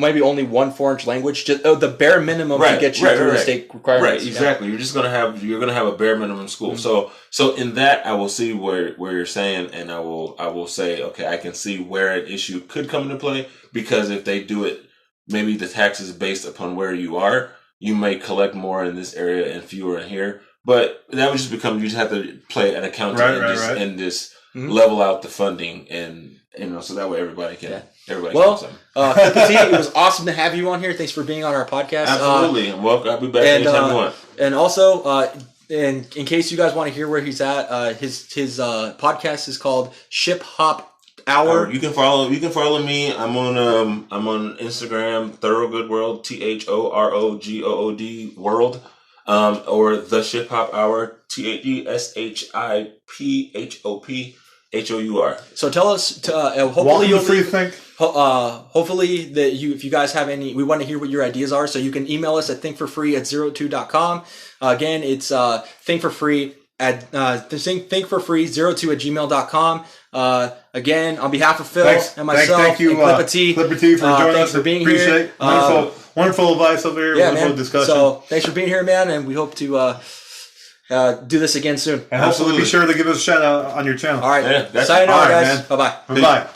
S1: maybe only one foreign language, just the bare minimum to get you through the state requirements.
S3: Right, exactly. Yeah. You're just going to have a bare minimum school. Mm-hmm. So in that, I will see where you're saying, and I will say, okay, I can see where an issue could come into play. Because if they do it, maybe the tax is based upon where you are. You may collect more in this area and fewer in here. But that would just become, you just have to play an accounting and just level out the funding. And, so that way everybody can
S1: can something. It was awesome to have you on here. Thanks for being on our podcast.
S3: Absolutely. I'll be back anytime you want.
S1: And also, in case you guys want to hear where he's at, his podcast is called Ship Hop Hour.
S3: You can follow me. I'm on Instagram, Thorogood World, THOROGOOD World, or the Ship Hop Hour, THESHIPHOPHOUR.
S1: So tell us. Hopefully
S2: Welcome to Free Think.
S1: Hopefully that if you guys have any, we want to hear what your ideas are. So you can email us at thinkforfree@02.com. Again, it's thinkforfree at thinkforfree02@gmail.com. Again, on behalf of Phil and myself,
S2: thank you,
S1: and Clipper T,
S2: for joining us.
S1: For being
S2: Appreciate
S1: here.
S2: Wonderful advice over here.
S1: Yeah,
S2: wonderful
S1: man.
S2: discussion.
S1: So thanks for being here, man, and we hope to do this again soon.
S2: And hopefully be sure to give us a shout out on your channel.
S1: All right.
S3: Yeah,
S1: Sayonara,
S2: all right,
S1: guys.
S2: man.
S1: Bye-bye.
S2: Bye-bye.